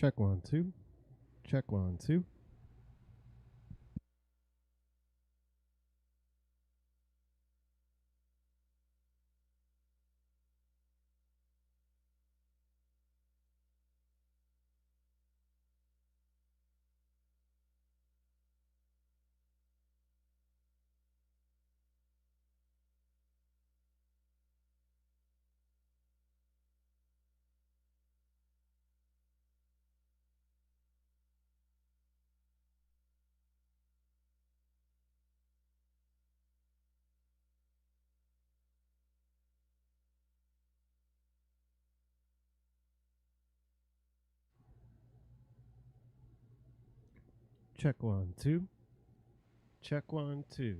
Check 1, 2. Check 1, 2. Check 1, 2. Check 1, 2.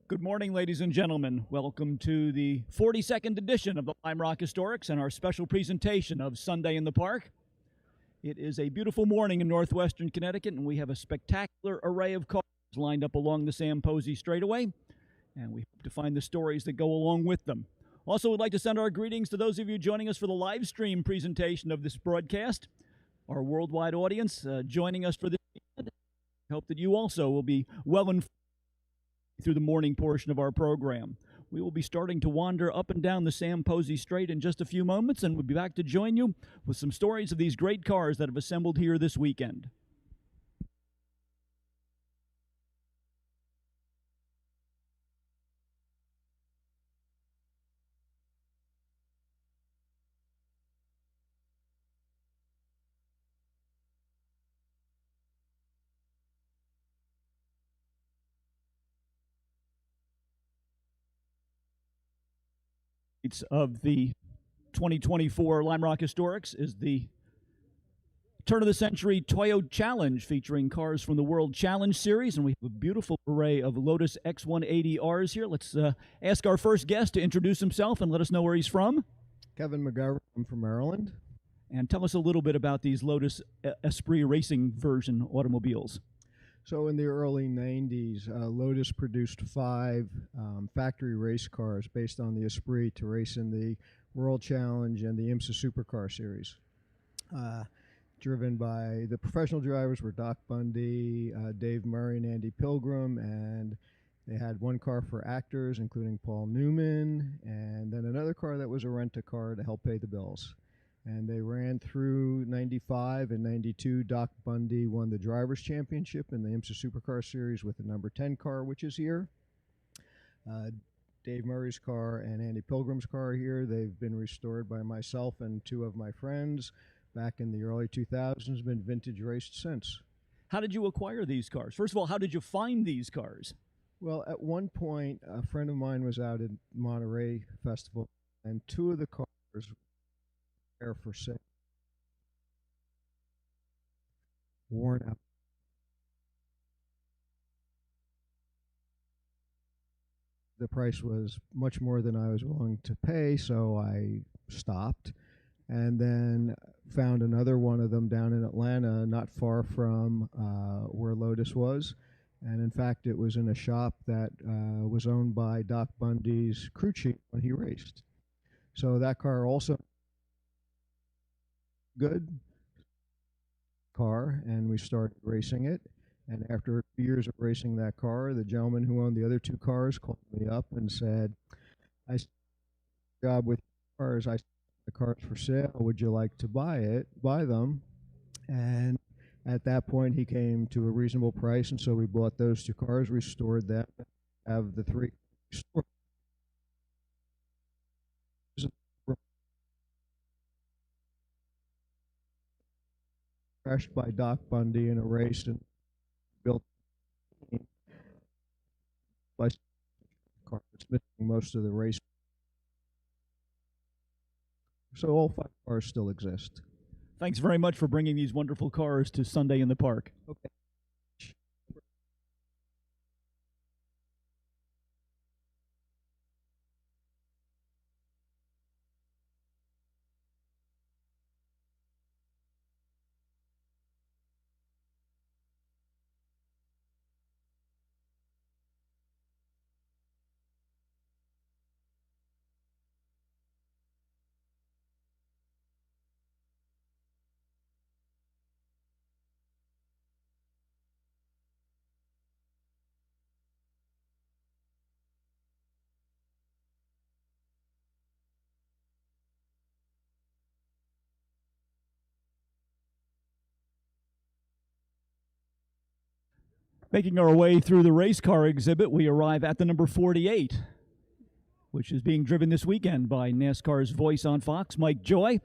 Good morning, ladies and gentlemen. Welcome to the 42nd edition of the Lime Rock Historics and our special presentation of Sunday in the Park. It is a beautiful morning in northwestern Connecticut, and we have a spectacular array of cars lined up along the Sam Posey straightaway, and we hope to find the stories that go along with them. Also, we'd like to send our greetings to those of you joining us for the live stream presentation of this broadcast, our worldwide audience joining us for this weekend. I hope that you also will be well informed through the morning portion of our program. We will be starting to wander up and down the Sam Posey Strait in just a few moments, and we'll be back to join you with some stories of these great cars that have assembled here this weekend. Of the 2024 Lime Rock Historics is the turn of the century Toyo Challenge, featuring cars from the World Challenge Series, and we have a beautiful array of Lotus X180Rs here. Let's ask our first guest to introduce himself and let us know where he's from. Kevin McGovern. I'm from Maryland. And tell us a little bit about these Lotus Espri racing version automobiles. So in the early 90s, Lotus produced 5 factory race cars based on the Espri to race in the World Challenge and the IMSA Supercar Series. Driven by the professional drivers were Doc Bundy, Dave Murray, and Andy Pilgrim, and they had one car for actors, including Paul Newman, and then another car that was a rent-a-car to help pay the bills. And they ran through 95 and 92. Doc Bundy won the Drivers' Championship in the IMSA Supercar Series with the number 10 car, which is here. Dave Murray's car and Andy Pilgrim's car here. They've been restored by myself and 2 of my friends back in the early 2000s, been vintage raced since. How did you acquire these cars? First of all, how did you find these cars? Well, at one point, a friend of mine was out at Monterey Festival, and 2 of the cars for sale, worn out. The price was much more than I was willing to pay, so I stopped, and then found another one of them down in Atlanta, not far from where Lotus was. And in fact, it was in a shop that was owned by Doc Bundy's crew chief when he raced. So that car also good car, and we started racing it. And after a few years of racing that car, the gentleman who owned the other 2 cars called me up and said, "I job with cars. I the cars for sale. Would you like to buy them?" And at that point, he came to a reasonable price, and so we bought those 2 cars, restored them, have the 3 restored. Crashed by Doc Bundy and erased and built by cars, missing most of the race. So all 5 cars still exist. Thanks very much for bringing these wonderful cars to Sunday in the Park. Okay. Making our way through the race car exhibit, we arrive at the number 48, which is being driven this weekend by NASCAR's voice on Fox, Mike Joy.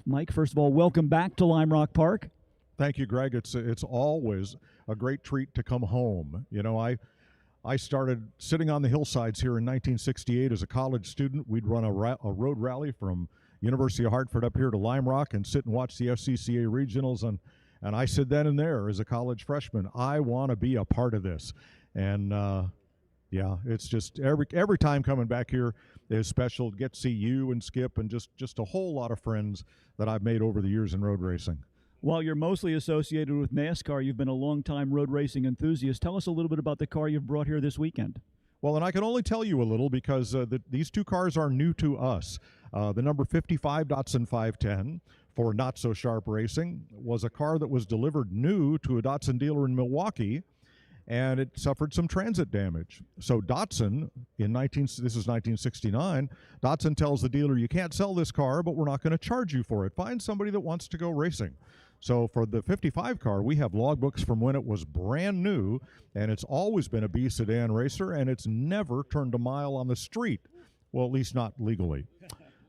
Mike, first of all, welcome back to Lime Rock Park. Thank you, Greg. It's always a great treat to come home. You know, I started sitting on the hillsides here in 1968 as a college student. We'd run a road rally from University of Hartford up here to Lime Rock and sit and watch the FCCA regionals. And I said then and there as a college freshman, I want to be a part of this. And Yeah, it's just every time coming back here is special. Get to see you and Skip and just a whole lot of friends that I've made over the years in road racing. While you're mostly associated with NASCAR, you've been a long-time road racing enthusiast. Tell us a little bit about the car you've brought here this weekend. Well, and I can only tell you a little because these two cars are new to us. The number 55 Datsun 510 for Not So Sharp Racing was a car that was delivered new to a Datsun dealer in Milwaukee, and it suffered some transit damage. So Datsun, this is 1969, Datsun tells the dealer, you can't sell this car, but we're not going to charge you for it. Find somebody that wants to go racing. So for the 55 car, we have logbooks from when it was brand new, and it's always been a B sedan racer, and it's never turned a mile on the street. Well, at least not legally.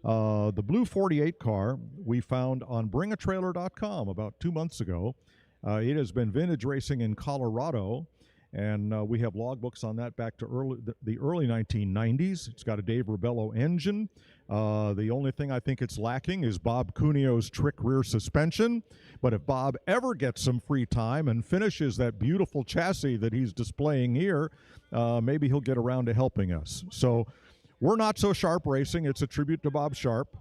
The blue 48 car we found on bringatrailer.com about 2 months ago. It has been vintage racing in Colorado, and we have logbooks on that back to the early 1990s. It's got a Dave Ribello engine. The only thing I think it's lacking is Bob Cunio's trick rear suspension. But if Bob ever gets some free time and finishes that beautiful chassis that he's displaying here, maybe he'll get around to helping us. So we're Not So Sharp Racing. It's a tribute to Bob Sharp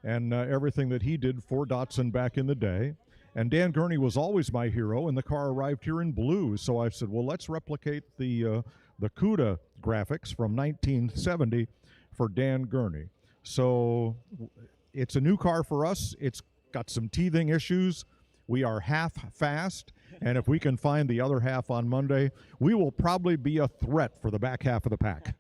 and everything that he did for Datsun back in the day. And Dan Gurney was always my hero, and the car arrived here in blue. So I said, well, let's replicate the CUDA graphics from 1970 for Dan Gurney. So it's a new car for us. It's got some teething issues. We are half fast, and if we can find the other half on Monday, we will probably be a threat for the back half of the pack.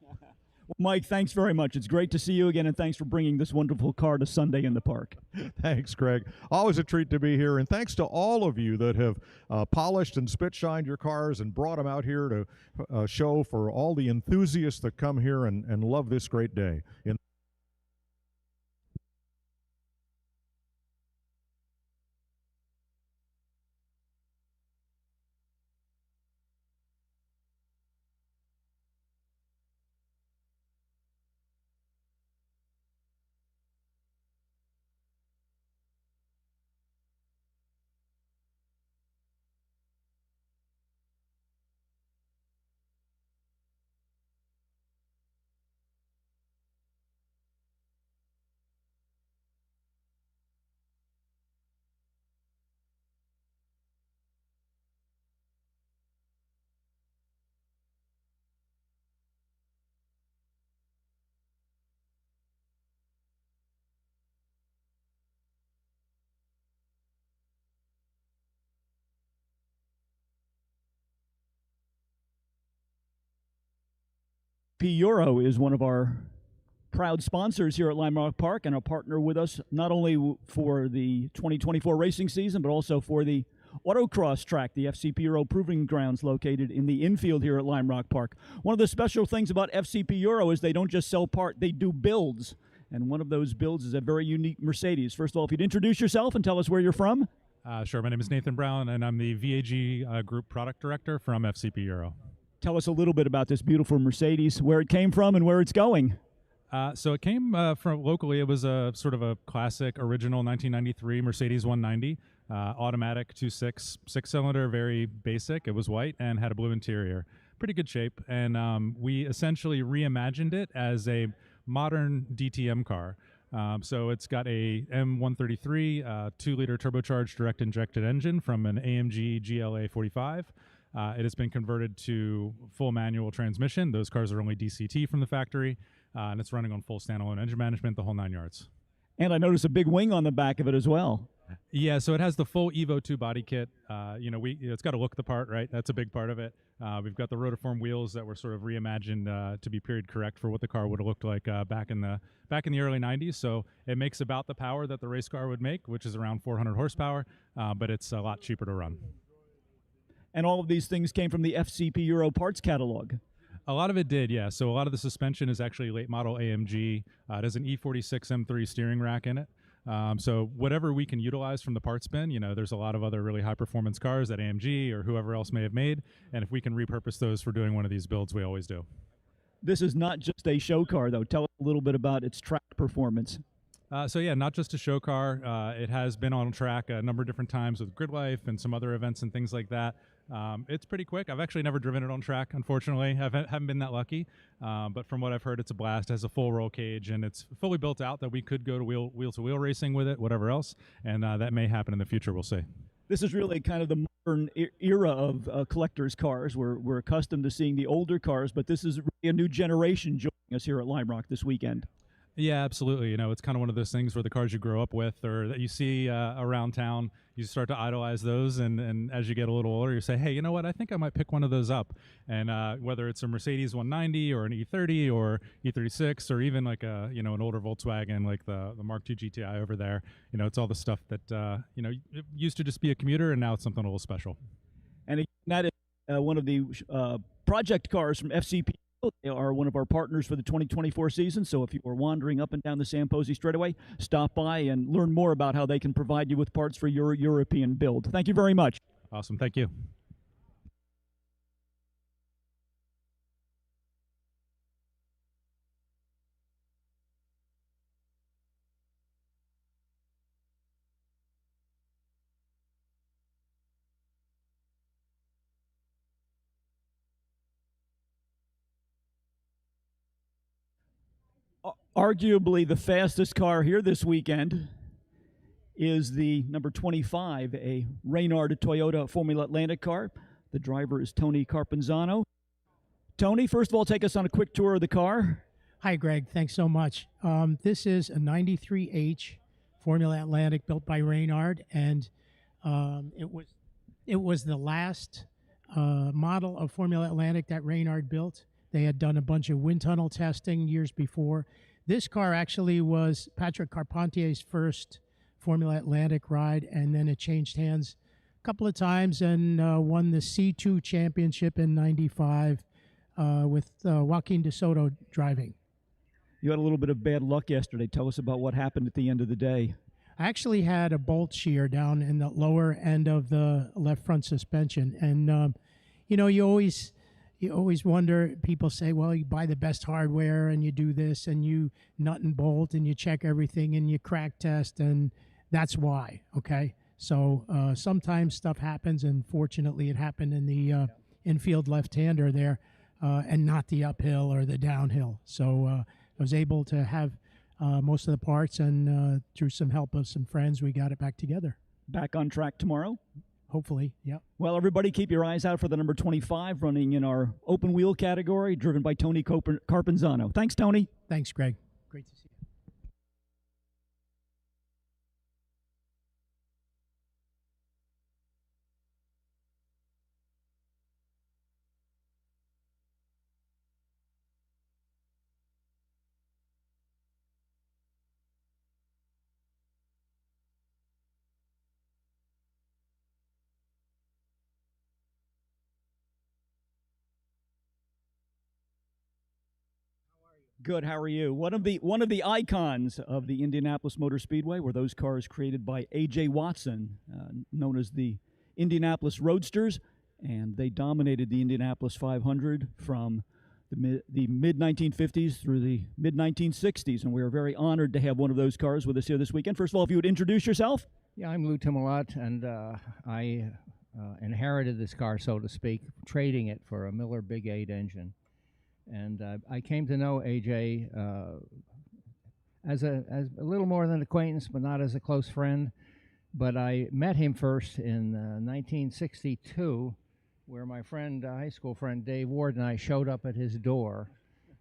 Well, Mike, thanks very much. It's great to see you again, and thanks for bringing this wonderful car to Sunday in the Park. Thanks, Greg. Always a treat to be here, and thanks to all of you that have polished and spit-shined your cars and brought them out here to show for all the enthusiasts that come here and love this great day. Euro is one of our proud sponsors here at Lime Rock Park and a partner with us not only for the 2024 racing season, but also for the autocross track, the FCP Euro Proving Grounds located in the infield here at Lime Rock Park. One of the special things about FCP Euro is they don't just sell parts, they do builds. And one of those builds is a very unique Mercedes. First of all, if you'd introduce yourself and tell us where you're from. Sure. My name is Nathan Brown, and I'm the VAG Group Product Director from FCP Euro. Tell us a little bit about this beautiful Mercedes, where it came from and where it's going. So it came from locally. It was a sort of a classic, original 1993 Mercedes 190, automatic 2.6, six-cylinder, very basic. It was white and had a blue interior. Pretty good shape. And we essentially reimagined it as a modern DTM car. So it's got a M133 2-liter turbocharged direct injected engine from an AMG GLA 45. It has been converted to full manual transmission. Those cars are only DCT from the factory, and it's running on full standalone engine management, the whole 9 yards. And I noticed a big wing on the back of it as well. Yeah, so it has the full EVO2 body kit. It's got to look the part, right? That's a big part of it. We've got the rotiform wheels that were sort of reimagined to be period correct for what the car would have looked like back in the early 90s. So it makes about the power that the race car would make, which is around 400 horsepower, but it's a lot cheaper to run. And all of these things came from the FCP Euro parts catalog. A lot of it did, yeah. So a lot of the suspension is actually late model AMG. It has an E46 M3 steering rack in it. So whatever we can utilize from the parts bin, there's a lot of other really high-performance cars that AMG or whoever else may have made, and if we can repurpose those for doing one of these builds, we always do. This is not just a show car, though. Tell us a little bit about its track performance. So yeah, not just a show car. It has been on track a number of different times with Grid Life and some other events and things like that. It's pretty quick. I've actually never driven it on track, unfortunately. I haven't been that lucky. But from what I've heard, it's a blast. It has a full roll cage, and it's fully built out that we could go to wheel-to-wheel racing with it, whatever else. And that may happen in the future. We'll see. This is really kind of the modern era of collectors' cars. We're accustomed to seeing the older cars, but this is really a new generation joining us here at Lime Rock this weekend. Yeah, absolutely. You know, it's kind of one of those things where the cars you grow up with or that you see around town, you start to idolize those. And as you get a little older, you say, hey, you know what? I think I might pick one of those up. And whether it's a Mercedes 190 or an E30 or E36 or even like a, you know, an older Volkswagen like the Mark II GTI over there, you know, it's all the stuff that, you know, it used to just be a commuter, and now it's something a little special. And that is one of the project cars from FCP. They are one of our partners for the 2024 season, so if you are wandering up and down the Sam Posey straightaway, stop by and learn more about how they can provide you with parts for your European build. Thank you very much. Awesome. Thank you. Arguably the fastest car here this weekend is the number 25, a Reynard Toyota Formula Atlantic car. The driver is Tony Carpenzano. Tony, first of all, take us on a quick tour of the car. Hi, Greg. Thanks so much. This is a 93H Formula Atlantic built by Reynard, and it was the last model of Formula Atlantic that Reynard built. They had done a bunch of wind tunnel testing years before. This car actually was Patrick Carpentier's first Formula Atlantic ride, and then it changed hands a couple of times and won the C2 championship in '95 with Joaquin De Soto driving. You had a little bit of bad luck yesterday. Tell us about what happened at the end of the day. I actually had a bolt shear down in the lower end of the left front suspension, and you know, you always wonder, people say, well, you buy the best hardware and you do this and you nut and bolt and you check everything and you crack test, and that's why, okay? So sometimes stuff happens, and fortunately it happened in the infield left-hander there and not the uphill or the downhill. So I was able to have most of the parts, and through some help of some friends, we got it back together. Back on track tomorrow? Hopefully, yeah. Well, everybody, keep your eyes out for the number 25 running in our open wheel category, driven by Tony Carpenzano. Thanks, Tony. Thanks, Greg. Great to see you. Good. How are you? One of the icons of the Indianapolis Motor Speedway were those cars created by A.J. Watson, known as the Indianapolis Roadsters, and they dominated the Indianapolis 500 from the mid-1950s through the mid-1960s, and we are very honored to have one of those cars with us here this weekend. First of all, if you would introduce yourself. Yeah, I'm Lou Timolat, and I inherited this car, so to speak, trading it for a Miller Big 8 engine. And I came to know AJ as a little more than an acquaintance, but not as a close friend. But I met him first in 1962, where my friend, high school friend Dave Ward, and I showed up at his door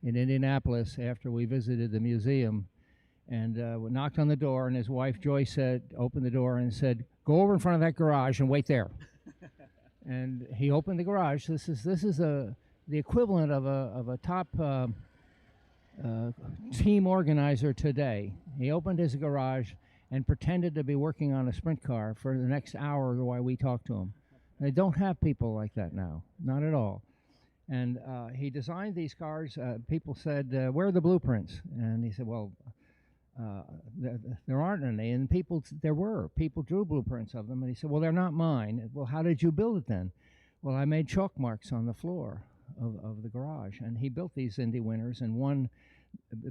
in Indianapolis after we visited the museum, and we knocked on the door, and his wife Joyce opened the door and said, "Go over in front of that garage and wait there." And he opened the garage. This is the equivalent of a top team organizer today. He opened his garage and pretended to be working on a sprint car for the next hour while we talked to him. They don't have people like that now, not at all. And he designed these cars. People said, where are the blueprints? And he said, well, there aren't any. And there were. People drew blueprints of them. And he said, well, they're not mine. Well, how did you build it then? Well, I made chalk marks on the floor of the garage, and he built these Indy winners and won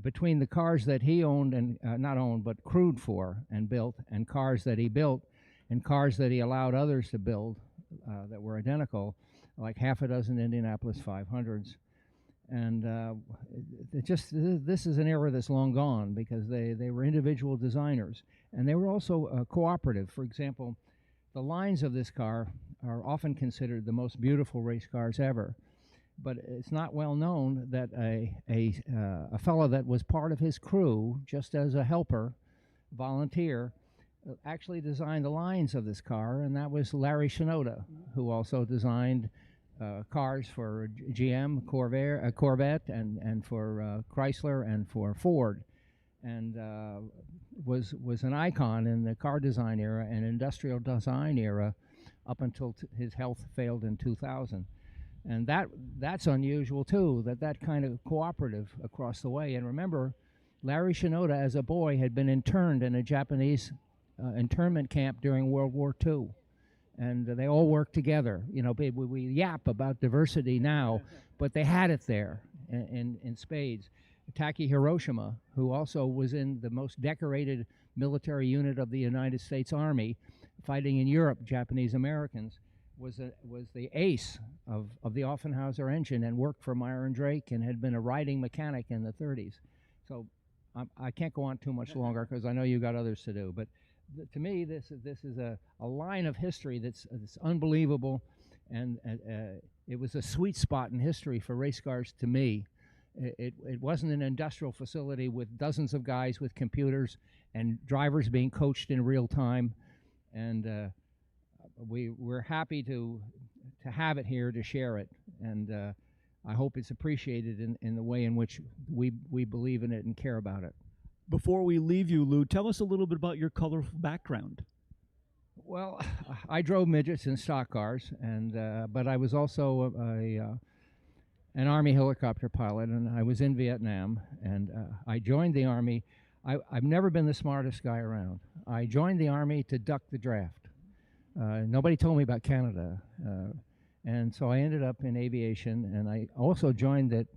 between the cars that he owned and not owned, but crewed for and built, and cars that he built, and cars that he allowed others to build that were identical, like half a dozen Indianapolis 500s. And this is an era that's long gone, because they were individual designers, and they were also cooperative. For example, the lines of this car are often considered the most beautiful race cars ever, but it's not well known that a fellow that was part of his crew, just as a helper, volunteer, actually designed the lines of this car, and that was Larry Shinoda, who also designed cars for GM, Corvette, and for Chrysler and for Ford, and was an icon in the car design era and industrial design era up until his health failed in 2000. And that's unusual too, that kind of cooperative across the way. And remember, Larry Shinoda as a boy had been interned in a Japanese internment camp during World War II. And they all worked together. You know, we yap about diversity now, but they had it there in spades. Taki Hiroshima, who also was in the most decorated military unit of the United States Army, fighting in Europe, Japanese Americans, was the ace of the Offenhauser engine and worked for Meyer and Drake and had been a riding mechanic in the 30s. So I can't go on too much longer because I know you got others to do. But to me, this is a line of history that's unbelievable, and it was a sweet spot in history for race cars to me. It wasn't an industrial facility with dozens of guys with computers and drivers being coached in real time, and we're happy to have it here to share it, and I hope it's appreciated in the way in which we believe in it and care about it. Before we leave you, Lou, tell us a little bit about your colorful background. Well, I drove midgets in stock cars, and but I was also an Army helicopter pilot, and I was in Vietnam, and I joined the Army. I've never been the smartest guy around. I joined the Army to duck the draft. Nobody told me about Canada, and so I ended up in aviation, and I also joined it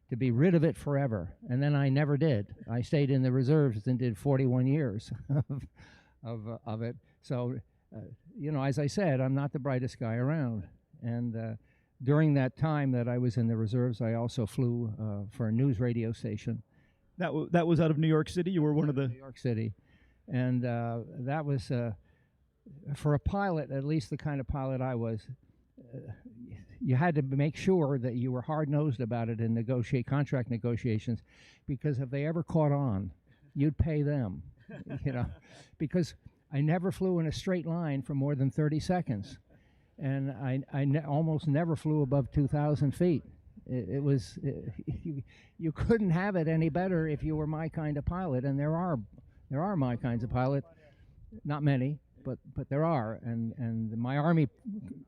to be rid of it forever, and then I never did. I stayed in the reserves and did 41 years of it. So, you know, as I said, I'm not the brightest guy around, and during that time that I was in the reserves, I also flew for a news radio station. That was out of New York City? You were one of the... New York City. And that was, for a pilot, at least the kind of pilot I was, you had to make sure that you were hard-nosed about it in contract negotiations, because if they ever caught on, you'd pay them, you know, because I never flew in a straight line for more than 30 seconds. And I almost never flew above 2,000 feet. It was, you couldn't have it any better if you were my kind of pilot, and there are my kinds of pilot, not many, but there are, and my Army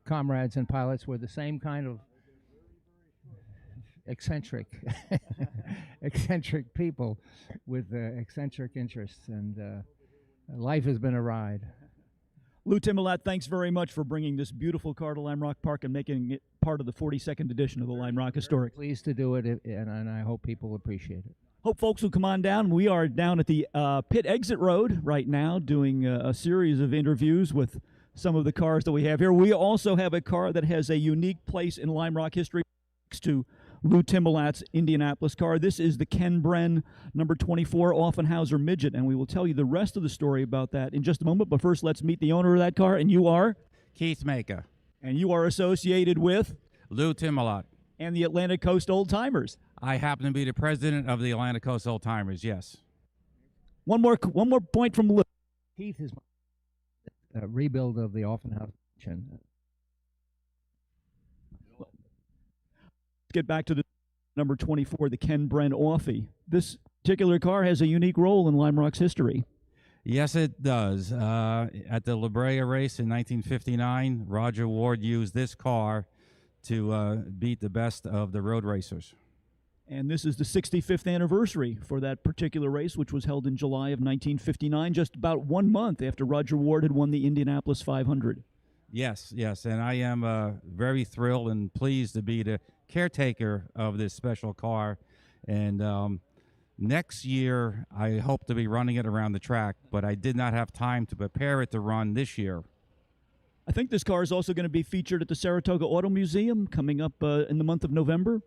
comrades and pilots were the same kind of eccentric people with eccentric interests, and life has been a ride. Lou Timmelat, thanks very much for bringing this beautiful car to Lime Rock Park and making it part of the 42nd edition of the Lime Rock Historic. Pleased to do it, and I hope people appreciate it. Hope folks will come on down. We are down at the pit exit road right now doing a series of interviews with some of the cars that we have here. We also have a car that has a unique place in Lime Rock history next to Lou Timmelat's Indianapolis car. This is the Ken Bren number 24 Offenhauser Midget, and we will tell you the rest of the story about that in just a moment. But first, let's meet the owner of that car, and you are? Keith Maker. And you are associated with? Lou Timmelat. And the Atlantic Coast Old Timers. I happen to be the president of the Atlantic Coast Old Timers, yes. One more point from Lou. Keith is a rebuild of the Offenhauser. Get back to the number 24, the Ken Bren Offie. This particular car has a unique role in Lime Rock's history. Yes, it does. At the La Brea race in 1959, Roger Ward used this car to beat the best of the road racers. And this is the 65th anniversary for that particular race, which was held in July of 1959, just about 1 month after Roger Ward had won the Indianapolis 500. Yes, and I am very thrilled and pleased to be the caretaker of this special car, and Next year, I hope to be running it around the track, but I did not have time to prepare it to run this year. I think this car is also going to be featured at the Saratoga Auto Museum coming up in the month of November.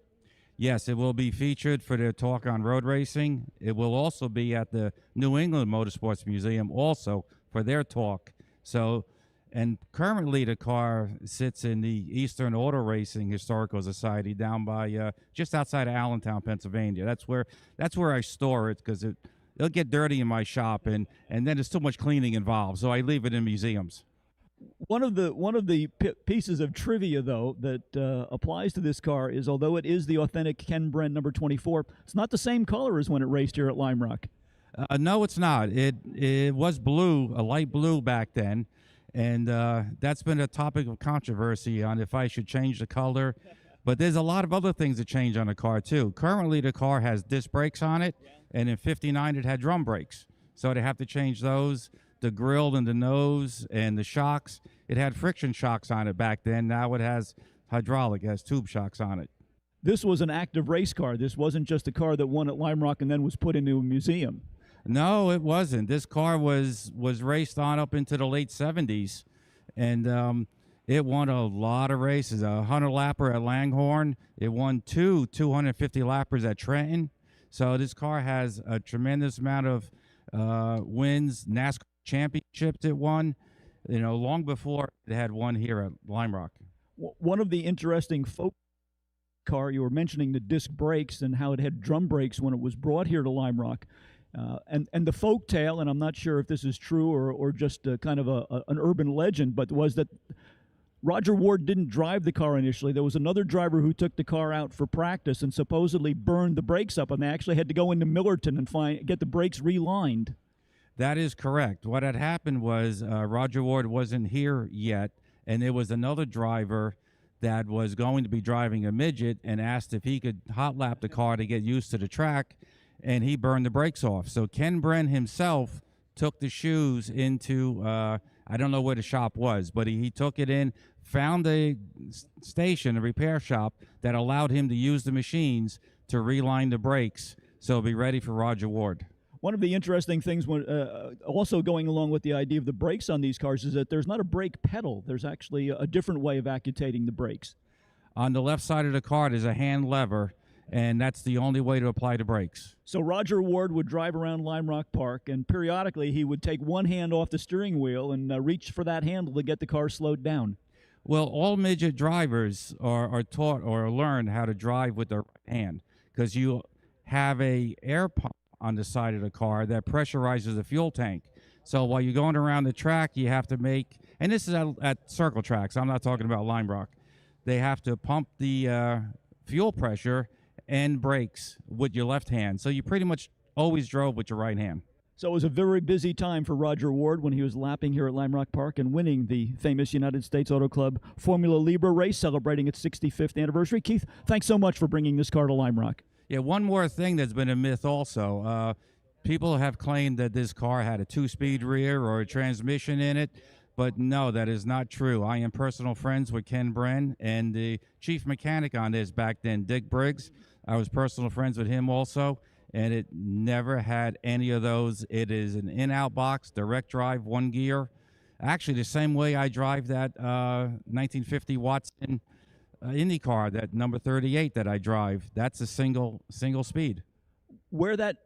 Yes, it will be featured for their talk on road racing. It will also be at the New England Motorsports Museum also for their talk. So, and currently the car sits in the Eastern Auto Racing Historical Society down by just outside of Allentown, Pennsylvania. That's where I store it, because it'll get dirty in my shop, and then there's too much cleaning involved. So I leave it in museums. One of the pieces of trivia, though, that applies to this car is, although it is the authentic Ken Bren number 24, it's not the same color as when it raced here at Lime Rock. No, it's not. It was blue, a light blue back then, and that's been a topic of controversy on if I should change the color. But there's a lot of other things that change on the car, too. Currently, the car has disc brakes on it, and in '59 it had drum brakes. So they have to change those. The grill and the nose and the shocks. It had friction shocks on it back then. Now it has hydraulic, it has tube shocks on it. This was an active race car. This wasn't just a car that won at Lime Rock and then was put into a museum. No, it wasn't. This car was raced on up into the late 70s, and it won a lot of races. A 100-lapper at Langhorne. It won 250 lappers at Trenton. So this car has a tremendous amount of wins. NASCAR championships it won, long before it had won here at Lime Rock. One of the interesting folk car, you were mentioning the disc brakes and how it had drum brakes when it was brought here to Lime Rock. And the folk tale, and I'm not sure if this is true or just kind of an urban legend, but was that Roger Ward didn't drive the car initially. There was another driver who took the car out for practice and supposedly burned the brakes up, and they actually had to go into Millerton and get the brakes relined. That is correct. What had happened was Roger Ward wasn't here yet, and there was another driver that was going to be driving a midget and asked if he could hot lap the car to get used to the track, and he burned the brakes off. So Ken Bren himself took the shoes into, I don't know where the shop was, but he took it in, found a station, a repair shop, that allowed him to use the machines to reline the brakes so it'll be ready for Roger Ward. One of the interesting things, also going along with the idea of the brakes on these cars, is that there's not a brake pedal. There's actually a different way of actuating the brakes. On the left side of the car, there's a hand lever, and that's the only way to apply the brakes. So Roger Ward would drive around Lime Rock Park, and periodically he would take one hand off the steering wheel and reach for that handle to get the car slowed down. Well, all midget drivers are taught or learn how to drive with their right hand, because you have a air pump on the side of the car that pressurizes the fuel tank. So while you're going around the track, you have to make, and this is at circle tracks, I'm not talking about Lime Rock, they have to pump the fuel pressure and brakes with your left hand. So you pretty much always drove with your right hand. So it was a very busy time for Roger Ward when he was lapping here at Lime Rock Park and winning the famous United States Auto Club Formula Libre race, celebrating its 65th anniversary. Keith, thanks so much for bringing this car to Lime Rock. Yeah, one more thing that's been a myth also. People have claimed that this car had a 2-speed rear or a transmission in it, but no, that is not true. I am personal friends with Ken Bren, and the chief mechanic on this back then, Dick Briggs. I was personal friends with him also, and it never had any of those. It is an in-out box, direct drive, 1 gear. Actually, the same way I drive that 1950 Watson Indy car, that number 38 that I drive. That's a single speed. Where that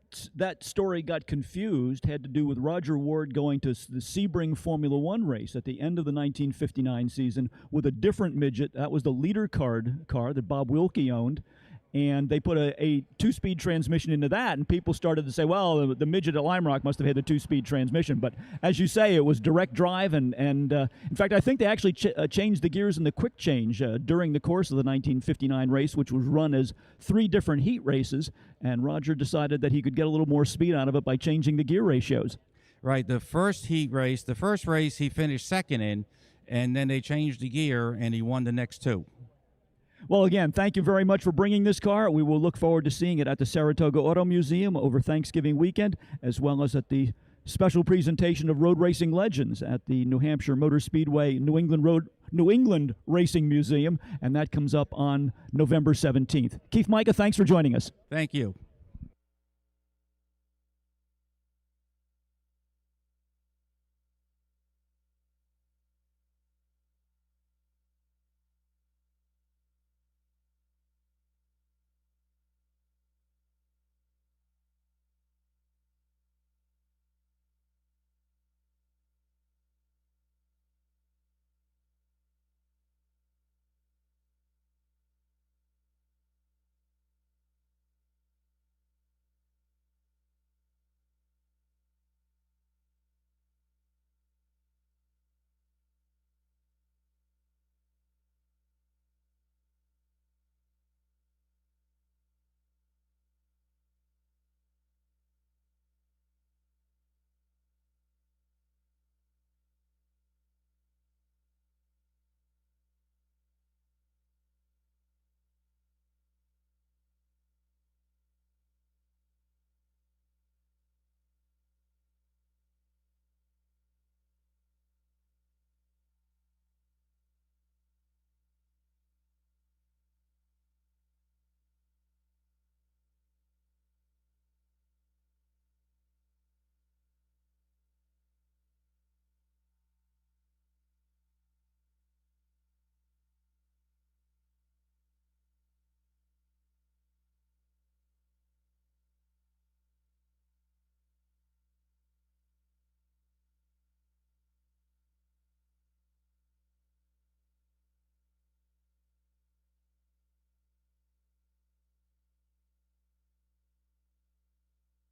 story got confused had to do with Roger Ward going to the Sebring Formula One race at the end of the 1959 season with a different midget. That was the leader car that Bob Wilkie owned. And they put a 2-speed transmission into that, and people started to say, well, the midget at Lime Rock must have had a 2-speed transmission. But as you say, it was direct drive, and in fact, I think they actually changed the gears in the quick change during the course of the 1959 race, which was run as 3 different heat races, and Roger decided that he could get a little more speed out of it by changing the gear ratios. Right, the first race he finished second in, and then they changed the gear, and he won the next 2. Well, again, thank you very much for bringing this car. We will look forward to seeing it at the Saratoga Auto Museum over Thanksgiving weekend, as well as at the special presentation of road racing legends at the New Hampshire Motor Speedway New England Racing Museum, and that comes up on November 17th. Keith Micah, thanks for joining us. Thank you.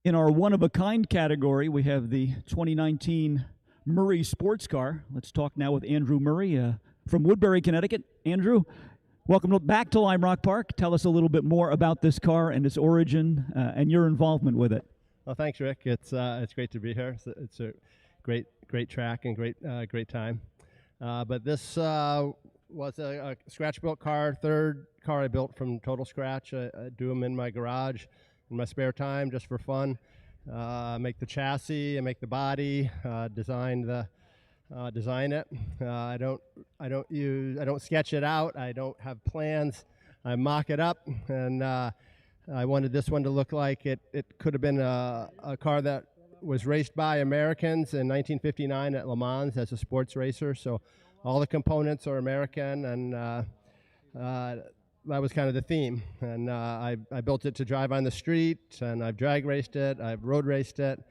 In our one-of-a-kind category, we have the 2019 Murray sports car. Let's talk now with Andrew Murray from Woodbury, Connecticut. Andrew, welcome back to Lime Rock Park. Tell us a little bit more about this car and its origin and your involvement with it. Well, thanks, Rick. It's great to be here. It's a great track and great time. But this was a scratch-built car, third car I built from total scratch. I do them in my garage in my spare time just for fun. Make the chassis, I make the body, design it. I don't sketch it out. I don't have plans. I mock it up, and I wanted this one to look like it could have been a car that was raced by Americans in 1959 at Le Mans as a sports racer. So all the components are American, and that was kind of the theme. And I built it to drive on the street, and I've drag raced it, I've road raced it.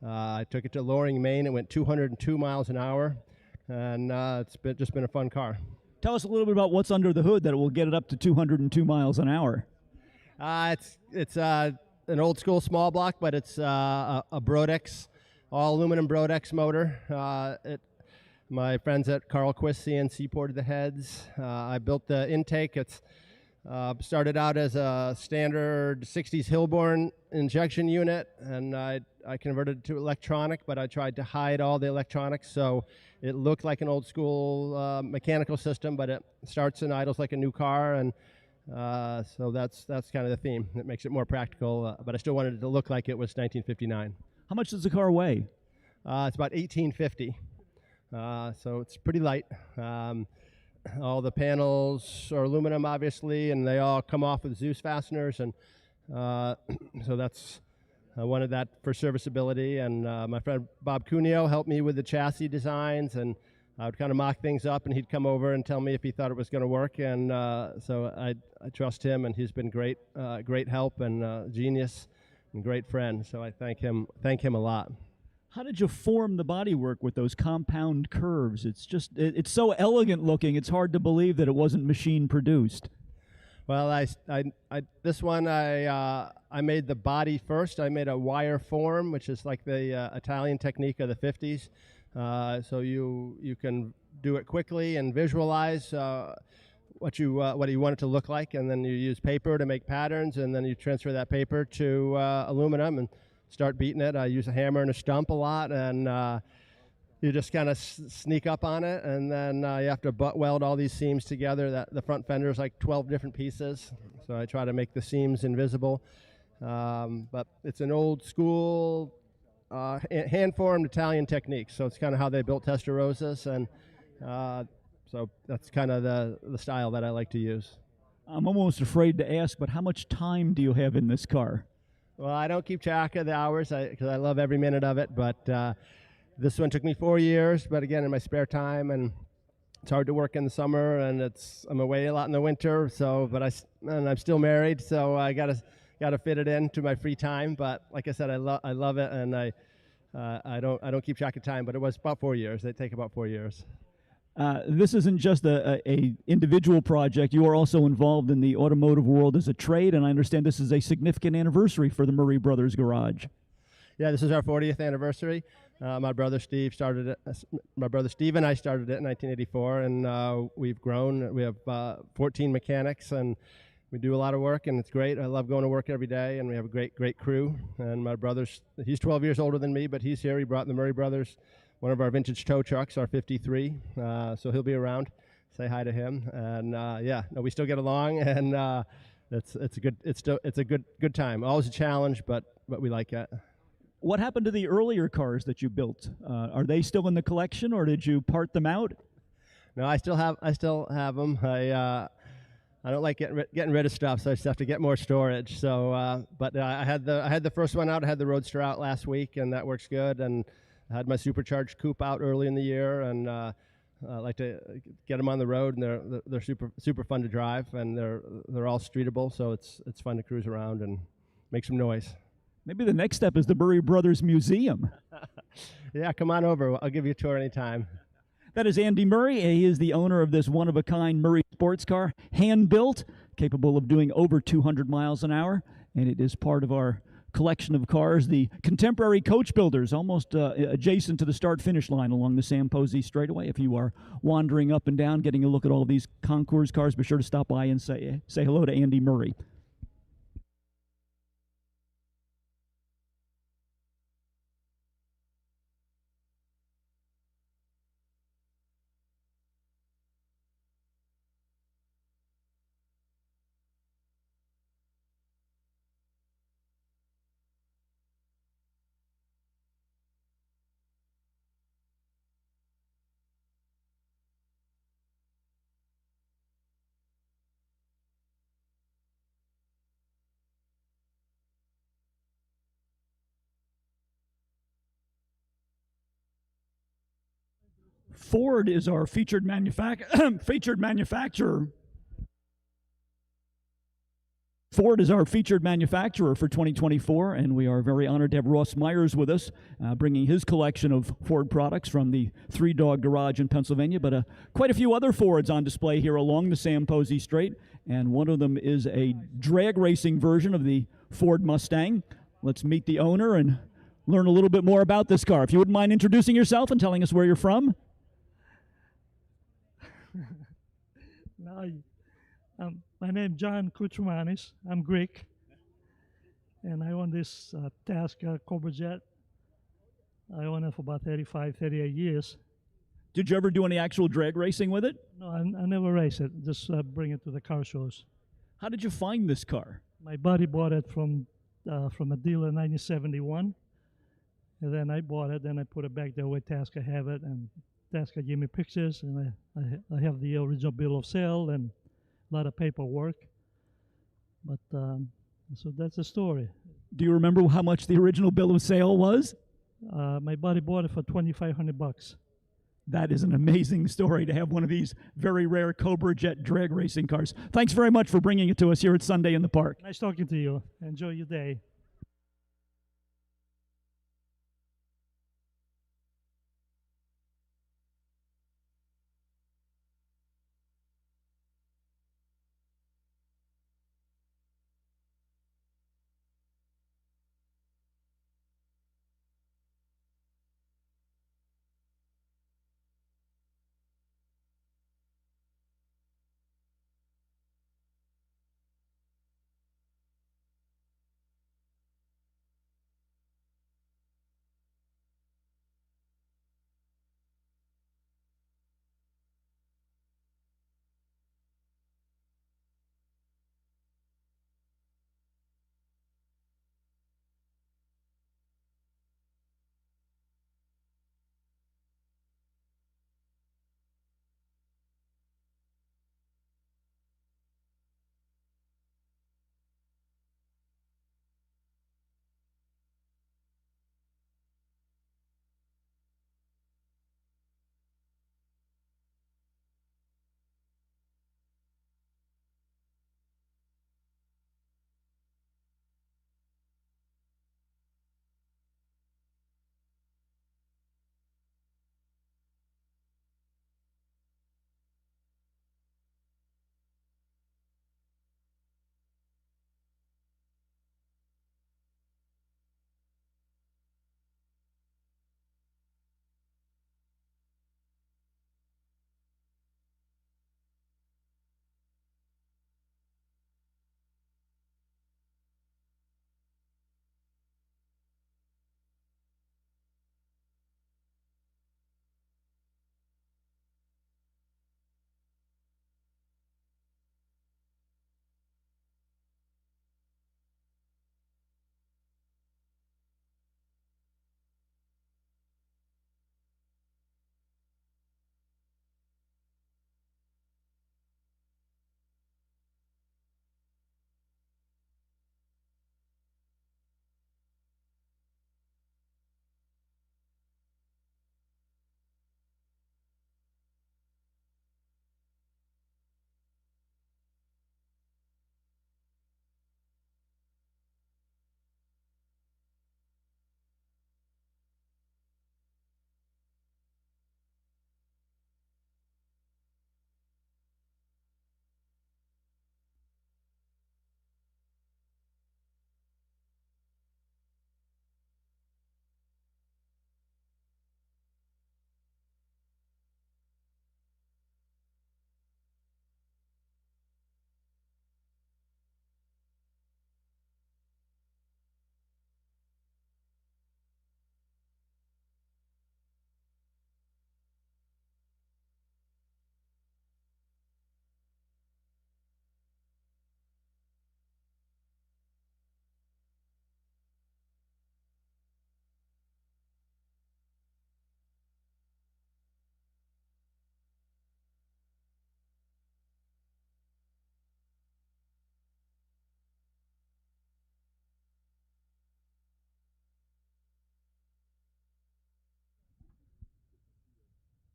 I took it to Loring, Maine. It went 202 miles an hour, and it's just been a fun car. Tell us a little bit about what's under the hood that will get it up to 202 miles an hour. It's an old school small block, but it's a Brodex, all aluminum Brodex motor. My friends at Carl Quist CNC ported the heads. I built the intake. It's started out as a standard 60s Hillborn injection unit, and I converted it to electronic, but I tried to hide all the electronics so it looked like an old school mechanical system, but it starts and idles like a new car, and so that's kind of the theme. It makes it more practical, but I still wanted it to look like it was 1959. How much does the car weigh? It's about 1850, so it's pretty light. All the panels are aluminum, obviously, and they all come off with Zeus fasteners, and so I wanted that for serviceability. And my friend Bob Cuneo helped me with the chassis designs, and I would kind of mock things up, and he'd come over and tell me if he thought it was going to work. And so I trust him, and he's been great help and genius and great friend. So I thank him a lot. How did you form the bodywork with those compound curves? It's so elegant looking. It's hard to believe that it wasn't machine produced. Well, this one I made the body first. I made a wire form, which is like the Italian technique of the 50s. So you can do it quickly and visualize what you want it to look like, and then you use paper to make patterns, and then you transfer that paper to aluminum and start beating it. I use a hammer and a stump a lot, and you just kind of sneak up on it, and then you have to butt weld all these seams together. The front fender is like 12 different pieces, so I try to make the seams invisible. But it's an old school hand-formed Italian technique, so it's kind of how they built Testarossas, and so that's kind of the style that I like to use. I'm almost afraid to ask, but how much time do you have in this car? Well, I don't keep track of the hours because I love every minute of it, but this one took me 4 years, but again, in my spare time, and it's hard to work in the summer, and I'm away a lot in the winter, so, and I'm still married, so I gotta fit it into my free time, but like I said, I love it, and I don't keep track of time, but it was about 4 years. They take about 4 years. This isn't just a individual project. You are also involved in the automotive world as a trade, and I understand this is a significant anniversary for the Murray Brothers Garage. Yeah, this is our 40th anniversary. My brother Steve started it. My brother Steve and I started it in 1984, and we've grown. We have 14 mechanics, and we do a lot of work, and it's great. I love going to work every day, and we have a great crew. And my brother's, he's 12 years older than me, but he's here. He brought the Murray Brothers, one of our vintage tow trucks, our 53, so he'll be around. Say hi to him, and we still get along, and it's a good time. Always a challenge, but we like it. What happened to the earlier cars that you built? Are they still in the collection, or did you part them out? No, I still have them. I don't like getting rid of stuff, so I just have to get more storage. So, but I had the first one out. I had the Roadster out last week, and that works good. And I had my supercharged coupe out early in the year, and I like to get them on the road, and they're super fun to drive, and they're all streetable, so it's fun to cruise around and make some noise. Maybe the next step is the Murray Brothers Museum. Yeah, come on over. I'll give you a tour anytime. That is Andy Murray. He is the owner of this one-of-a-kind Murray sports car, hand-built, capable of doing over 200 miles an hour, and it is part of our collection of cars, the contemporary coach builders, almost adjacent to the start-finish line along the Sam Posey straightaway. If you are wandering up and down, getting a look at all of these concours cars, be sure to stop by and say hello to Andy Murray. Ford is our featured manufacturer. Ford is our featured manufacturer for 2024, and we are very honored to have Ross Myers with us, bringing his collection of Ford products from the Three Dog Garage in Pennsylvania, but quite a few other Fords on display here along the Sam Posey Strait, and one of them is a drag racing version of the Ford Mustang. Let's meet the owner and learn a little bit more about this car. If you wouldn't mind introducing yourself and telling us where you're from. My name is John Koutramanis. I'm Greek, and I own this Tasca Cobra Jet. I own it for about 38 years. Did you ever do any actual drag racing with it? No, I never race it, just bring it to the car shows. How did you find this car? My buddy bought it from a dealer in 1971, and then I bought it, then I put it back there where Tasca have it, and Tasca gave me pictures, and I have the original bill of sale and a lot of paperwork. But so that's the story. Do you remember how much the original bill of sale was? My buddy bought it for $2,500. That is an amazing story to have one of these very rare Cobra Jet drag racing cars. Thanks very much for bringing it to us here at Sunday in the Park. Nice talking to you. Enjoy your day.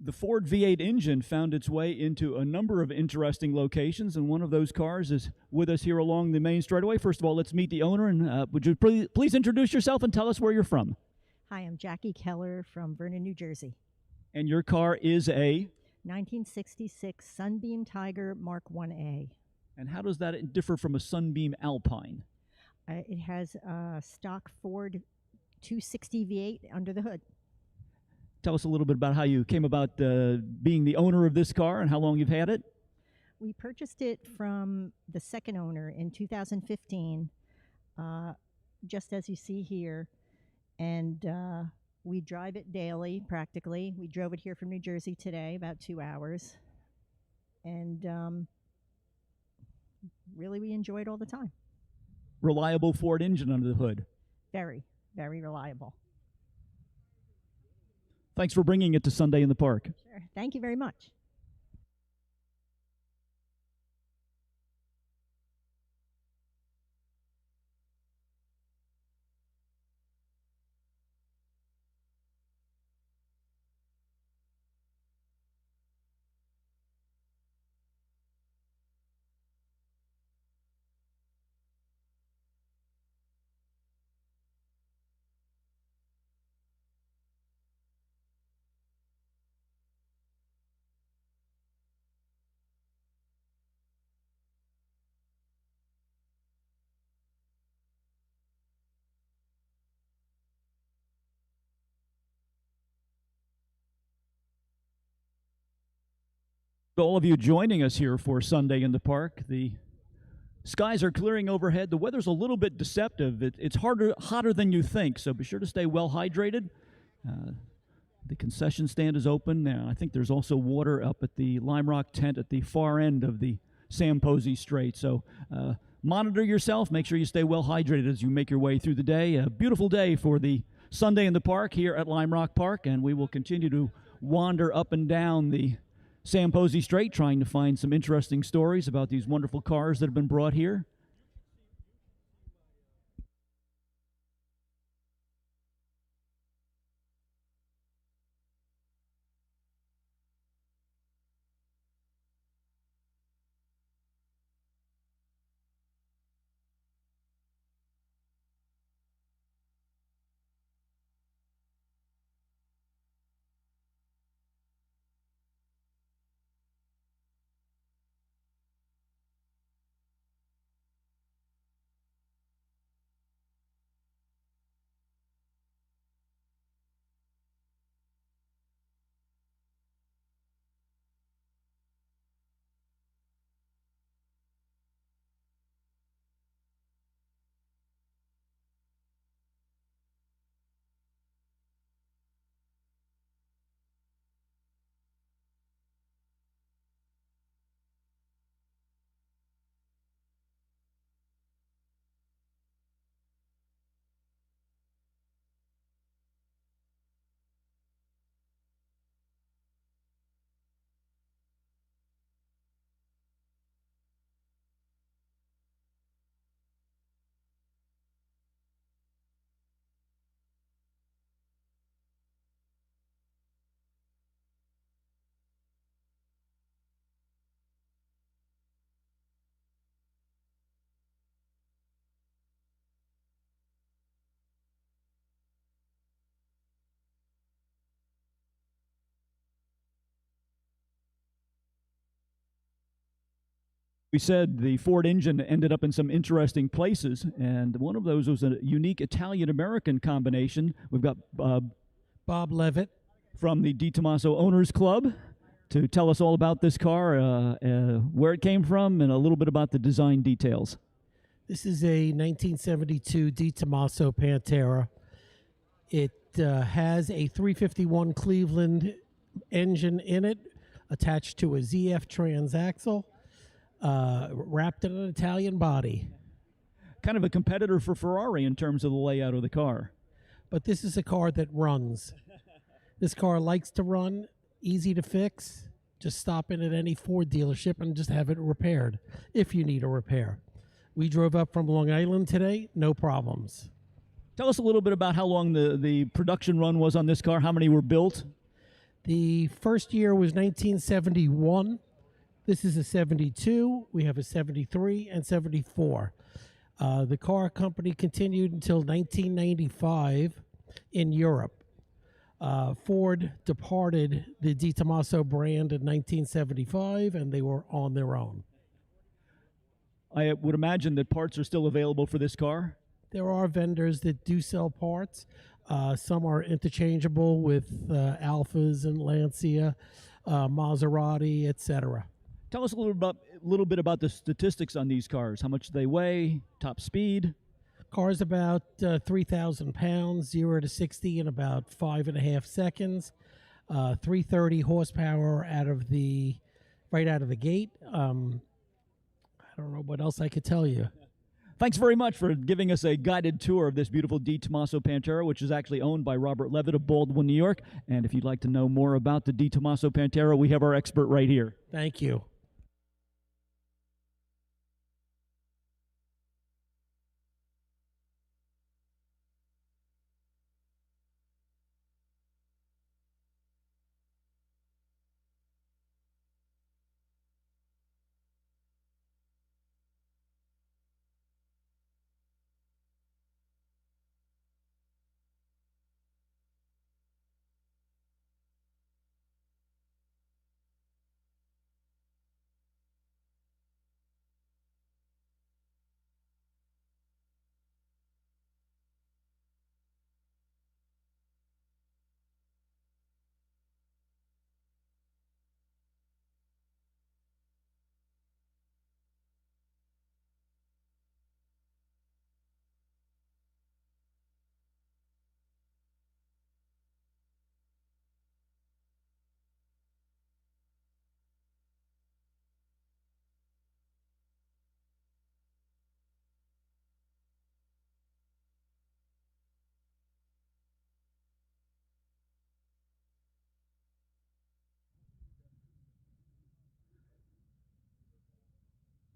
The Ford V8 engine found its way into a number of interesting locations, and one of those cars is with us here along the main straightaway. First of all, let's meet the owner, and would you please introduce yourself and tell us where you're from? Hi, I'm Jackie Keller from Vernon, New Jersey. And your car is a? 1966 Sunbeam Tiger Mark 1A. And how does that differ from a Sunbeam Alpine? It has a stock Ford 260 V8 under the hood. Tell us a little bit about how you came about being the owner of this car and how long you've had it. We purchased it from the second owner in 2015, just as you see here, and we drive it daily, practically. We drove it here from New Jersey today, about 2 hours, and really we enjoy it all the time. Reliable Ford engine under the hood. Very, very reliable. Thanks for bringing it to Sunday in the Park. Sure. Thank you very much. All of you joining us here for Sunday in the Park. The skies are clearing overhead. The weather's a little bit deceptive. It's hotter than you think, so be sure to stay well hydrated. The concession stand is open. I think there's also water up at the Lime Rock tent at the far end of the Sam Posey Strait. So monitor yourself. Make sure you stay well hydrated as you make your way through the day. A beautiful day for the Sunday in the Park here at Lime Rock Park, and we will continue to wander up and down the Sam Posey Strait, trying to find some interesting stories about these wonderful cars that have been brought here. We said the Ford engine ended up in some interesting places, and one of those was a unique Italian-American combination. We've got Bob Levitt from the Tomaso Owners Club to tell us all about this car, where it came from, and a little bit about the design details. This is a 1972 Tomaso Pantera. It has a 351 Cleveland engine in it, attached to a ZF transaxle, wrapped in an Italian body. Kind of a competitor for Ferrari in terms of the layout of the car. But this is a car that runs. This car likes to run, easy to fix. Just stop in at any Ford dealership and just have it repaired if you need a repair. We drove up from Long Island today, no problems. Tell us a little bit about how long the production run was on this car, how many were built. The first year was 1971. This is a 72. We have a 73 and 74. The car company continued until 1995 in Europe. Ford departed the Di Tomaso brand in 1975, and they were on their own. I would imagine that parts are still available for this car. There are vendors that do sell parts. Some are interchangeable with Alphas and Lancia, Maserati, etc. Tell us a little bit about the statistics on these cars. How much they weigh, top speed. Car's about 3,000 pounds, 0 to 60 in about 5.5 seconds. 330 horsepower right out of the gate. I don't know what else I could tell you. Thanks very much for giving us a guided tour of this beautiful Di Tomaso Pantera, which is actually owned by Robert Levitt of Baldwin, New York. And if you'd like to know more about the Di Tomaso Pantera, we have our expert right here. Thank you.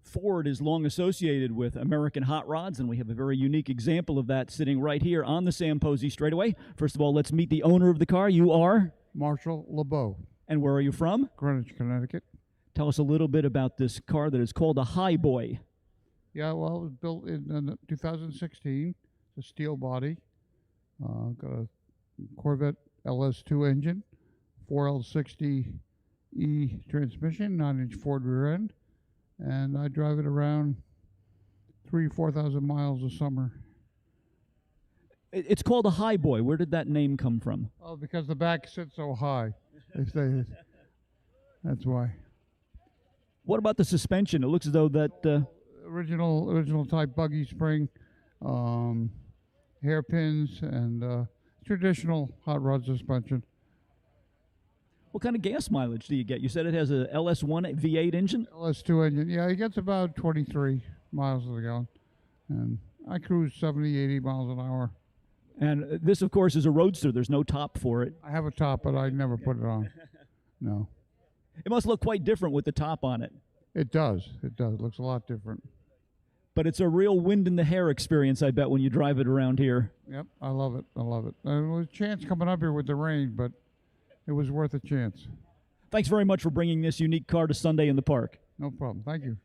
Ford is long associated with American hot rods, and we have a very unique example of that sitting right here on the Sam Posey straightaway. First of all, let's meet the owner of the car. You are? Marshall LeBeau. And where are you from? Greenwich, Connecticut. Tell us a little bit about this car that is called a High Boy. Yeah, well, it was built in 2016. It's a steel body. Got a Corvette LS2 engine, 4L60E transmission, 9-inch Ford rear end. And I drive it around 4,000 miles a summer. It's called a High Boy. Where did that name come from? Oh, because the back sits so high. They say that's why. What about the suspension? It looks as though that original type buggy spring, hairpins, and traditional hot rod suspension. What kind of gas mileage do you get? You said it has a LS1 V8 engine? LS2 engine. Yeah, it gets about 23 miles to the gallon. And I cruise 70, 80 miles an hour. And this, of course, is a Roadster. There's no top for it. I have a top, but I never put it on. No. It must look quite different with the top on it. It does. It does. It looks a lot different. But it's a real wind in the hair experience, I bet, when you drive it around here. Yep, I love it. I love it. There was a chance coming up here with the rain, but it was worth a chance. Thanks very much for bringing this unique car to Sunday in the Park. No problem. Thank you.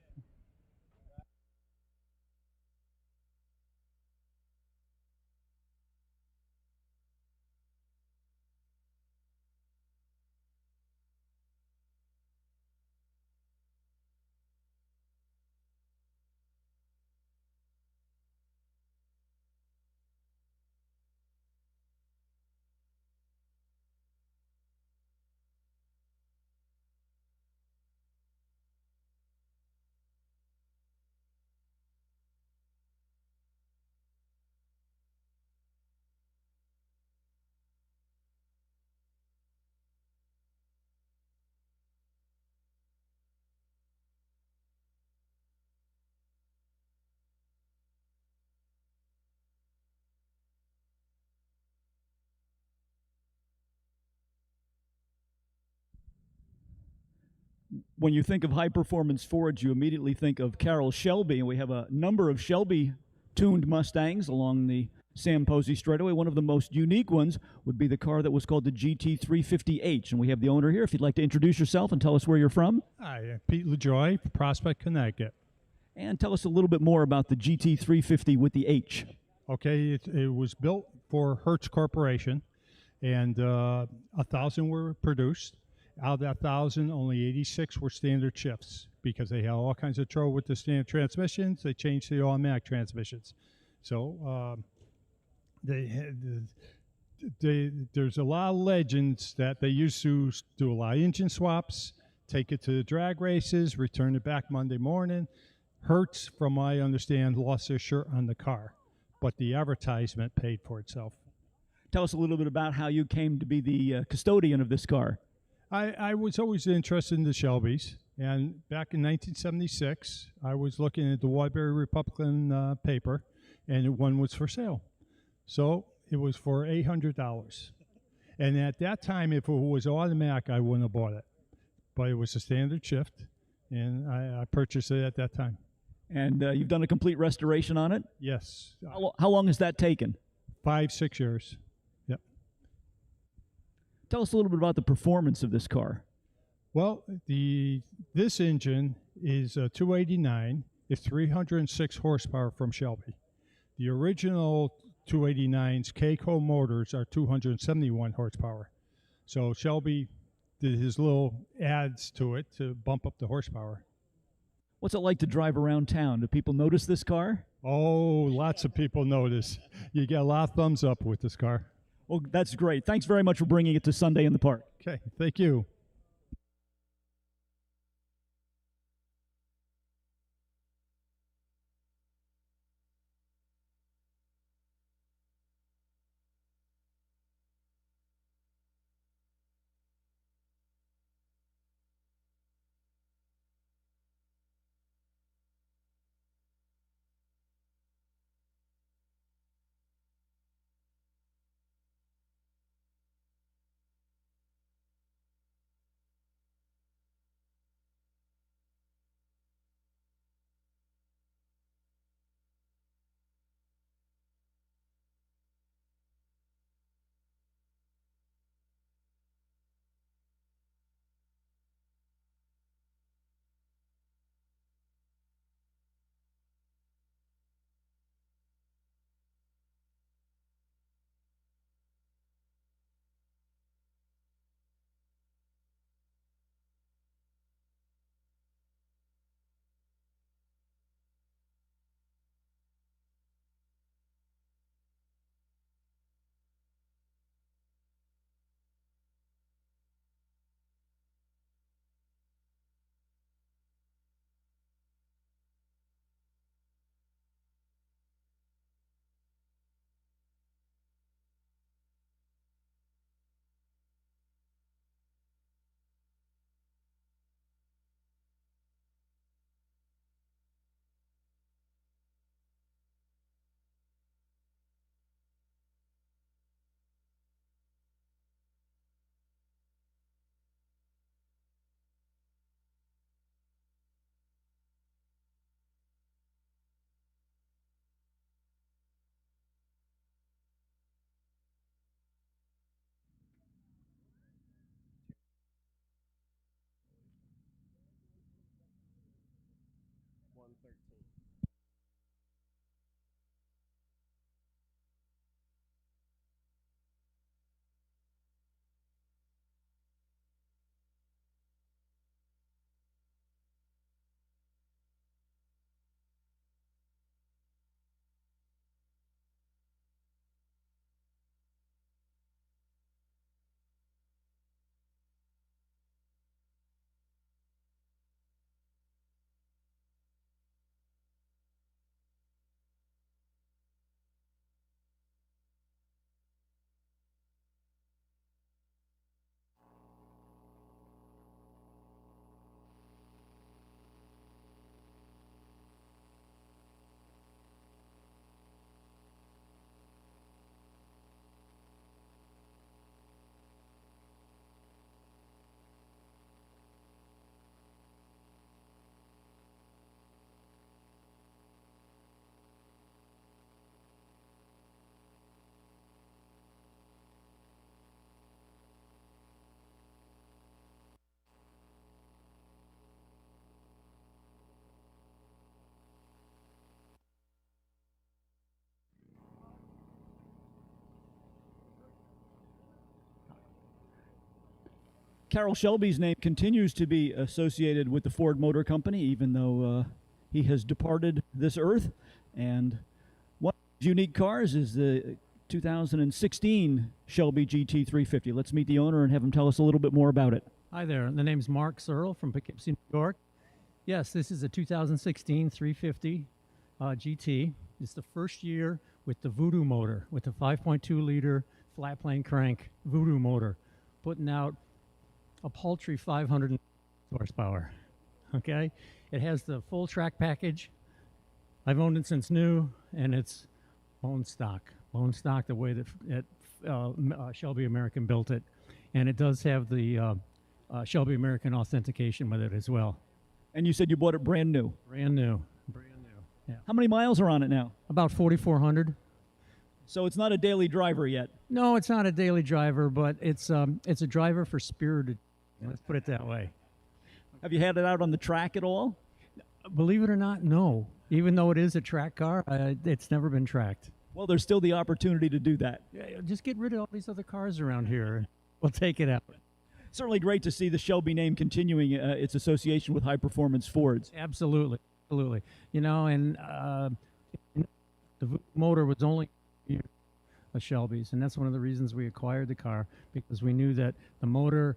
When you think of high-performance Fords, you immediately think of Carroll Shelby, and we have a number of Shelby-tuned Mustangs along the Sam Posey straight away. One of the most unique ones would be the car that was called the GT350H. And we have the owner here. If you'd like to introduce yourself and tell us where you're from. Hi, Pete LaJoy, Prospect, Connecticut. And tell us a little bit more about the GT350 with the H. Okay, it was built for Hertz Corporation, and 1,000 were produced. Out of that 1,000, only 86 were standard shifts because they had all kinds of trouble with the standard transmissions. They changed to the automatic transmissions. So there's a lot of legends that they used to do a lot of engine swaps, take it to the drag races, return it back Monday morning. Hertz, from what I understand, lost their shirt on the car, but the advertisement paid for itself. Tell us a little bit about how you came to be the custodian of this car. I was always interested in the Shelbys, and back in 1976, I was looking at the Waterbury Republican paper, and one was for sale. So it was for $800. And at that time, if it was automatic, I wouldn't have bought it. But it was a standard shift, and I purchased it at that time. And you've done a complete restoration on it? Yes. How long has that taken? 5-6 years. Yep. Tell us a little bit about the performance of this car. Well, this engine is a 289. It's 306 horsepower from Shelby. The original 289's K-Co motors are 271 horsepower. So Shelby did his little adds to it to bump up the horsepower. What's it like to drive around town? Do people notice this car? Oh, lots of people notice. You get a lot of thumbs up with this car. Well, that's great. Thanks very much for bringing it to Sunday in the Park. Okay, thank you. Carroll Shelby's name continues to be associated with the Ford Motor Company, even though he has departed this earth. And one of his unique cars is the 2016 Shelby GT350. Let's meet the owner and have him tell us a little bit more about it. Hi there. The name's Mark Searle from Poughkeepsie, New York. Yes, this is a 2016 350 GT. It's the first year with the Voodoo motor, with the 5.2 liter flat plane crank Voodoo motor, putting out a paltry 500 horsepower. Okay, it has the full track package. I've owned it since new, and it's bone stock the way that Shelby American built it, and it does have the Shelby American authentication with it as well. And you said you bought it brand new. Brand new. Yeah. How many miles are on it now? About 4,400. So it's not a daily driver yet. No, it's not a daily driver, but it's a driver for spirited. Let's put it that way. Have you had it out on the track at all? Believe it or not, no. Even though it is a track car, it's never been tracked. Well, there's still the opportunity to do that. Yeah, just get rid of all these other cars around here. We'll take it out. Certainly great to see the Shelby name continuing its association with high-performance Fords. Absolutely. You know, and the motor was only a Shelby's, and that's one of the reasons we acquired the car, because we knew that the motor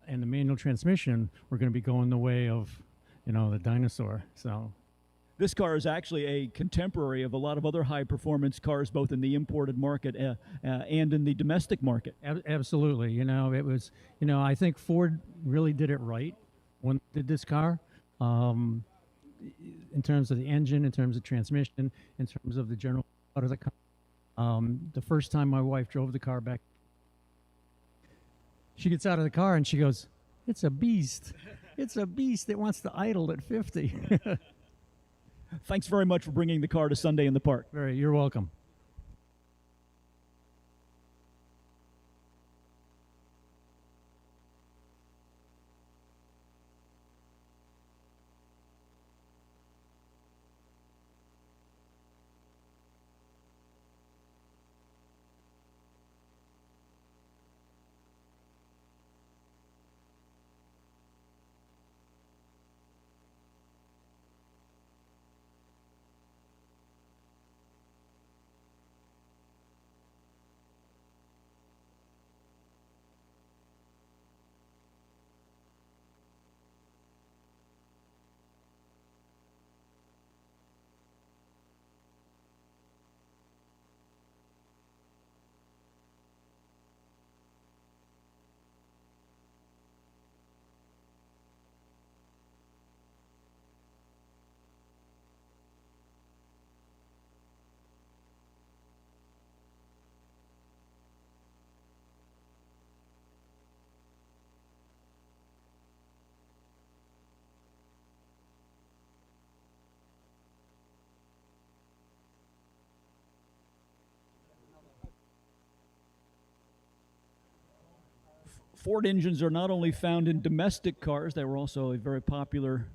and the manual transmission were going to be going the way of, you know, the dinosaur. So this car is actually a contemporary of a lot of other high-performance cars, both in the imported market and in the domestic market. Absolutely. You know, it was, you know, I think Ford really did it right when they did this car. In terms of the engine, in terms of transmission, in terms of the general out of the car. The first time my wife drove the car back, she gets out of the car and she goes, "It's a beast. It's a beast. It wants to idle at 50. Thanks very much for bringing the car to Sunday in the Park. You're welcome. Ford engines are not only found in domestic cars, they were also a very popular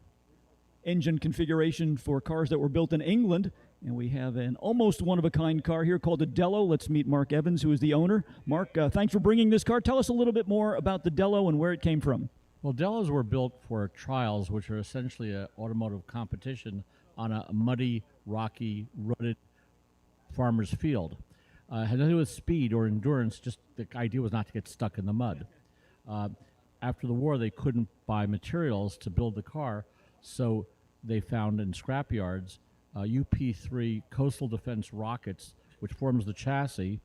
engine configuration for cars that were built in England. And we have an almost one-of-a-kind car here called a Dello. Let's meet Mark Evans, who is the owner. Mark, thanks for bringing this car. Tell us a little bit more about the Dello and where it came from. Well, Dellos were built for trials, which are essentially an automotive competition on a muddy, rocky, rutted farmer's field. It had nothing to do with speed or endurance, just the idea was not to get stuck in the mud. After the war, they couldn't buy materials to build the car, so they found in scrapyards UP-3 coastal defense rockets, which forms the chassis,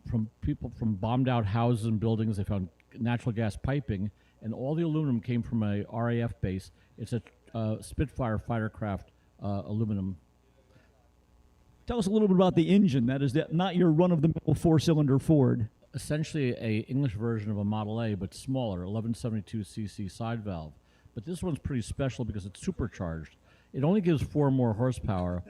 from people from bombed out houses and buildings. They found natural gas piping, and all the aluminum came from a RAF base. It's a Spitfire fighter craft aluminum. Tell us a little bit about the engine. That is not your run-of-the-mill four-cylinder Ford. Essentially a English version of a Model A, but smaller, 1172cc side valve. But this one's pretty special because it's supercharged. It only gives 4 more horsepower,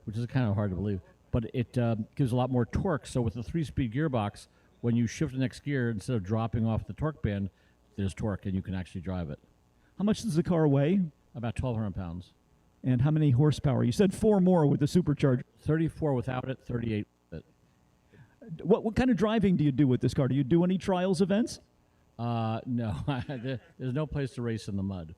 which is kind of hard to believe, but it gives a lot more torque. So with the 3-speed gearbox, when you shift the next gear, instead of dropping off the torque band, there's torque and you can actually drive it. How much does the car weigh? About 1,200 pounds. And how many horsepower? You said 4 more with the supercharger. 34 without it, 38 with it. What kind of driving do you do with this car? Do you do any trials events? No, there's no place to race in the mud.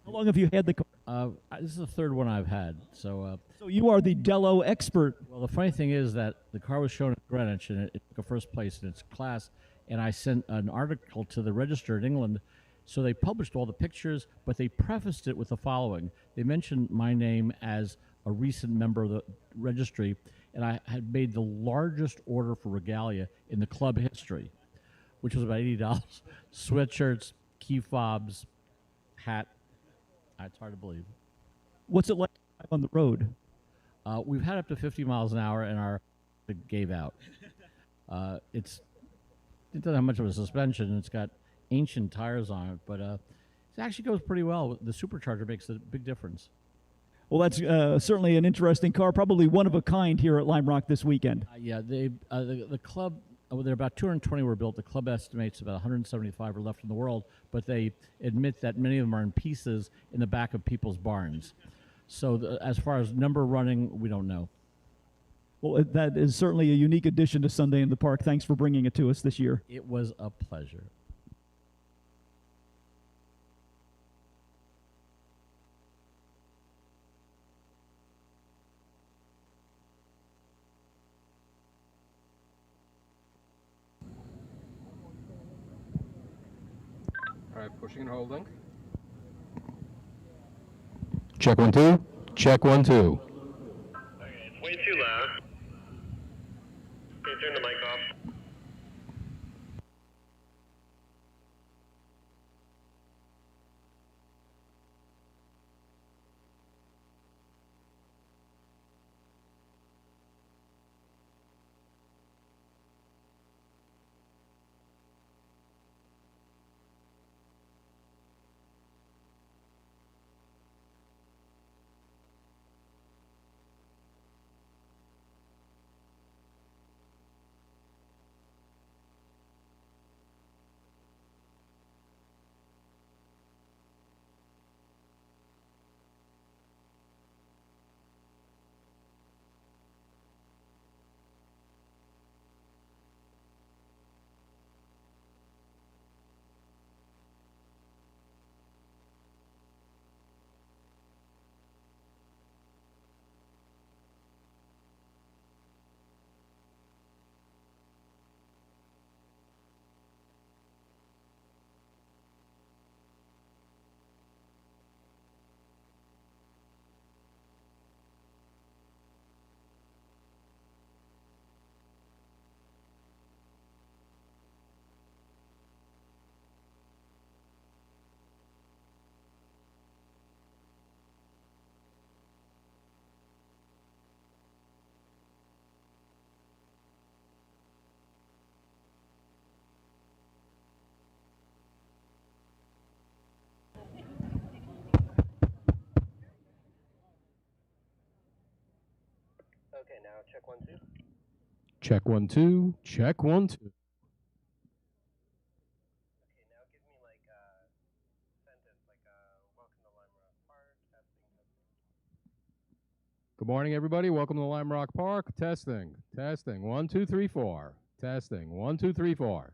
How long have you had the car? This is the third one I've had. So you are the Dello expert. Well, the funny thing is that the car was shown at Greenwich, and it took a first place in its class. And I sent an article to the Register in England. So they published all the pictures, but they prefaced it with the following. They mentioned my name as a recent member of the registry, and I had made the largest order for regalia in the club history, which was about $80. Sweatshirts, key fobs, hat. It's hard to believe. What's it like on the road? We've had up to 50 miles an hour, and our gave out. It doesn't have much of a suspension. It's got ancient tires on it, but it actually goes pretty well. The supercharger makes a big difference. Well, that's certainly an interesting car, probably one of a kind here at Lime Rock this weekend. Yeah, the club, there are about 220 were built. The club estimates about 175 are left in the world, but they admit that many of them are in pieces in the back of people's barns. So as far as number running, we don't know. Well, that is certainly a unique addition to Sunday in the Park. Thanks for bringing it to us this year. It was a pleasure. All right, pushing and holding. Check 1 2. Check 1 2. Okay, it's way too loud. Can you turn the mic off? Okay, now check 1 2. Check 1 2. Check 1 2. Okay, now give me like a sentence, like welcome to Lime Rock Park, testing. Good morning, everybody. Welcome to Lime Rock Park. Testing. Testing. 1 2 3 4. Testing. 1 2 3 4.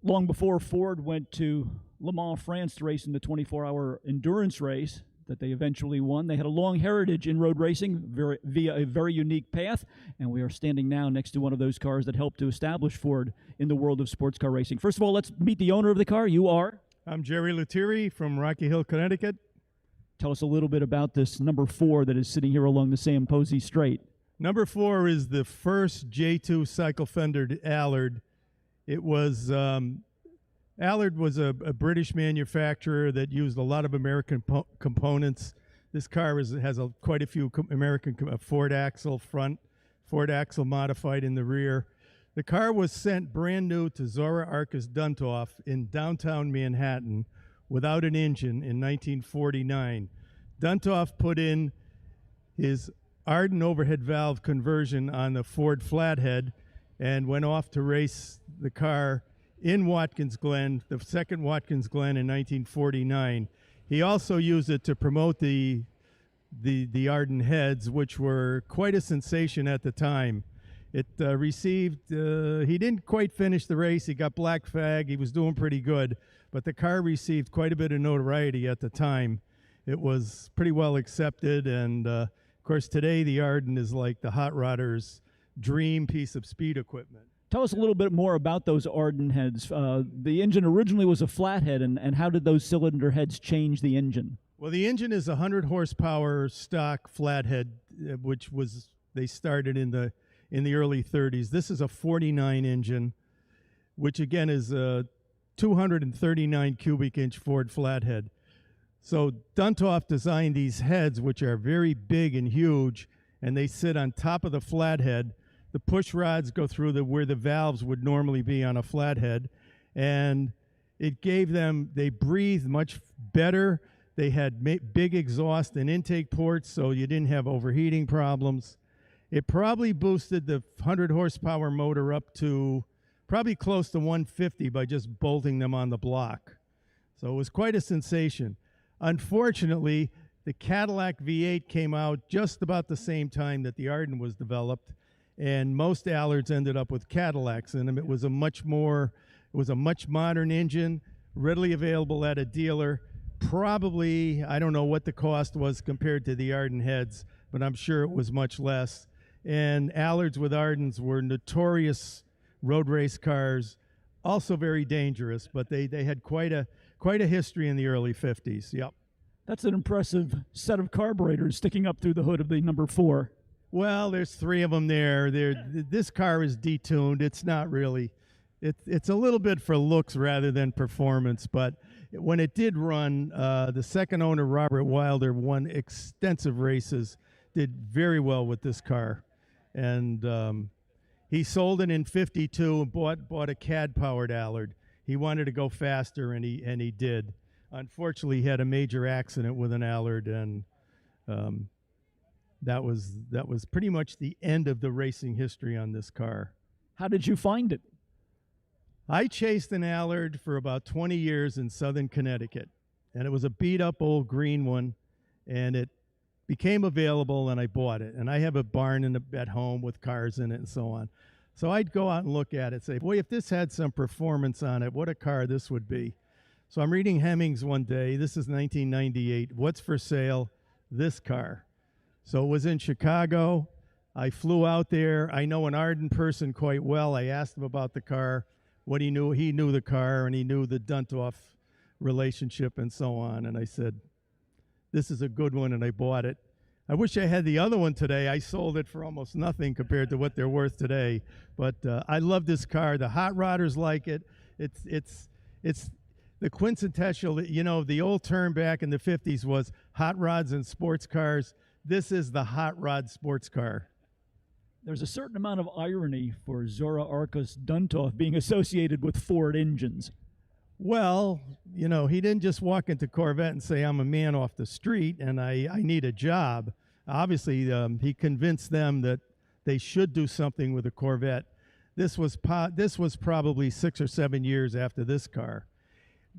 Long before Ford went to Le Mans, France to race in the 24-hour endurance race that they eventually won, they had a long heritage in road racing via a very unique path, and we are standing now next to one of those cars that helped to establish Ford in the world of sports car racing. First of all, let's meet the owner of the car. You are? I'm Jerry Lettieri from Rocky Hill, Connecticut. Tell us a little bit about this number 4 that is sitting here along the Sam Posey Straight. Number 4 is the first J2 cycle fendered Allard It was Allard was a British manufacturer that used a lot of American components. This car has quite a few American Ford axle front, Ford axle modified in the rear. The car was sent brand new to Zora Arkus Duntov in downtown Manhattan without an engine in 1949. Duntov put in his Arden overhead valve conversion on the Ford Flathead and went off to race the car in Watkins Glen, the second Watkins Glen in 1949. He also used it to promote the Arden heads, which were quite a sensation at the time. It received, he didn't quite finish the race. He got black flag. He was doing pretty good, but the car received quite a bit of notoriety at the time. It was pretty well accepted, and of course today the Arden is like the hot rodder's dream piece of speed equipment. Tell us a little bit more about those Arden heads. The engine originally was a flathead, and how did those cylinder heads change the engine? Well, the engine is a 100 horsepower stock flathead, which was, they started in the early 30s. This is a 49 engine, which again is a 239 cubic inch Ford flathead. So Duntov designed these heads, which are very big and huge, and they sit on top of the flathead. The push rods go through where the valves would normally be on a flathead, and it gave them, they breathed much better. They had big exhaust and intake ports, so you didn't have overheating problems. It probably boosted the 100 horsepower motor up to probably close to 150 by just bolting them on the block. So it was quite a sensation. Unfortunately, the Cadillac V8 came out just about the same time that the Arden was developed, and most Allards ended up with Cadillacs in them. It was a much modern engine, readily available at a dealer. Probably, I don't know what the cost was compared to the Arden heads, but I'm sure it was much less. And Allards with Ardens were notorious road race cars, also very dangerous, but they had quite a history in the early 50s. Yep. That's an impressive set of carburetors sticking up through the hood of the number 4. Well, there's 3 of them there. This car is detuned. It's not really. It's a little bit for looks rather than performance, but when it did run, the second owner, Robert Wilder, won extensive races, did very well with this car. And he sold it in '52 and bought a CAD-powered Allard. He wanted to go faster, and he did. Unfortunately, he had a major accident with an Allard, and that was pretty much the end of the racing history on this car. How did you find it? I chased an Allard for about 20 years in southern Connecticut, and it was a beat-up old green one, and it became available, and I bought it. And I have a barn at home with cars in it and so on. So I'd go out and look at it and say, boy, if this had some performance on it, what a car this would be. So I'm reading Hemmings one day. This is 1998. What's for sale? This car. So it was in Chicago. I flew out there. I know an Arden person quite well. I asked him about the car, what he knew. He knew the car, and he knew the Duntov relationship and so on. And I said, this is a good one, and I bought it. I wish I had the other one today. I sold it for almost nothing compared to what they're worth today. But I love this car. The hot rodders like it. It's the quintessential, the old term back in the 50s was hot rods and sports cars. This is the hot rod sports car. There's a certain amount of irony for Zora Arkus Duntov being associated with Ford engines. Well, he didn't just walk into Corvette and say, I'm a man off the street and I need a job. Obviously, he convinced them that they should do something with a Corvette. This was probably 6 or 7 years after this car.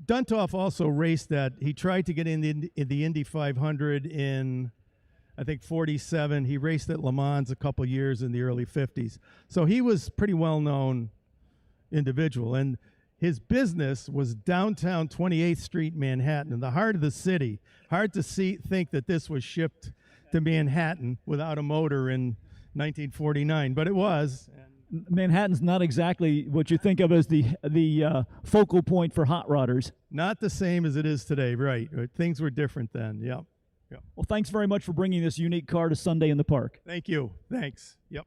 Duntov also raced that. He tried to get in the Indy 500 in, I think, 47. He raced at Le Mans a couple years in the early 50s. So he was pretty well-known individual. And his business was downtown 28th Street, Manhattan, in the heart of the city. Hard to think that this was shipped to Manhattan without a motor in 1949, but it was. Manhattan's not exactly what you think of as the focal point for hot rodders. Not the same as it is today, right. Things were different then, yeah. Well, thanks very much for bringing this unique car to Sunday in the Park. Thank you. Thanks. Yep.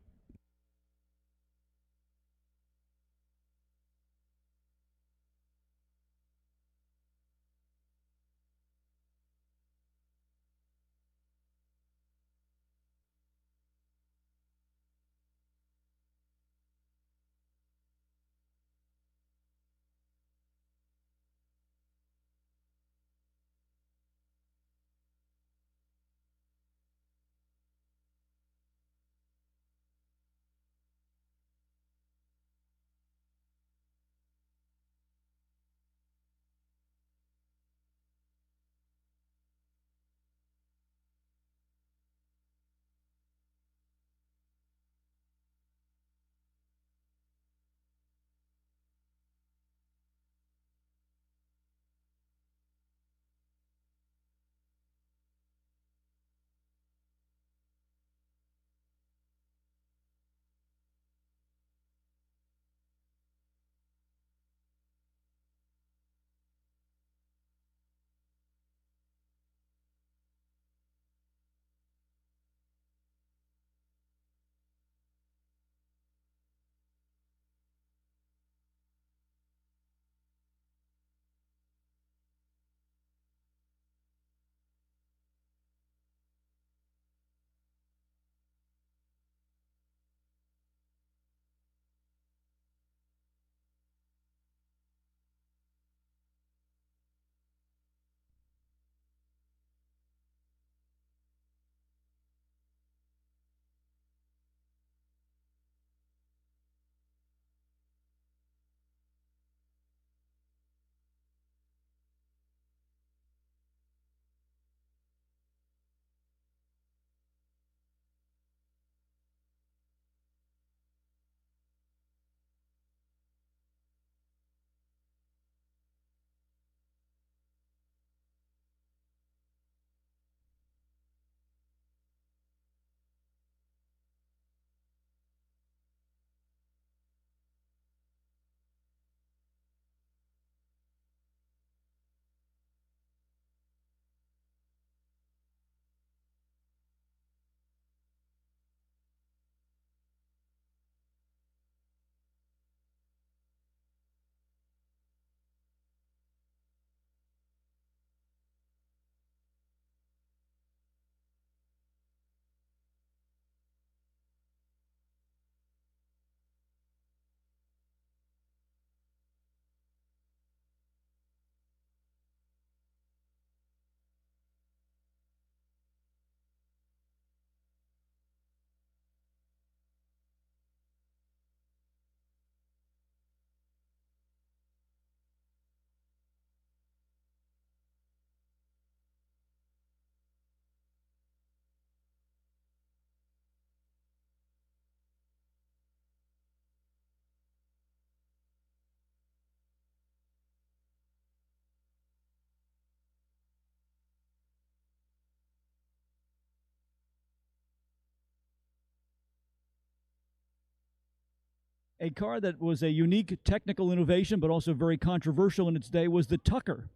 A car that was a unique technical innovation, but also very controversial in its day, was the Tucker.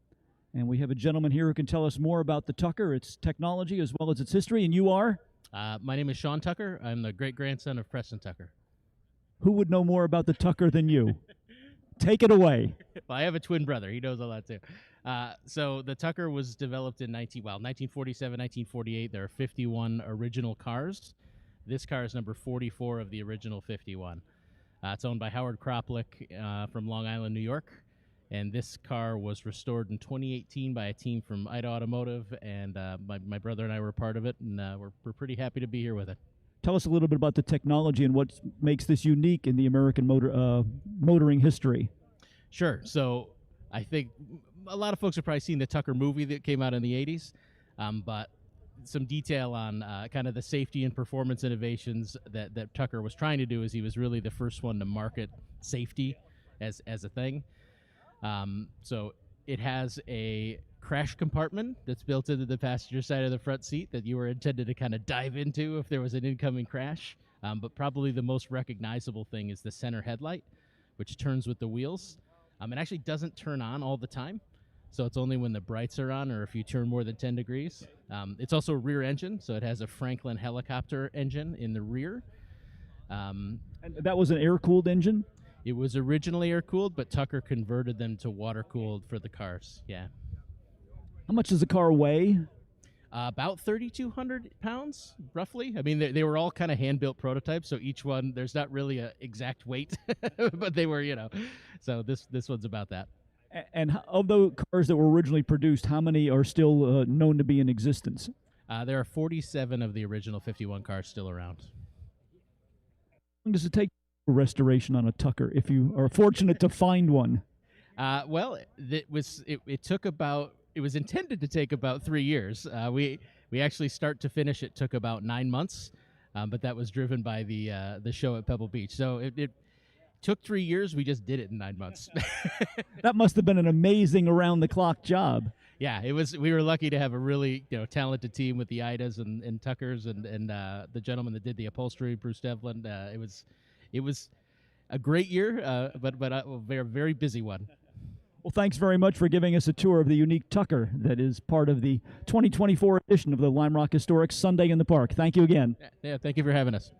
And we have a gentleman here who can tell us more about the Tucker, its technology, as well as its history. And you are? My name is Sean Tucker. I'm the great-grandson of Preston Tucker. Who would know more about the Tucker than you? Take it away. Well, I have a twin brother. He knows all that, too. So the Tucker was developed in 1947, 1948. There are 51 original cars. This car is number 44 of the original 51. It's owned by Howard Kroplik from Long Island, New York. And this car was restored in 2018 by a team from Ida Automotive, and my brother and I were part of it, and we're pretty happy to be here with it. Tell us a little bit about the technology and what makes this unique in the American motoring history. Sure. So I think a lot of folks have probably seen the Tucker movie that came out in the 80s, but some detail on kind of the safety and performance innovations that Tucker was trying to do is he was really the first one to market safety as a thing. So it has a crash compartment that's built into the passenger side of the front seat that you were intended to kind of dive into if there was an incoming crash. But probably the most recognizable thing is the center headlight, which turns with the wheels. It actually doesn't turn on all the time, so it's only when the brights are on or if you turn more than 10 degrees. It's also a rear engine, so it has a Franklin helicopter engine in the rear. And that was an air-cooled engine? It was originally air-cooled, but Tucker converted them to water-cooled for the cars, yeah. How much does the car weigh? About 3,200 pounds, roughly. I mean, they were all kind of hand-built prototypes, so each one, there's not really an exact weight, but they were, so this one's about that. And of the cars that were originally produced, how many are still known to be in existence? There are 47 of the original 51 cars still around. How long does it take restoration on a Tucker if you are fortunate to find one? Well, it was intended to take about 3 years. We actually start to finish it took about 9 months, but that was driven by the show at Pebble Beach. So it took 3 years. We just did it in 9 months. That must have been an amazing around-the-clock job. Yeah, it was. We were lucky to have a really talented team with the Idas and Tuckers and the gentleman that did the upholstery, Bruce DeHavilland. It was a great year, but a very, very busy one. Well, thanks very much for giving us a tour of the unique Tucker that is part of the 2024 edition of the Lime Rock Historic Sunday in the Park. Thank you again. Yeah, thank you for having us.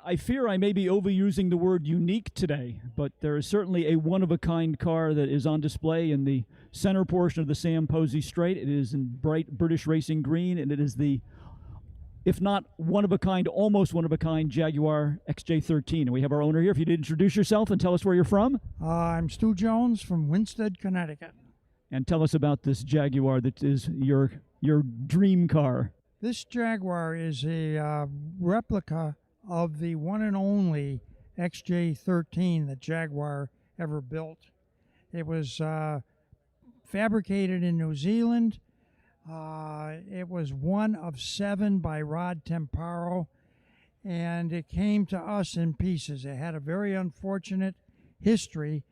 I fear I may be overusing the word unique today, but there is certainly a one-of-a-kind car that is on display in the center portion of the Sam Posey Straight. It is in bright British racing green, and it is the, if not one-of-a-kind, almost one-of-a-kind Jaguar XJ13. And we have our owner here. If you'd introduce yourself and tell us where you're from. I'm Stu Jones from Winsted, Connecticut. And tell us about this Jaguar that is your dream car. This Jaguar is a replica of the one and only XJ13 that Jaguar ever built. It was fabricated in New Zealand. It was one of 7 by Rod Temparo, and it came to us in pieces. It had a very unfortunate history,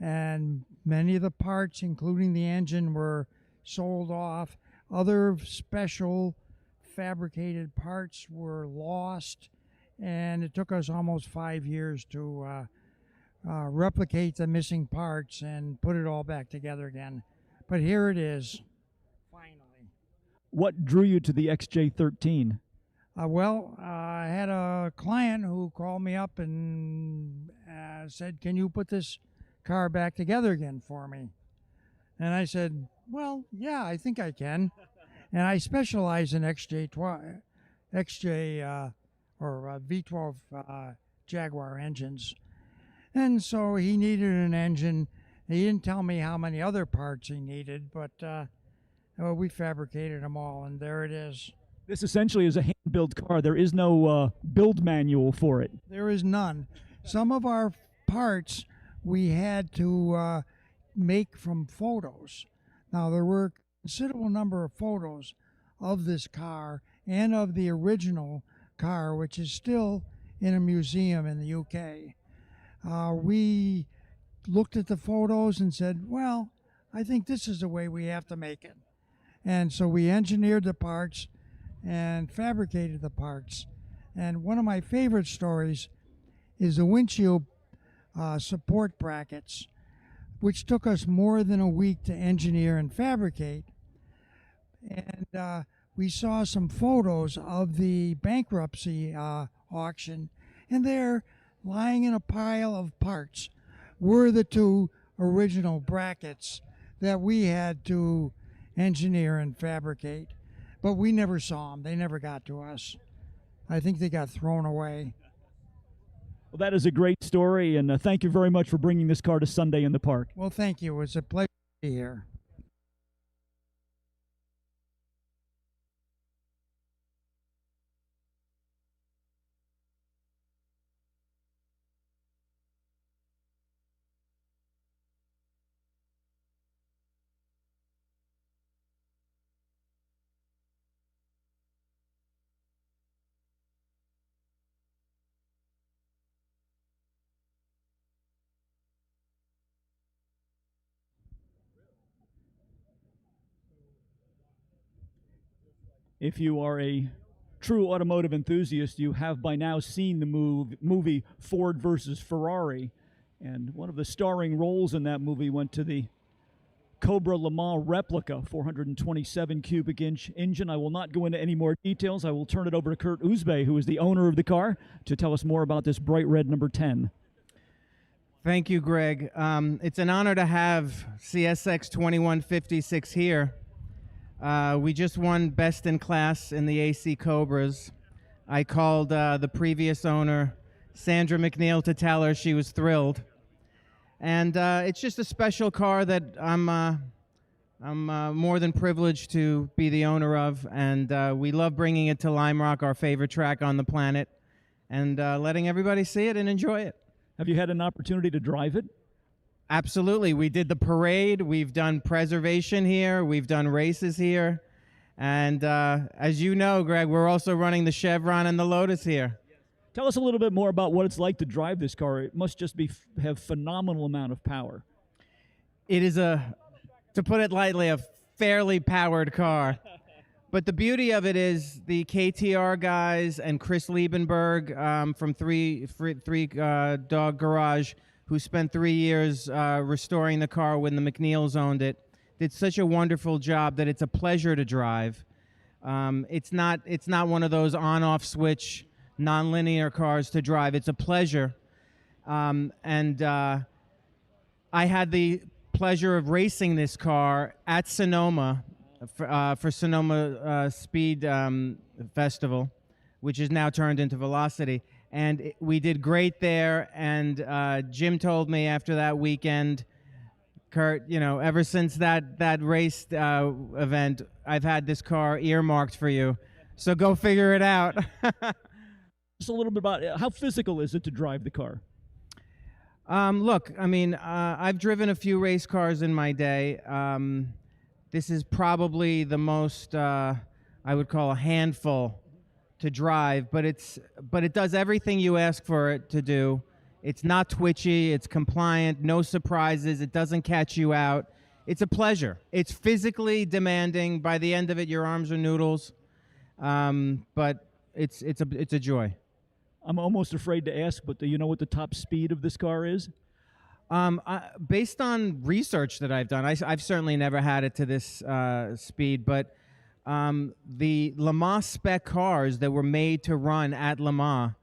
and many of the parts, including the engine, were sold off. Other special fabricated parts were lost, and it took us almost 5 years to replicate the missing parts and put it all back together again. But here it is, finally. What drew you to the XJ13? I had a client who called me up and said, "Can you put this car back together again for me?" And I said, "Well, yeah, I think I can." And I specialize in V12 Jaguar engines. And so he needed an engine. He didn't tell me how many other parts he needed, but well, we fabricated them all, and there it is. This essentially is a hand-built car. There is no build manual for it. There is none. Some of our parts we had to make from photos. Now, there were a considerable number of photos of this car and of the original car, which is still in a museum in the UK. We looked at the photos and said, well, I think this is the way we have to make it. And so we engineered the parts and fabricated the parts. And one of my favorite stories is the windshield support brackets, which took us more than a week to engineer and fabricate. And we saw some photos of the bankruptcy auction, and there, lying in a pile of parts, were the two original brackets that we had to engineer and fabricate. But we never saw them. They never got to us. I think they got thrown away. Well, that is a great story, and thank you very much for bringing this car to Sunday in the Park. Well, thank you. It was a pleasure to be here. If you are a true automotive enthusiast, you have by now seen the movie Ford versus Ferrari. And one of the starring roles in that movie went to the Cobra Le Mans replica 427 cubic inch engine. I will not go into any more details. I will turn it over to Kurt Uzbe, who is the owner of the car, to tell us more about this bright red number 10. Thank you, Greg. It's an honor to have CSX 2156 here. We just won Best in Class in the AC Cobras. I called the previous owner, Sandra McNeil, to tell her she was thrilled. And it's just a special car that I'm more than privileged to be the owner of. And we love bringing it to Lime Rock, our favorite track on the planet, and letting everybody see it and enjoy it. Have you had an opportunity to drive it? Absolutely. We did the parade. We've done preservation here. We've done races here. And as you know, Greg, we're also running the Chevron and the Lotus here. Tell us a little bit more about what it's like to drive this car. It must just have phenomenal amount of power. It is to put it lightly, a fairly powered car. But the beauty of it is the KTR guys and Chris Liebenberg from Three Dog Garage, who spent 3 years restoring the car when the McNeils owned it, did such a wonderful job that it's a pleasure to drive. It's not one of those on-off switch non-linear cars to drive. It's a pleasure. I had the pleasure of racing this car at Sonoma for Sonoma Speed Festival, which is now turned into Velocity. And we did great there, and Jim told me after that weekend, Kurt, you know, ever since that race event, I've had this car earmarked for you. So go figure it out. Just a little bit about how physical is it to drive the car? Look, I mean, I've driven a few race cars in my day. This is probably the most I would call a handful to drive, but it does everything you ask for it to do. It's not twitchy, it's compliant, no surprises, it doesn't catch you out. It's a pleasure. It's physically demanding. By the end of it, your arms are noodles, but it's a joy. I'm almost afraid to ask, but do you know what the top speed of this car is? Based on research that I've done, I've certainly never had it to this speed, but the Le Mans spec cars that were made to run at Le Mans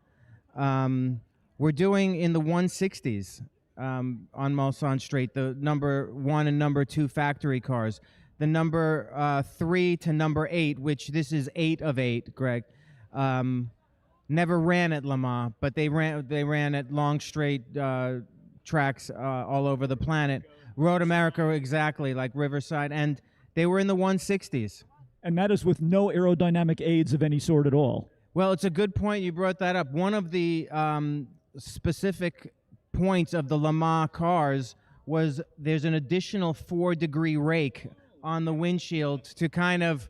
were doing in the 160s on Mulsanne Street, the number 1 and number 2 factory cars. The number 3 to number 8, which this is 8 of 8, Greg, never ran at Le Mans, but they ran at long straight tracks all over the planet. Road America, exactly, like Riverside, and they were in the 160s. And that is with no aerodynamic aids of any sort at all. Well, it's a good point you brought that up. One of the specific points of the Le Mans cars was there's an additional 4-degree rake on the windshield to kind of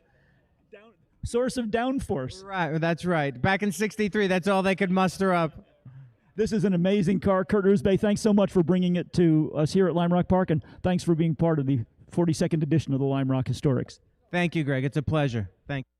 source of downforce. Right, that's right. Back in '63, that's all they could muster up. This is an amazing car. Kurt Usbay, thanks so much for bringing it to us here at Lime Rock Park, and thanks for being part of the 42nd edition of the Lime Rock Historics. Thank you, Greg. It's a pleasure. Thank you.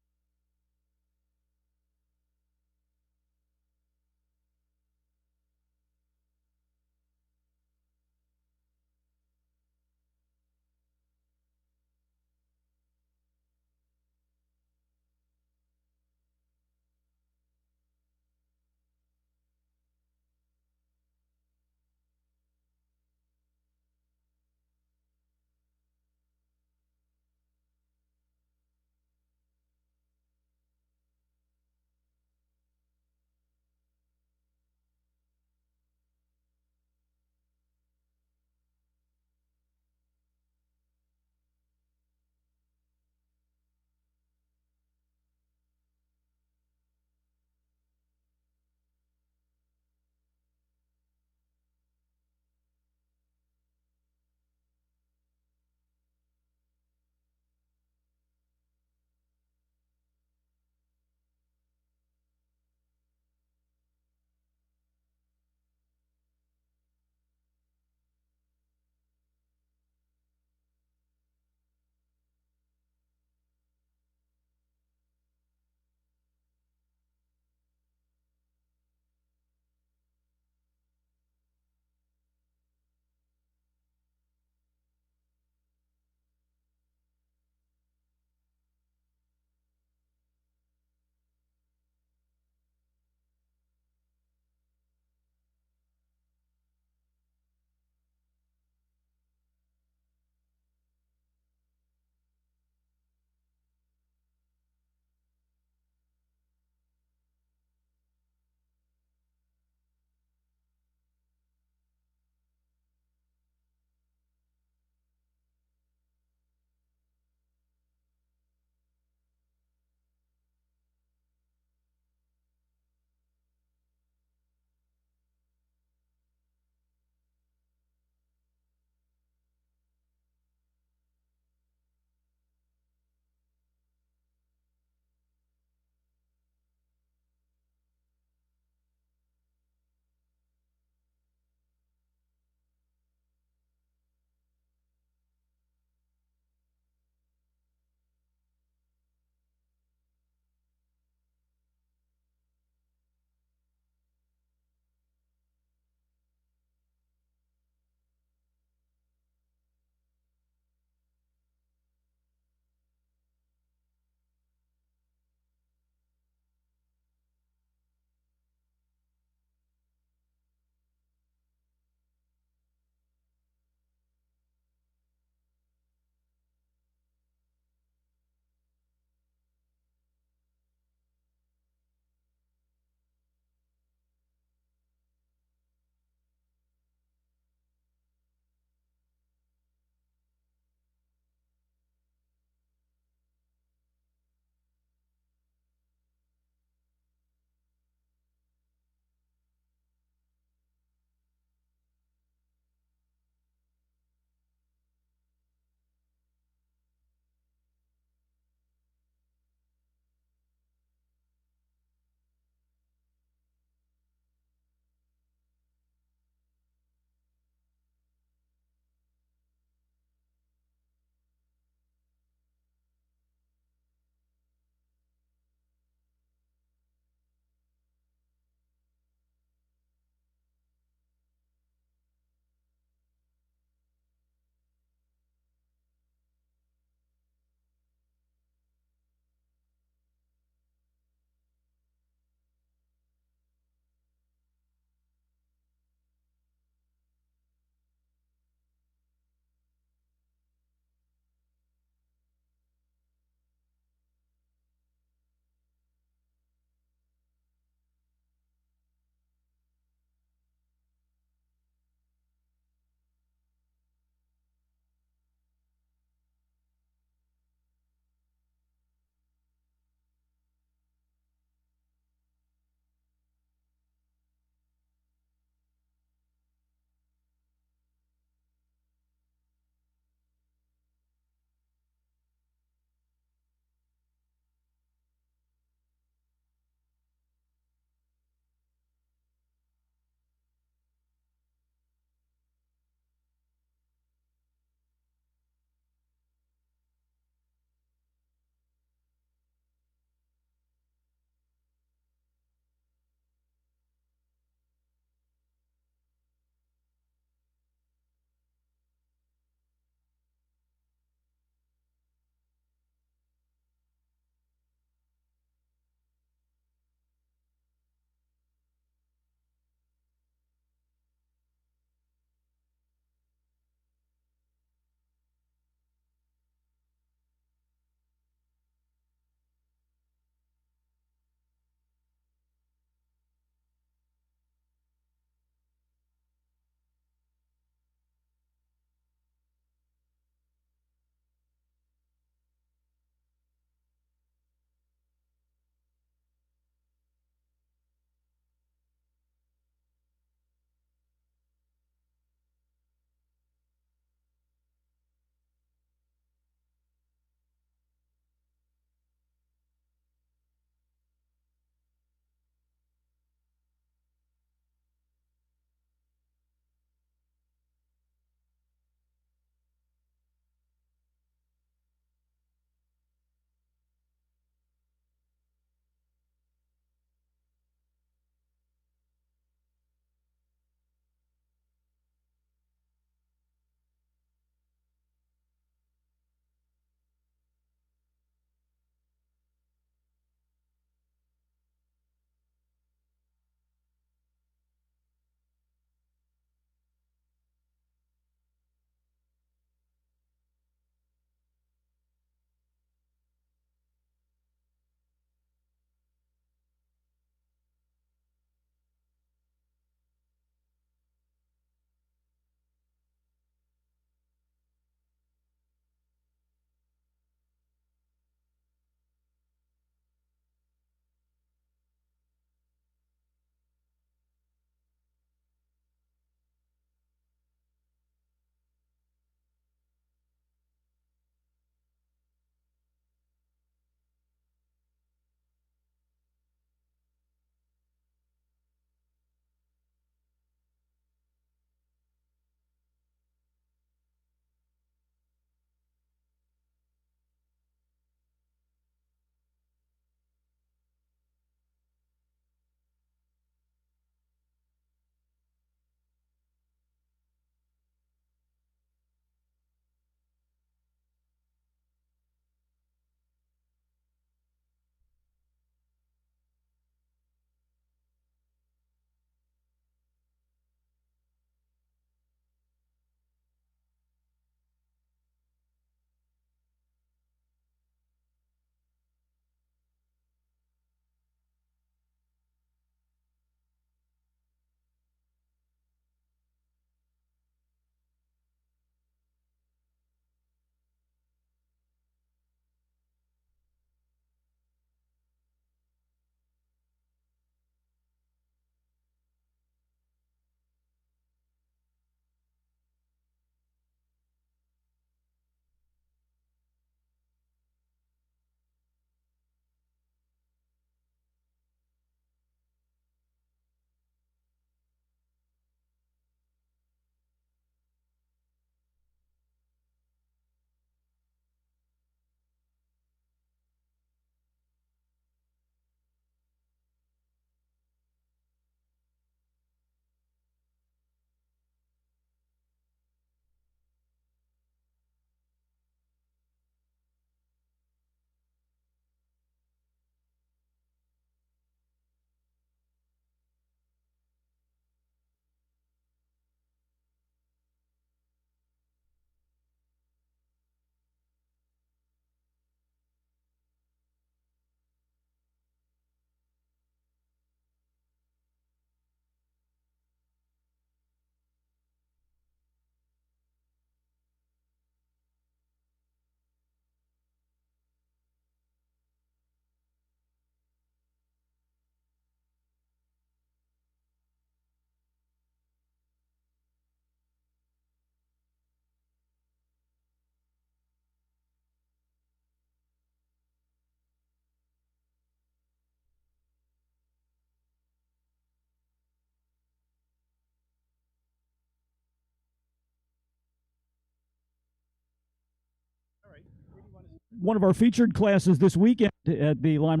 One of our featured classes this weekend at the Lime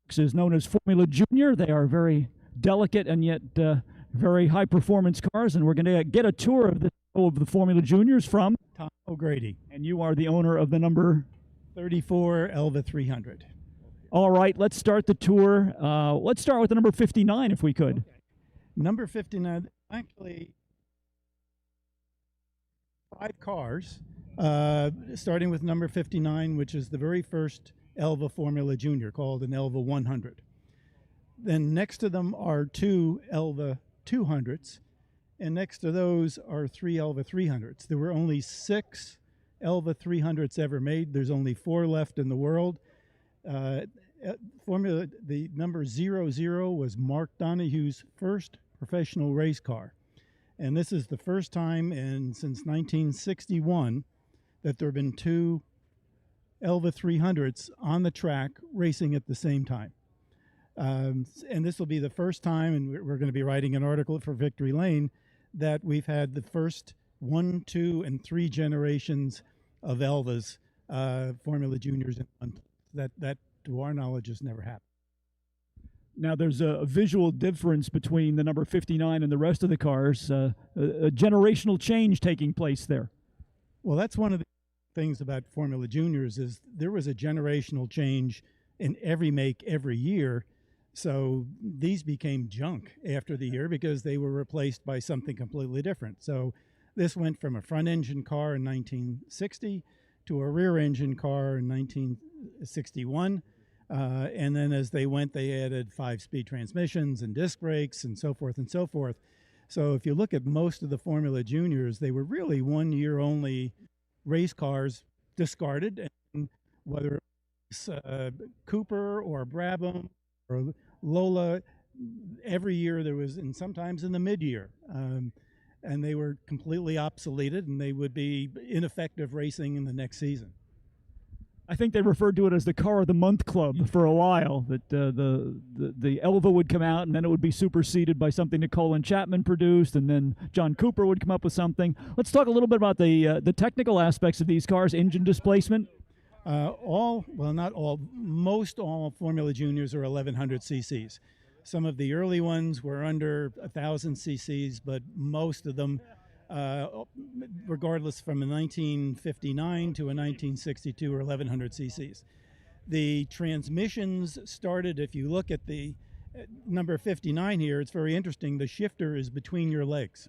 Rock is known as Formula Junior. They are very delicate and yet very high performance cars, and we're going to get a tour of the Formula Juniors from Tom O'Grady. And you are the owner of the number 34 Elva 300. All right, let's start the tour. Let's start with the number 59 if we could. Okay. Number 59, actually 5 cars, starting with number 59, which is the very first Elva Formula Junior, called an Elva 100. Then next to them are 2 Elva 200s, and next to those are 3 Elva 300s. There were only 6 Elva 300s ever made. There's only 4 left in the world. The number 00 was Mark Donohue's first professional race car. And this is the first time since 1961 that there have been 2 Elva 300s on the track racing at the same time. And this will be the first time, and we're going to be writing an article for Victory Lane, that we've had the first 1, 2, and 3 generations of Elvas, Formula Juniors in one place. That, to our knowledge, has never happened. Now, there's a visual difference between the number 59 and the rest of the cars, a generational change taking place there. Well, that's one of the things about Formula Juniors is there was a generational change in every make every year. So these became junk after the year because they were replaced by something completely different. So this went from a front engine car in 1960 to a rear engine car in 1961. And then as they went, they added 5-speed transmissions and disc brakes and so forth and so forth. So if you look at most of the Formula Juniors, they were really 1-year only race cars, discarded, and whether it was Cooper or Brabham or Lola, every year there was, and sometimes in the mid-year, and they were completely obsoleted, and they would be ineffective racing in the next season. I think they referred to it as the Car of the Month Club for a while, that the Elva would come out and then it would be superseded by something that Colin Chapman produced, and then John Cooper would come up with something. Let's talk a little bit about the technical aspects of these cars, engine displacement. Most all Formula Juniors are 1100 cc's. Some of the early ones were under 1000 cc's, but most of them, regardless from a 1959 to a 1962, are 1100 cc's. The transmissions started, if you look at the number 59 here, it's very interesting. The shifter is between your legs.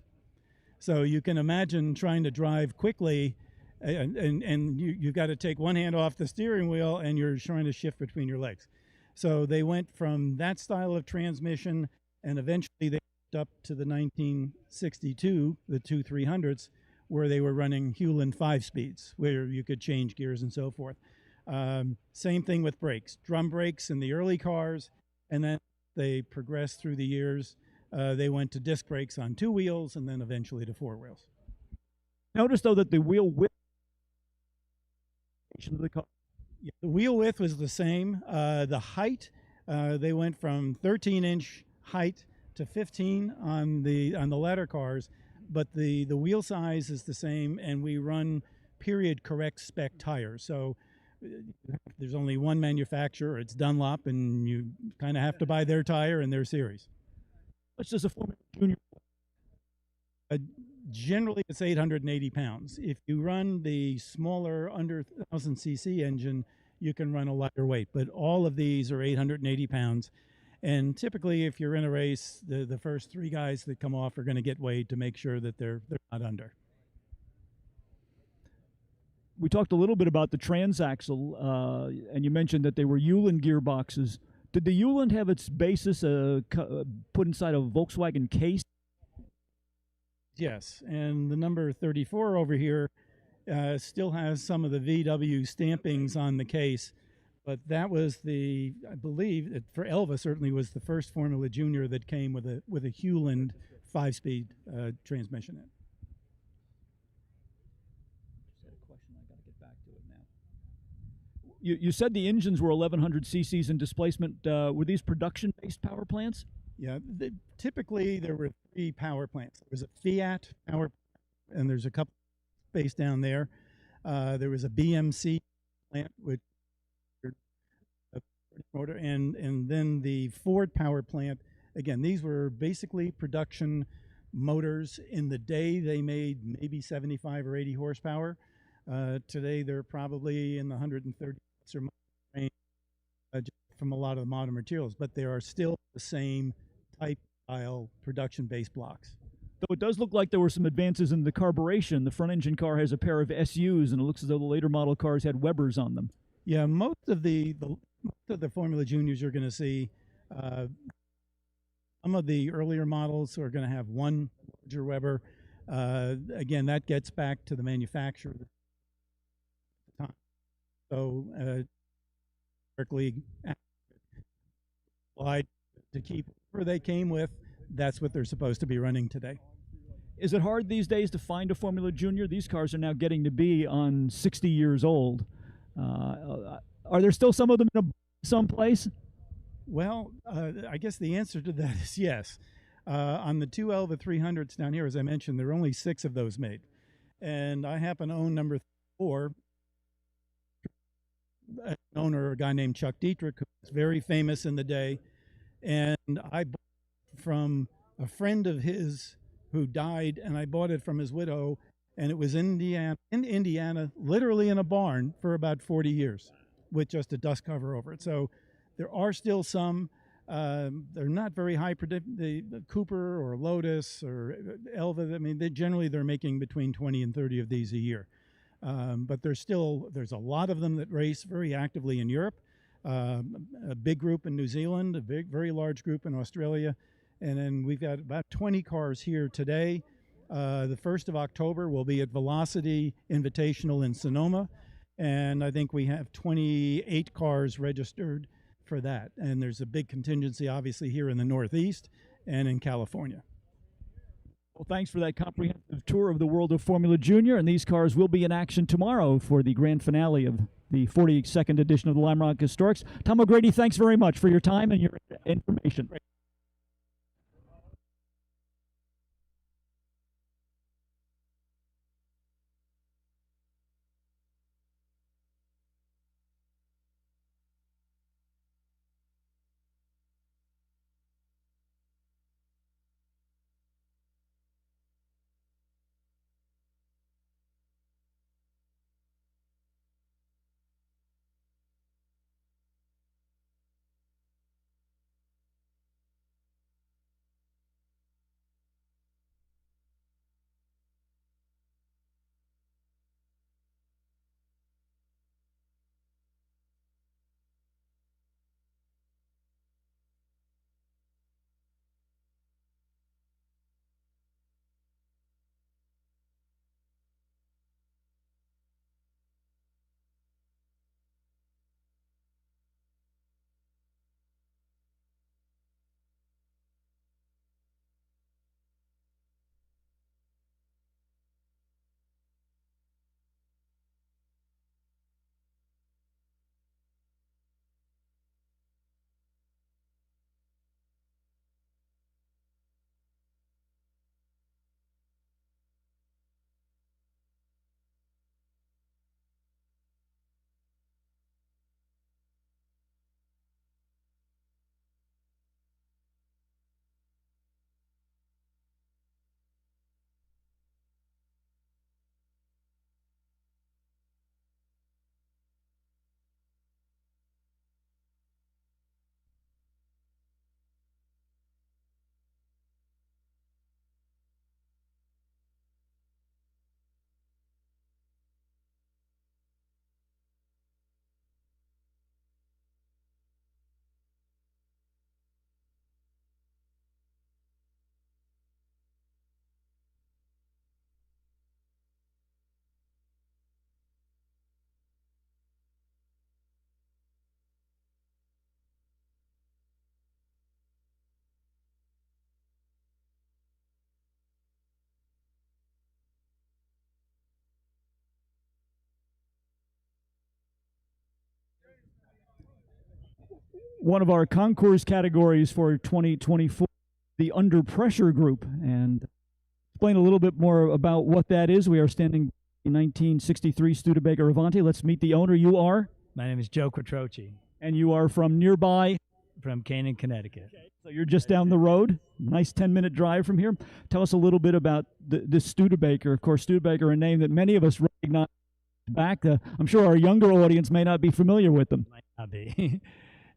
So you can imagine trying to drive quickly and you've got to take one hand off the steering wheel and you're trying to shift between your legs. So they went from that style of transmission, and eventually they went up to the 1962, the 2 300s, where they were running Hewland 5-speeds, where you could change gears and so forth. Same thing with brakes, drum brakes in the early cars, and then they progressed through the years. They went to disc brakes on 2 wheels and then eventually to 4 wheels. Notice, though, that the wheel width of the car. Yeah, the wheel width was the same. The height, they went from 13-inch height to 15 on the ladder cars, but the wheel size is the same, and we run period correct spec tires. So there's only one manufacturer, it's Dunlop, and you kind of have to buy their tire and their series. What's just a Formula Junior? Generally, it's 880 pounds. If you run the smaller, under 1,000 cc engine, you can run a lighter weight. But all of these are 880 pounds. And typically, if you're in a race, the first 3 guys that come off are going to get weighed to make sure that they're not under. We talked a little bit about the transaxle, and you mentioned that they were Hewland gearboxes. Did the Hewland have its basis put inside a Volkswagen case? Yes, and the number 34 over here still has some of the VW stampings on the case, but that was I believe, for Elva certainly was the first Formula Junior that came with a Hewland 5-speed transmission in. You said the engines were 1,100 cc's in displacement. Were these production-based power plants? Yeah, typically there were 3 power plants. There was a Fiat power plant, and there's a couple based down there. There was a BMC plant, which motor, and then the Ford power plant. Again, these were basically production motors. In the day, they made maybe 75 or 80 horsepower. Today, they're probably in the 130 or more range from a lot of the modern materials, but they are still the same type style production-based blocks. Though it does look like there were some advances in the carburation. The front engine car has a pair of SUs, and it looks as though the later model cars had Webers on them. Yeah, most of the Formula Juniors you're going to see, some of the earlier models are going to have one larger Weber. Again, that gets back to the manufacturer at the time. So, strictly to keep where they came with, that's what they're supposed to be running today. Is it hard these days to find a Formula Junior? These cars are now getting to be on 60 years old. Are there still some of them in someplace? Well, I guess the answer to that is yes. On the two Elva 300s down here, as I mentioned, there are only 6 of those made. And I happen to own number 4. An owner, a guy named Chuck Dietrich, who was very famous in the day. And I bought it from a friend of his who died, and I bought it from his widow, and it was in Indiana, literally in a barn for about 40 years with just a dust cover over it. So there are still some. They're not very high the Cooper or Lotus or Elva. I mean, they're making between 20 and 30 of these a year. But there's a lot of them that race very actively in Europe, a big group in New Zealand, a very large group in Australia, and then we've got about 20 cars here today. The 1st of October will be at Velocity Invitational in Sonoma, and I think we have 28 cars registered for that. And there's a big contingency, obviously, here in the Northeast and in California. Well, thanks for that comprehensive tour of the world of Formula Junior, and these cars will be in action tomorrow for the grand finale of the 42nd edition of the Lime Rock Historics. Tom O'Grady, thanks very much for your time and your information. Great. One of our concours categories for 2024, the Under Pressure group. And explain a little bit more about what that is. We are standing a 1963 Studebaker Avanti. Let's meet the owner. You are? My name is Joe Quattrochi. And you are from nearby? From Canaan, Connecticut. Okay. So you're just down the road. Nice 10-minute drive from here. Tell us a little bit about this Studebaker. Of course, Studebaker, a name that many of us recognize back. I'm sure our younger audience may not be familiar with them. Might not be.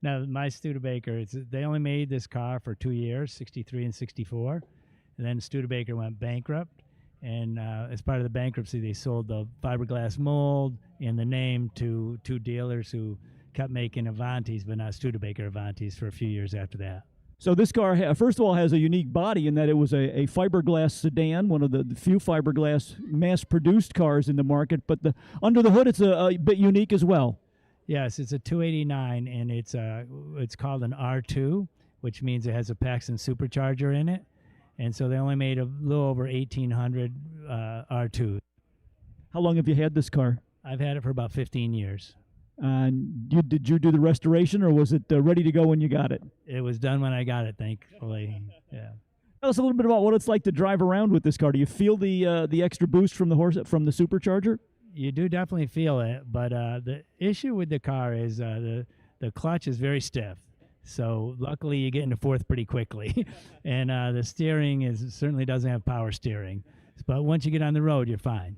Now, my Studebaker, they only made this car for 2 years, 63 and 64. And then Studebaker went bankrupt. And as part of the bankruptcy, they sold the fiberglass mold and the name to two dealers who kept making Avantis, but not Studebaker Avantis, for a few years after that. So this car, first of all, has a unique body in that it was a fiberglass sedan, one of the few fiberglass mass-produced cars in the market. But under the hood, it's a bit unique as well. Yes, it's a 289, and it's called an R2, which means it has a Paxton supercharger in it. And so they only made a little over 1,800 R2s. How long have you had this car? I've had it for about 15 years. Did you do the restoration, or was it ready to go when you got it? It was done when I got it, thankfully. Yeah. Tell us a little bit about what it's like to drive around with this car. Do you feel the extra boost from the supercharger? You do definitely feel it, but the issue with the car is the clutch is very stiff. So luckily you get into fourth pretty quickly. And the steering certainly doesn't have power steering. But once you get on the road, you're fine.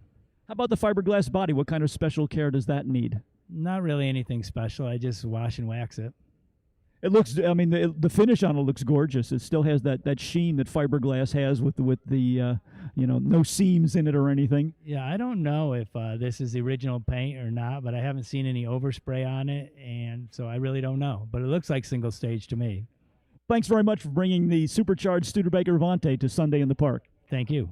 How about the fiberglass body? What kind of special care does that need? Not really anything special. I just wash and wax it. It looks, I mean, the finish on it looks gorgeous. It still has that sheen that fiberglass has with the no seams in it or anything. Yeah, I don't know if this is the original paint or not, but I haven't seen any overspray on it, and so I really don't know. But it looks like single stage to me. Thanks very much for bringing the supercharged Studebaker Avanti to Sunday in the Park. Thank you.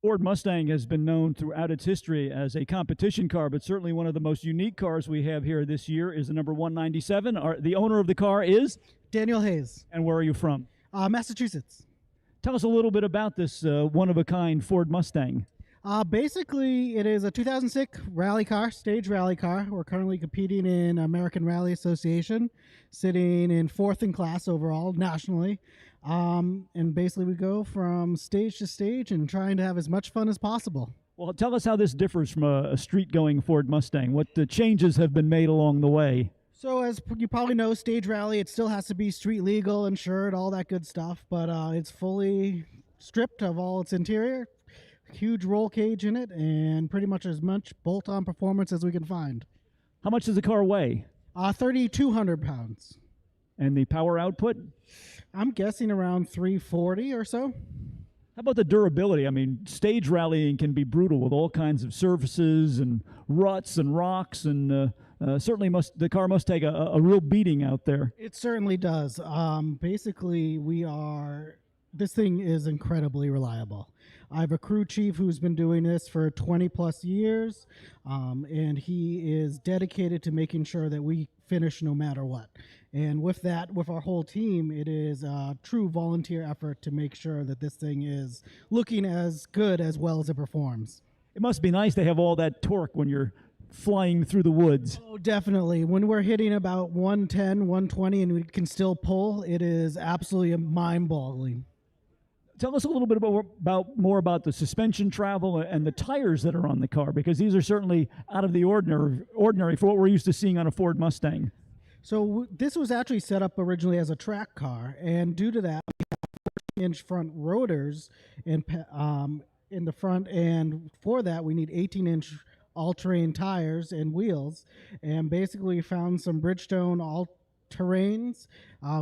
Ford Mustang has been known throughout its history as a competition car, but certainly one of the most unique cars we have here this year is the number 197. The owner of the car is? Daniel Hayes. And where are you from? Massachusetts. Tell us a little bit about this one-of-a-kind Ford Mustang. Basically, it is a 2006 rally car, stage rally car. We're currently competing in American Rally Association, sitting in 4th in class overall nationally. And basically we go from stage to stage and trying to have as much fun as possible. Well, tell us how this differs from a street-going Ford Mustang. What the changes have been made along the way? So as you probably know, stage rally, it still has to be street legal, insured, all that good stuff, but it's fully stripped of all its interior, huge roll cage in it, and pretty much as much bolt-on performance as we can find. How much does the car weigh? 3,200 pounds. And the power output? I'm guessing around 340 or so. How about the durability? I mean, stage rallying can be brutal with all kinds of surfaces and ruts and rocks, and certainly the car must take a real beating out there. It certainly does. Basically, this thing is incredibly reliable. I have a crew chief who's been doing this for 20 plus years, and he is dedicated to making sure that we finish no matter what. And with that, with our whole team, it is a true volunteer effort to make sure that this thing is looking as good as well as it performs. It must be nice to have all that torque when you're flying through the woods. Oh, definitely. When we're hitting about 110, 120, and we can still pull, it is absolutely mind-boggling. Tell us a little bit more about the suspension travel and the tires that are on the car, because these are certainly out of the ordinary for what we're used to seeing on a Ford Mustang. So this was actually set up originally as a track car, and due to that, we have 14-inch front rotors in the front, and for that, we need 18-inch all-terrain tires and wheels, and basically we found some Bridgestone all-terrains.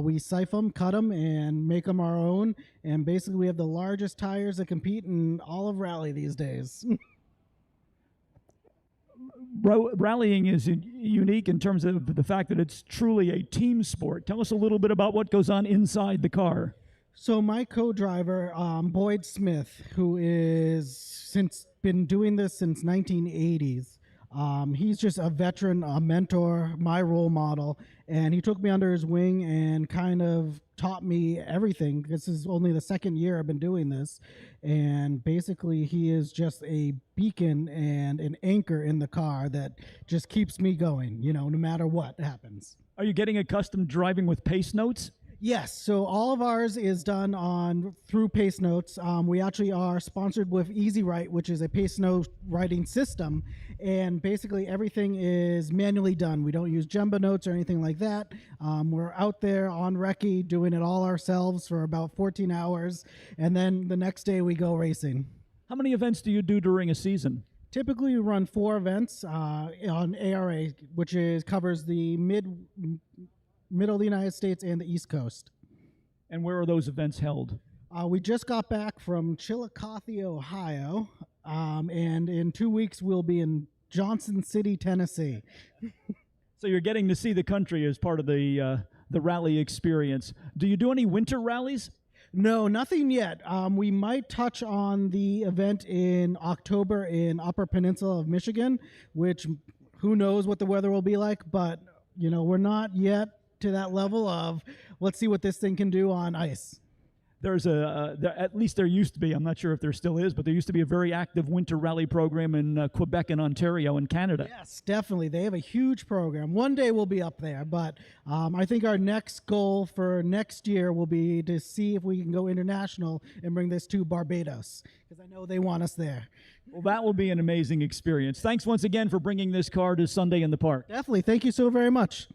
We siphon them, cut them, and make them our own, and basically we have the largest tires that compete in all of rally these days. Rallying is unique in terms of the fact that it's truly a team sport. Tell us a little bit about what goes on inside the car. So my co-driver, Boyd Smith, who is been doing this since 1980s. He's just a veteran, a mentor, my role model, and he took me under his wing and kind of taught me everything. This is only the second year I've been doing this, and basically he is just a beacon and an anchor in the car that just keeps me going, no matter what happens. Are you getting accustomed driving with pace notes? Yes, so all of ours is done through Pace Notes. We actually are sponsored with Easy Write, which is a Pace Note writing system, and basically everything is manually done. We don't use Jumbo Notes or anything like that. We're out there on recce doing it all ourselves for about 14 hours, and then the next day we go racing. How many events do you do during a season? Typically we run 4 events on ARA, which covers the middle of the United States and the East Coast. And where are those events held? We just got back from Chillicothe, Ohio, and in 2 weeks we'll be in Johnson City, Tennessee. So you're getting to see the country as part of the rally experience. Do you do any winter rallies? No, nothing yet. We might touch on the event in October in Upper Peninsula of Michigan, which who knows what the weather will be like, but we're not yet to that level of let's see what this thing can do on ice. There's at least there used to be, I'm not sure if there still is, but there used to be a very active winter rally program in Quebec and Ontario and Canada. Yes, definitely. They have a huge program. One day we'll be up there, but I think our next goal for next year will be to see if we can go international and bring this to Barbados, because I know they want us there. Well, that will be an amazing experience. Thanks once again for bringing this car to Sunday in the Park. Definitely. Thank you so very much.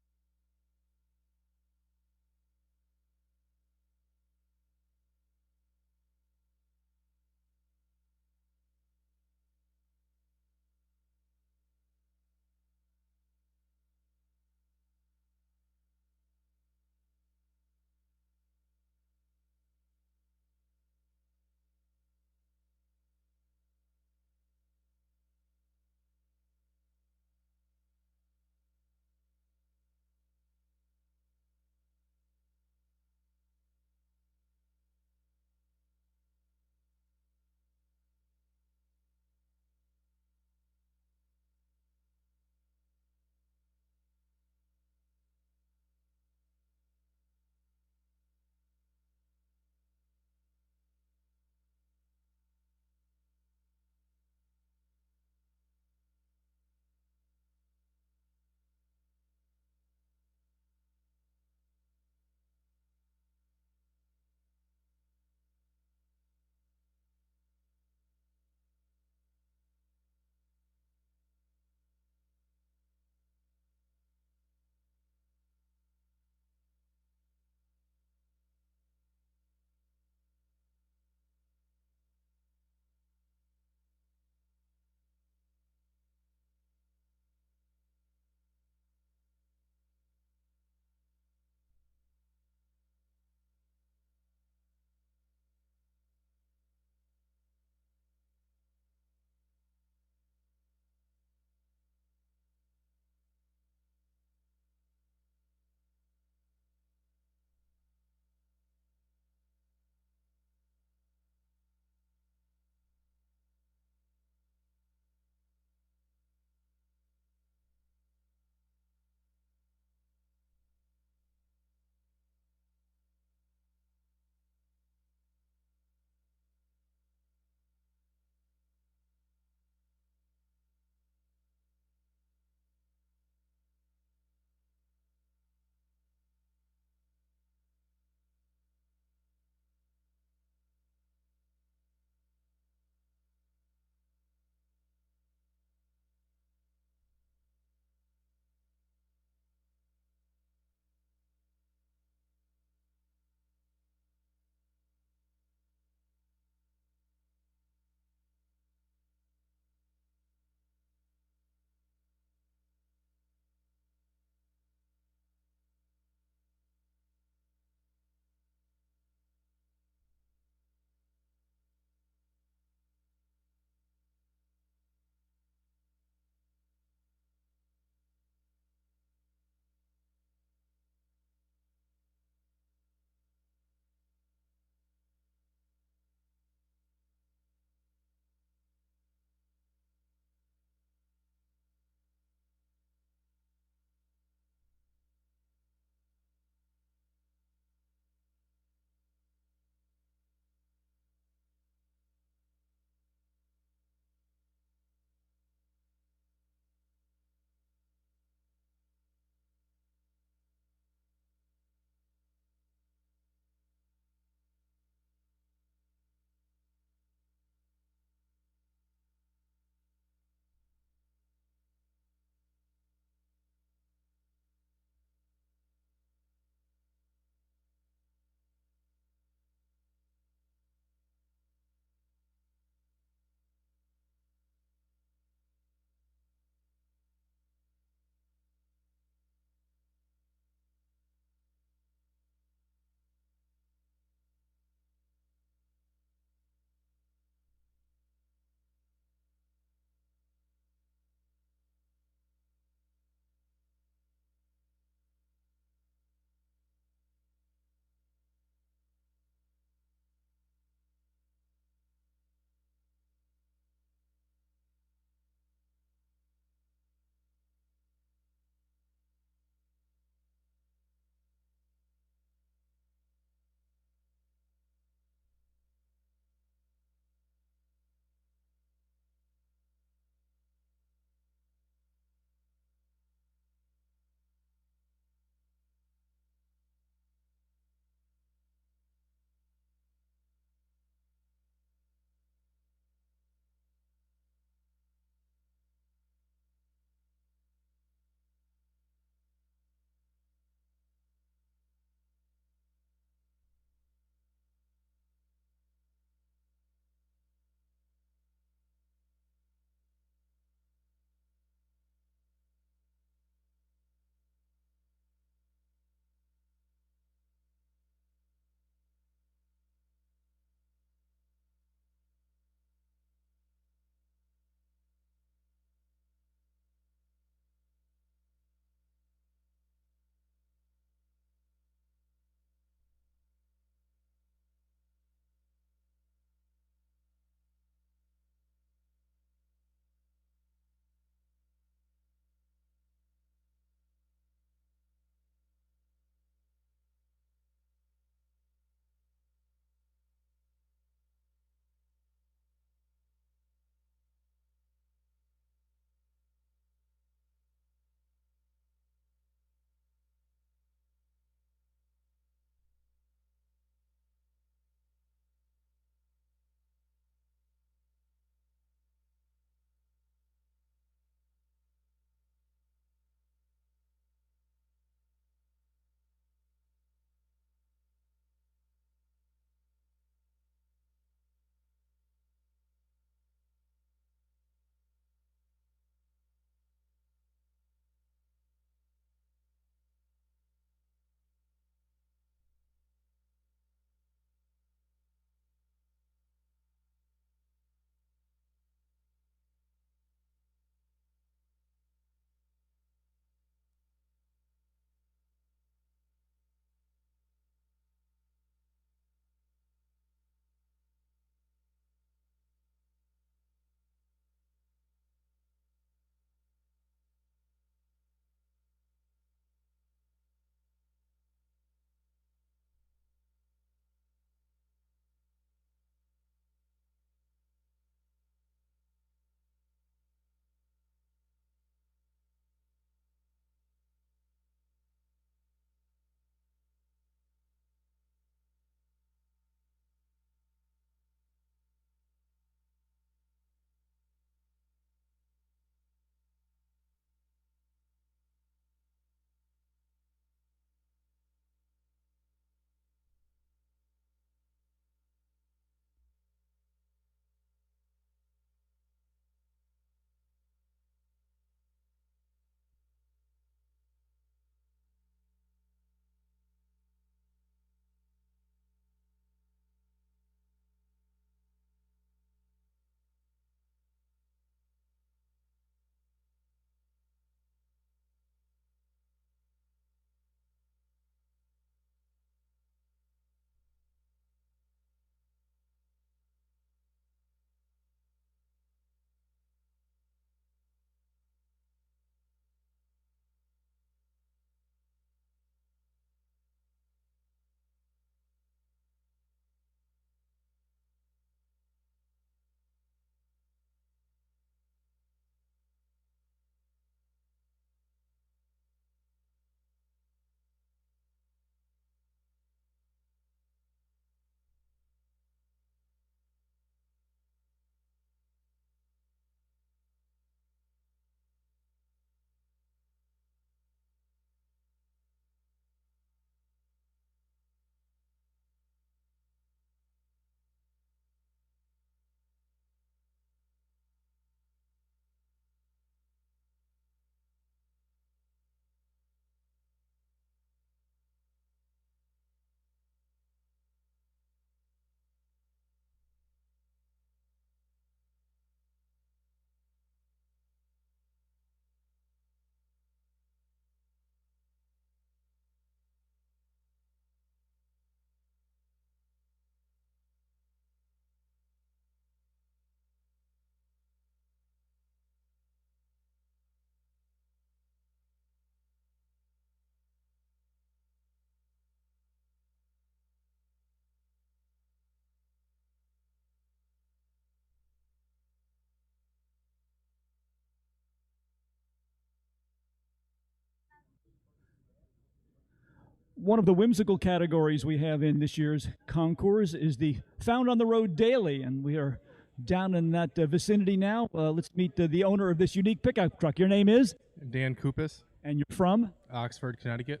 One of the whimsical categories we have in this year's concours is the Found on the Road Daily, and we are down in that vicinity now. Let's meet the owner of this unique pickup truck. Your name is? Dan Kupis. And you're from? Oxford, Connecticut.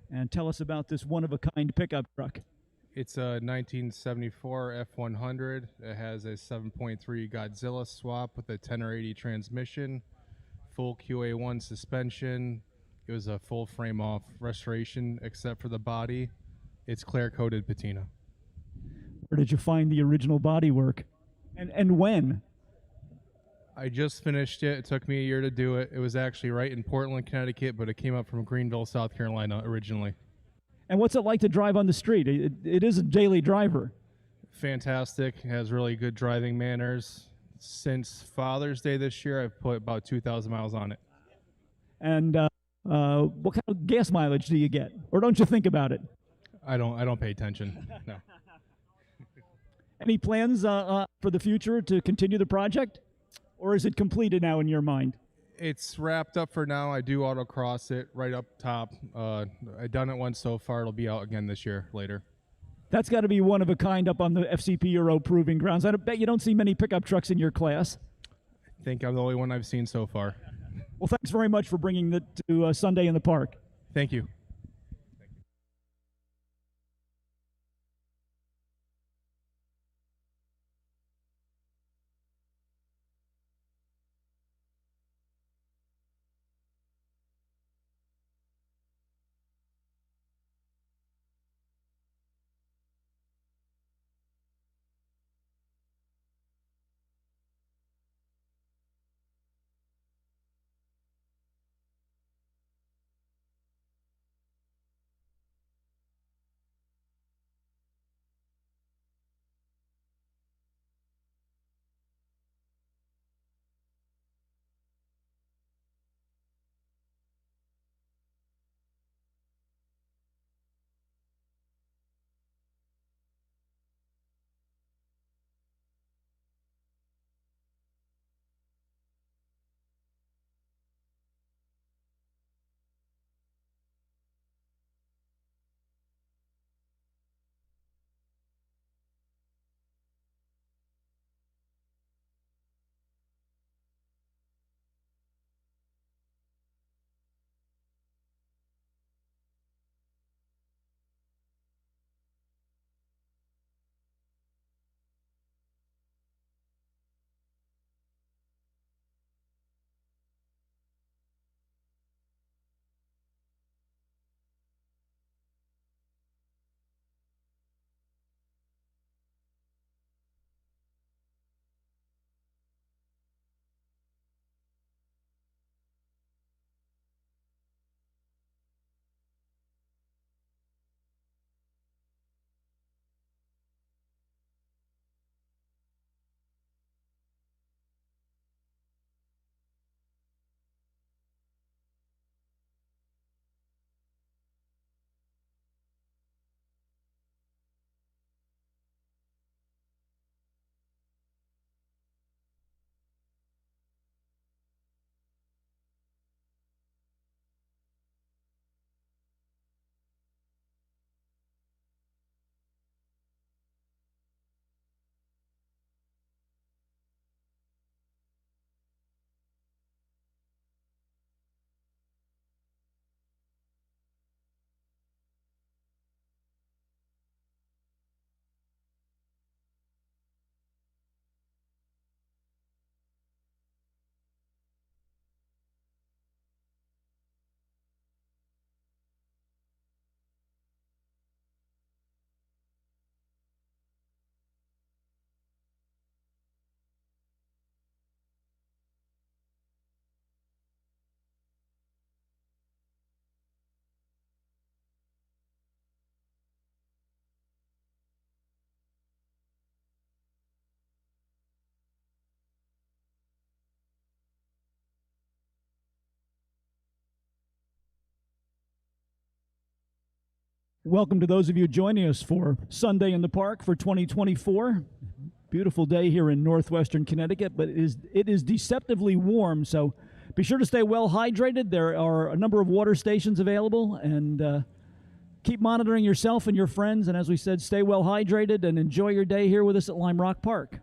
And tell us about this one-of-a-kind pickup truck. It's a 1974 F100. It has a 7.3 Godzilla swap with a 1080 transmission, full QA1 suspension. It was a full frame-off restoration except for the body. It's clear-coated patina. Where did you find the original bodywork? And when? I just finished it. It took me a year to do it. It was actually right in Portland, Connecticut, but it came up from Greenville, South Carolina originally. And what's it like to drive on the street? It is a daily driver. Fantastic. Has really good driving manners. Since Father's Day this year, I've put about 2,000 miles on it. And what kind of gas mileage do you get? Or don't you think about it? I don't pay attention. No. Any plans for the future to continue the project? Or is it completed now in your mind? It's wrapped up for now. I do autocross it right up top. I've done it once so far. It'll be out again this year later. That's got to be one of a kind up on the FCP Euro proving grounds. I bet you don't see many pickup trucks in your class. I think I'm the only one I've seen so far. Well, thanks very much for bringing it to Sunday in the Park. Thank you. Welcome to those of you joining us for Sunday in the Park for 2024. Beautiful day here in northwestern Connecticut, but it is deceptively warm, so be sure to stay well hydrated. There are a number of water stations available, and keep monitoring yourself and your friends, and as we said, stay well hydrated and enjoy your day here with us at Lime Rock Park.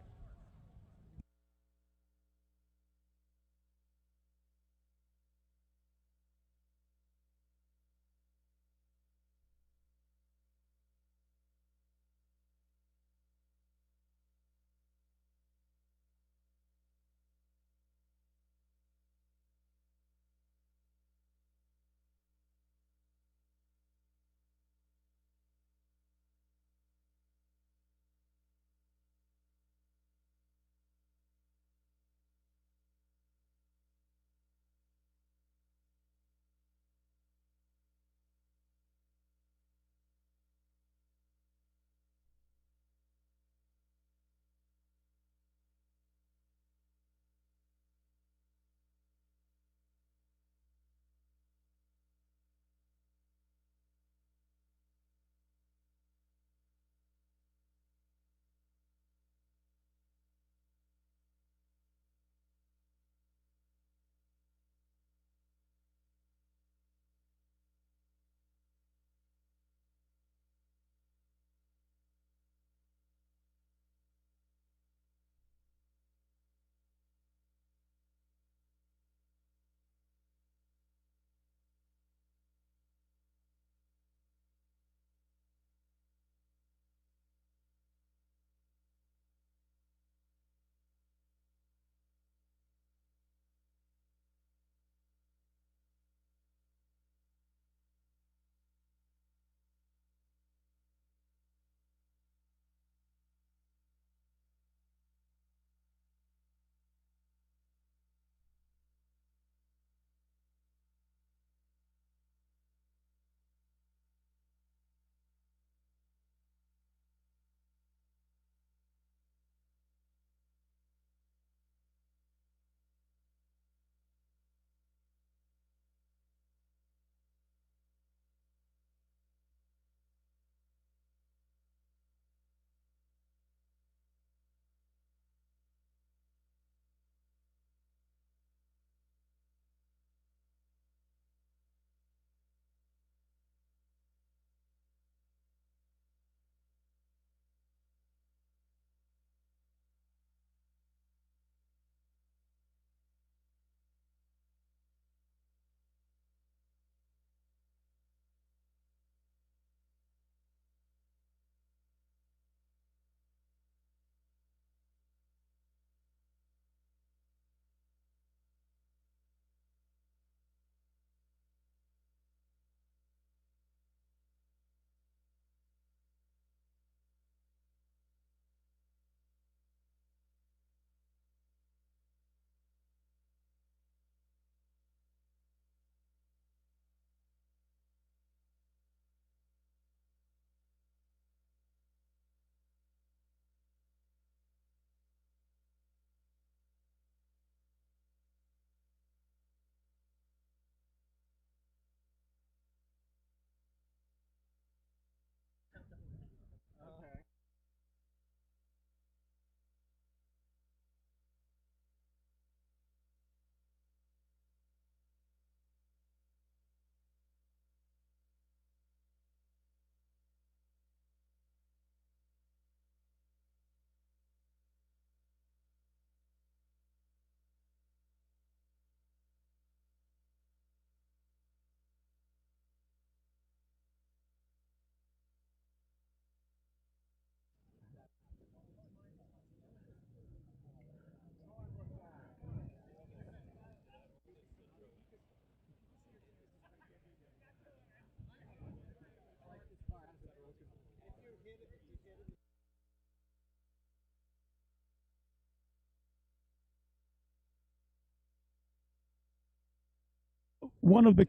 One of the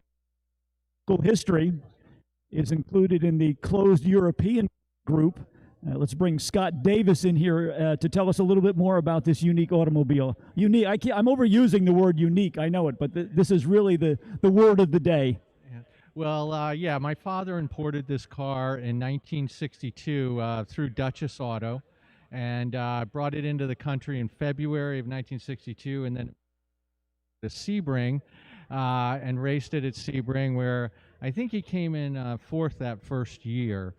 history is included in the closed European group. Let's bring Scott Davis in here to tell us a little bit more about this unique automobile. Unique. I'm overusing the word unique. I know it, but this is really the word of the day. Well, yeah, my father imported this car in 1962 through Duchess Auto, and brought it into the country in February of 1962, and then to Sebring, and raced it at Sebring, where I think he came in fourth that first year.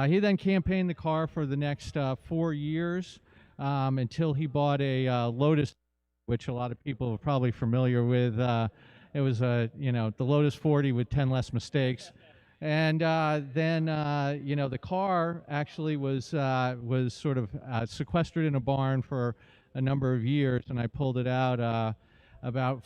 He then campaigned the car for the next 4 years until he bought a Lotus, which a lot of people are probably familiar with. It was the Lotus 40 with 10 less mistakes. And then the car actually was sort of sequestered in a barn for a number of years, and I pulled it out I bought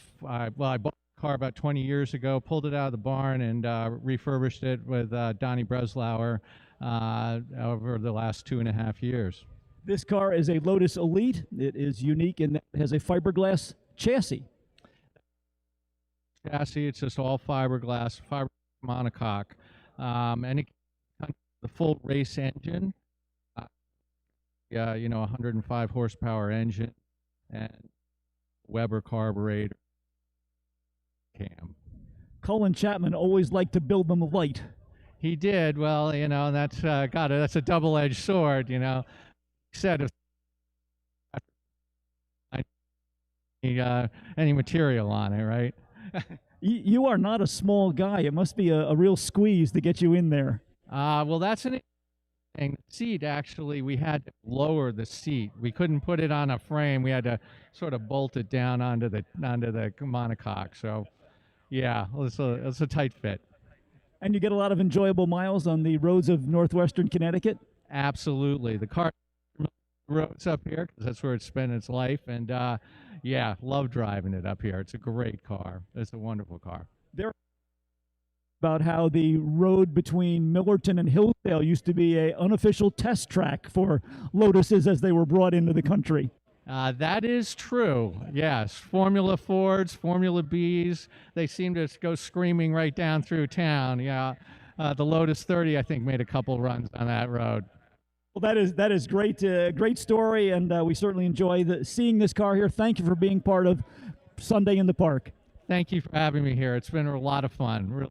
the car about 20 years ago, pulled it out of the barn and refurbished it with Donnie Breslauer over the last 2.5 years. This car is a Lotus Elite. It is unique in that it has a fiberglass chassis. It's just all fiberglass monocoque, and it the full race engine. 105 horsepower engine and Weber carburetor cam. Colin Chapman always liked to build them light. He did. Well, that's that's a double-edged sword. Said any material on it, right? You are not a small guy. It must be a real squeeze to get you in there. Well, that's an thing. The seat, actually, we had to lower the seat. We couldn't put it on a frame. We had to sort of bolt it down onto the monocoque. So, yeah, it's a tight fit. And you get a lot of enjoyable miles on the roads of northwestern Connecticut? Absolutely. The car roads up here, because that's where it's spent its life. And, yeah, love driving it up here. It's a great car. It's a wonderful car. There about how the road between Millerton and Hillsdale used to be an unofficial test track for Lotuses as they were brought into the country. That is true. Yes, Formula Fords, Formula Bs, they seem to go screaming right down through town. Yeah, the Lotus 30, I think, made a couple runs on that road. Well, that is great, great story, and we certainly enjoy seeing this car here. Thank you for being part of Sunday in the Park. Thank you for having me here. It's been a lot of fun. Really.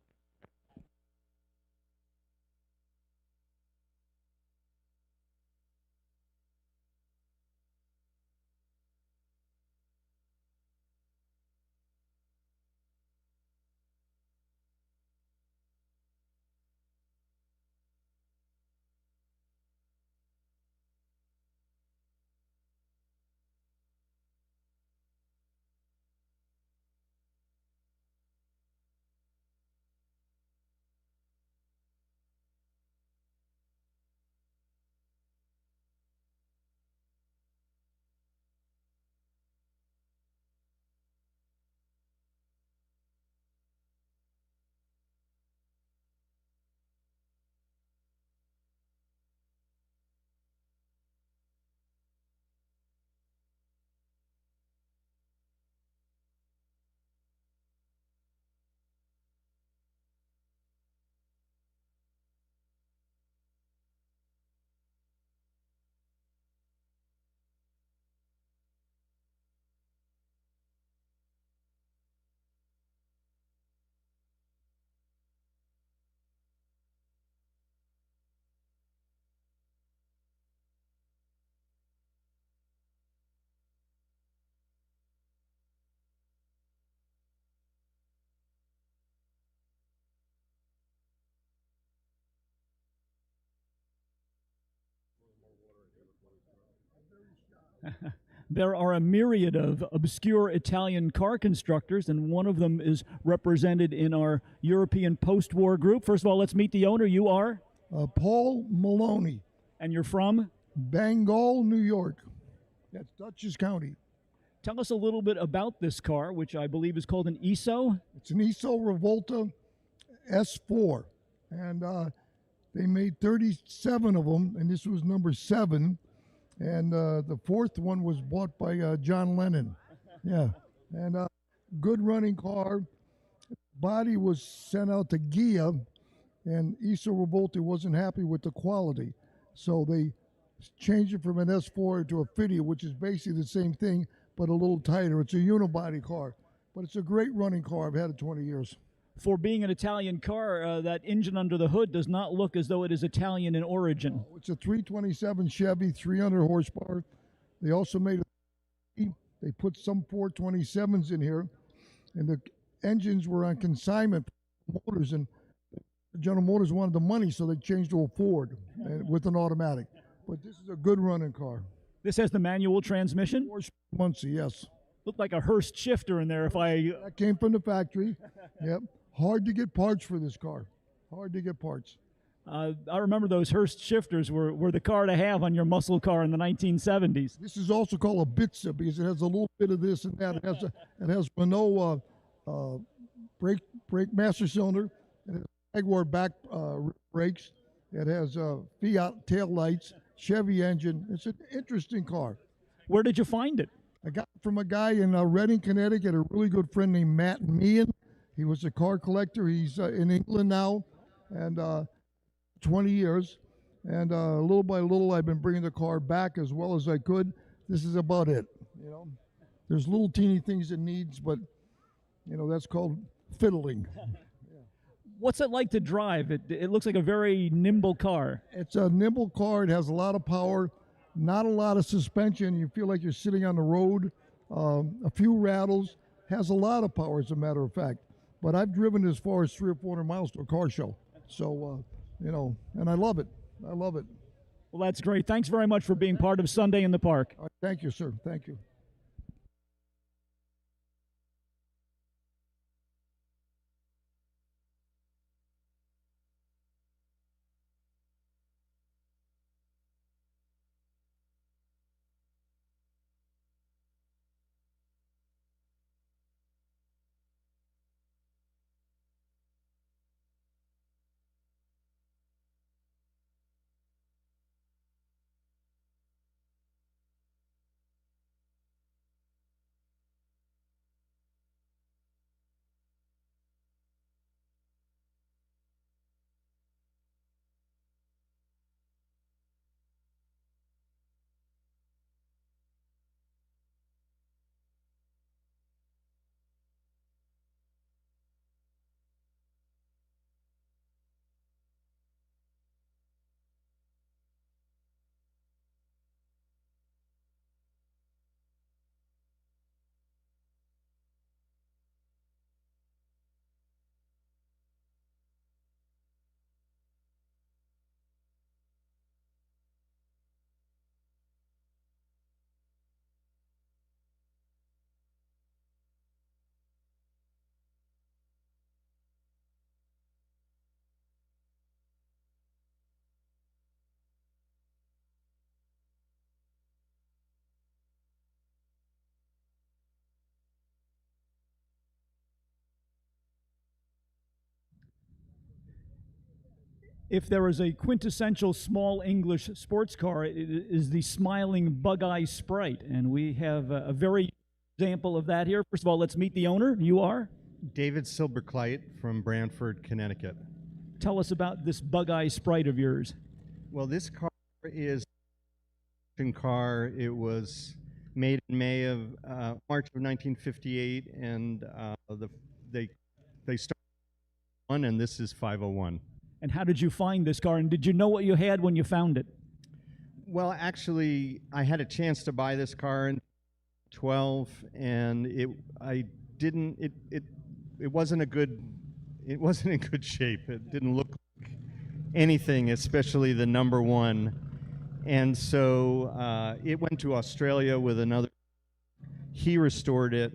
There are a myriad of obscure Italian car constructors, and one of them is represented in our European post-war group. First of all, let's meet the owner. You are? Paul Maloney. And you're from? Bangor, New York. That's Dutchess County. Tell us a little bit about this car, which I believe is called an ESO. It's an ESO Revolta S4. And they made 37 of them, and this was number 7. And the 4th one was bought by John Lennon. Yeah. And good running car. Body was sent out to Gia, and ESO Revolta wasn't happy with the quality. So they changed it from an S4 to a Fidia, which is basically the same thing, but a little tighter. It's a unibody car, but it's a great running car. I've had it 20 years. For being an Italian car, that engine under the hood does not look as though it is Italian in origin. It's a 327 Chevy, 300 horsepower. They also made they put some 427s in here, and the engines were on consignment motors, and General Motors wanted the money, so they changed to a Ford and with an automatic. But this is a good running car. This has the manual transmission? Muncie, yes. Looked like a Hurst shifter in there if I... That came from the factory. Yep. Hard to get parts for this car. Hard to get parts. I remember those Hurst shifters were the car to have on your muscle car in the 1970s. This is also called a Bitsa because it has a little bit of this and that. It has Renault brake master cylinder. It has Jaguar back brakes. It has Fiat tail lights, Chevy engine. It's an interesting car. Where did you find it? I got it from a guy in Reading, Connecticut, a really good friend named Matt Meehan. He was a car collector. He's in England now, and 20 years. And little by little, I've been bringing the car back as well as I could. This is about it. You know, there's little teeny things it needs, but you know that's called fiddling. What's it like to drive? It looks like a very nimble car. It's a nimble car. It has a lot of power, not a lot of suspension. You feel like you're sitting on the road. A few rattles. Has a lot of power, as a matter of fact. But I've driven as far as 300 or 400 miles to a car show. So, you know, and I love it. I love it. Well, that's great. Thanks very much for being part of Sunday in the Park. Thank you, sir. Thank you. If there is a quintessential small English sports car, it is the smiling bug-eye Sprite. And we have a very example of that here. First of all, let's meet the owner. You are? David Silberkleit from Branford, Connecticut. Tell us about this bug-eye Sprite of yours. Well, this car is a car. It was made in March of 1958, and they started one, and this is 501. And how did you find this car? And did you know what you had when you found it? Well, actually, I had a chance to buy this car in 12, and it wasn't in good shape. It didn't look like anything, especially the number one. And so it went to Australia with another. He restored it,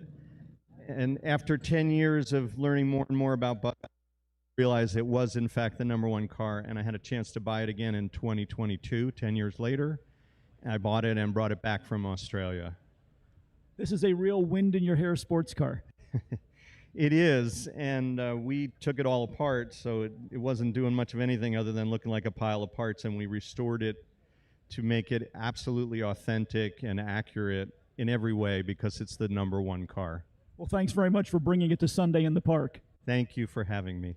and after 10 years of learning more and more about bug, realized it was in fact the number one car, and I had a chance to buy it again in 2022, 10 years later. And I bought it and brought it back from Australia. This is a real wind in your hair sports car. It is, and we took it all apart, so it wasn't doing much of anything other than looking like a pile of parts, and we restored it to make it absolutely authentic and accurate in every way because it's the number one car. Well, thanks very much for bringing it to Sunday in the Park. Thank you for having me.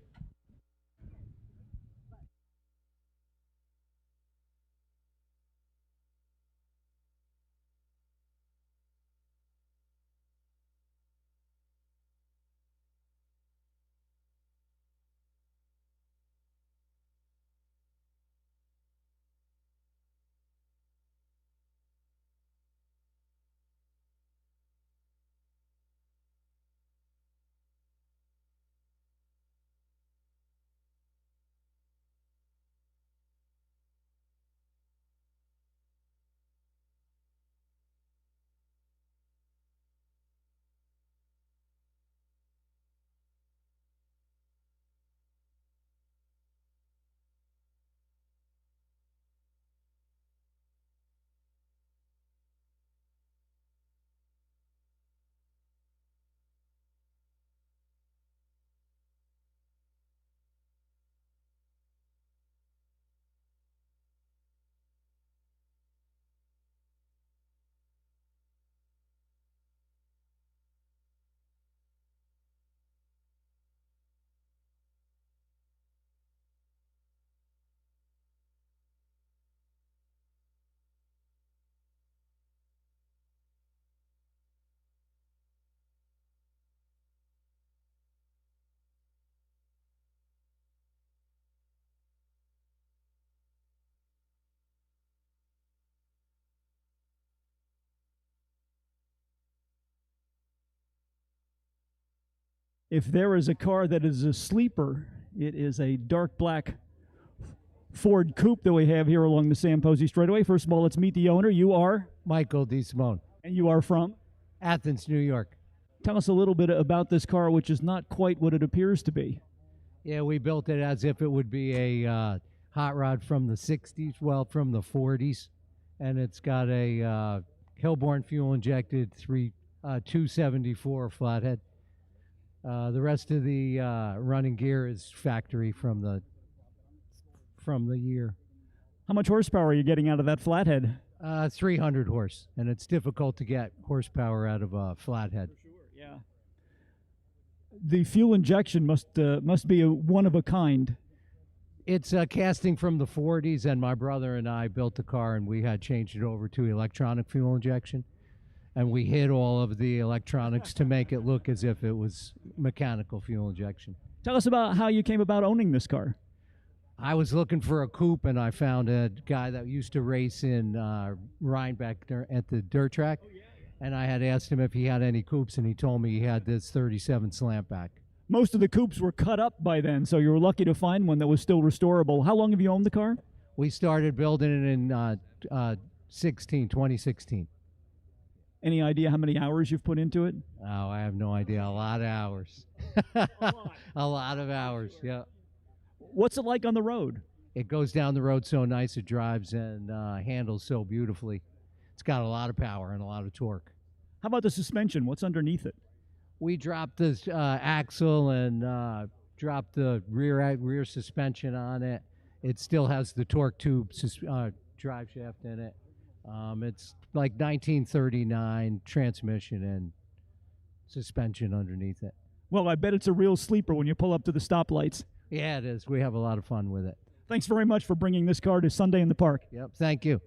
If there is a car that is a sleeper, it is a dark black Ford Coupe that we have here along the Sam Posey straightaway. First of all, let's meet the owner. You are? Michael DeSimone. And you are from? Athens, New York. Tell us a little bit about this car, which is not quite what it appears to be. Yeah, we built it as if it would be a hot rod from the 60s, well, from the 40s. And it's got a Hillborn fuel-injected 274 flathead. The rest of the running gear is factory from the year. How much horsepower are you getting out of that flathead? 300 horse, and it's difficult to get horsepower out of a flathead. Yeah. The fuel injection must be a one of a kind. It's a casting from the 40s, and my brother and I built the car, and we had changed it over to electronic fuel injection, and we hid all of the electronics to make it look as if it was mechanical fuel injection. Tell us about how you came about owning this car. I was looking for a coupe, and I found a guy that used to race in Rhinebeck at the dirt track, and I had asked him if he had any coupes, and he told me he had this 37 slantback. Most of the coupes were cut up by then, so you were lucky to find one that was still restorable. How long have you owned the car? We started building it in 2016. Any idea how many hours you've put into it? Oh, I have no idea. A lot of hours. A lot of hours, yeah. What's it like on the road? It goes down the road so nice. It drives and handles so beautifully. It's got a lot of power and a lot of torque. How about the suspension? What's underneath it? We dropped the axle and dropped the rear suspension on it. It still has the torque tube drive shaft in it. It's like 1939 transmission and suspension underneath it. Well, I bet it's a real sleeper when you pull up to the stoplights. Yeah, it is. We have a lot of fun with it. Thanks very much for bringing this car to Sunday in the Park. Yep, thank you.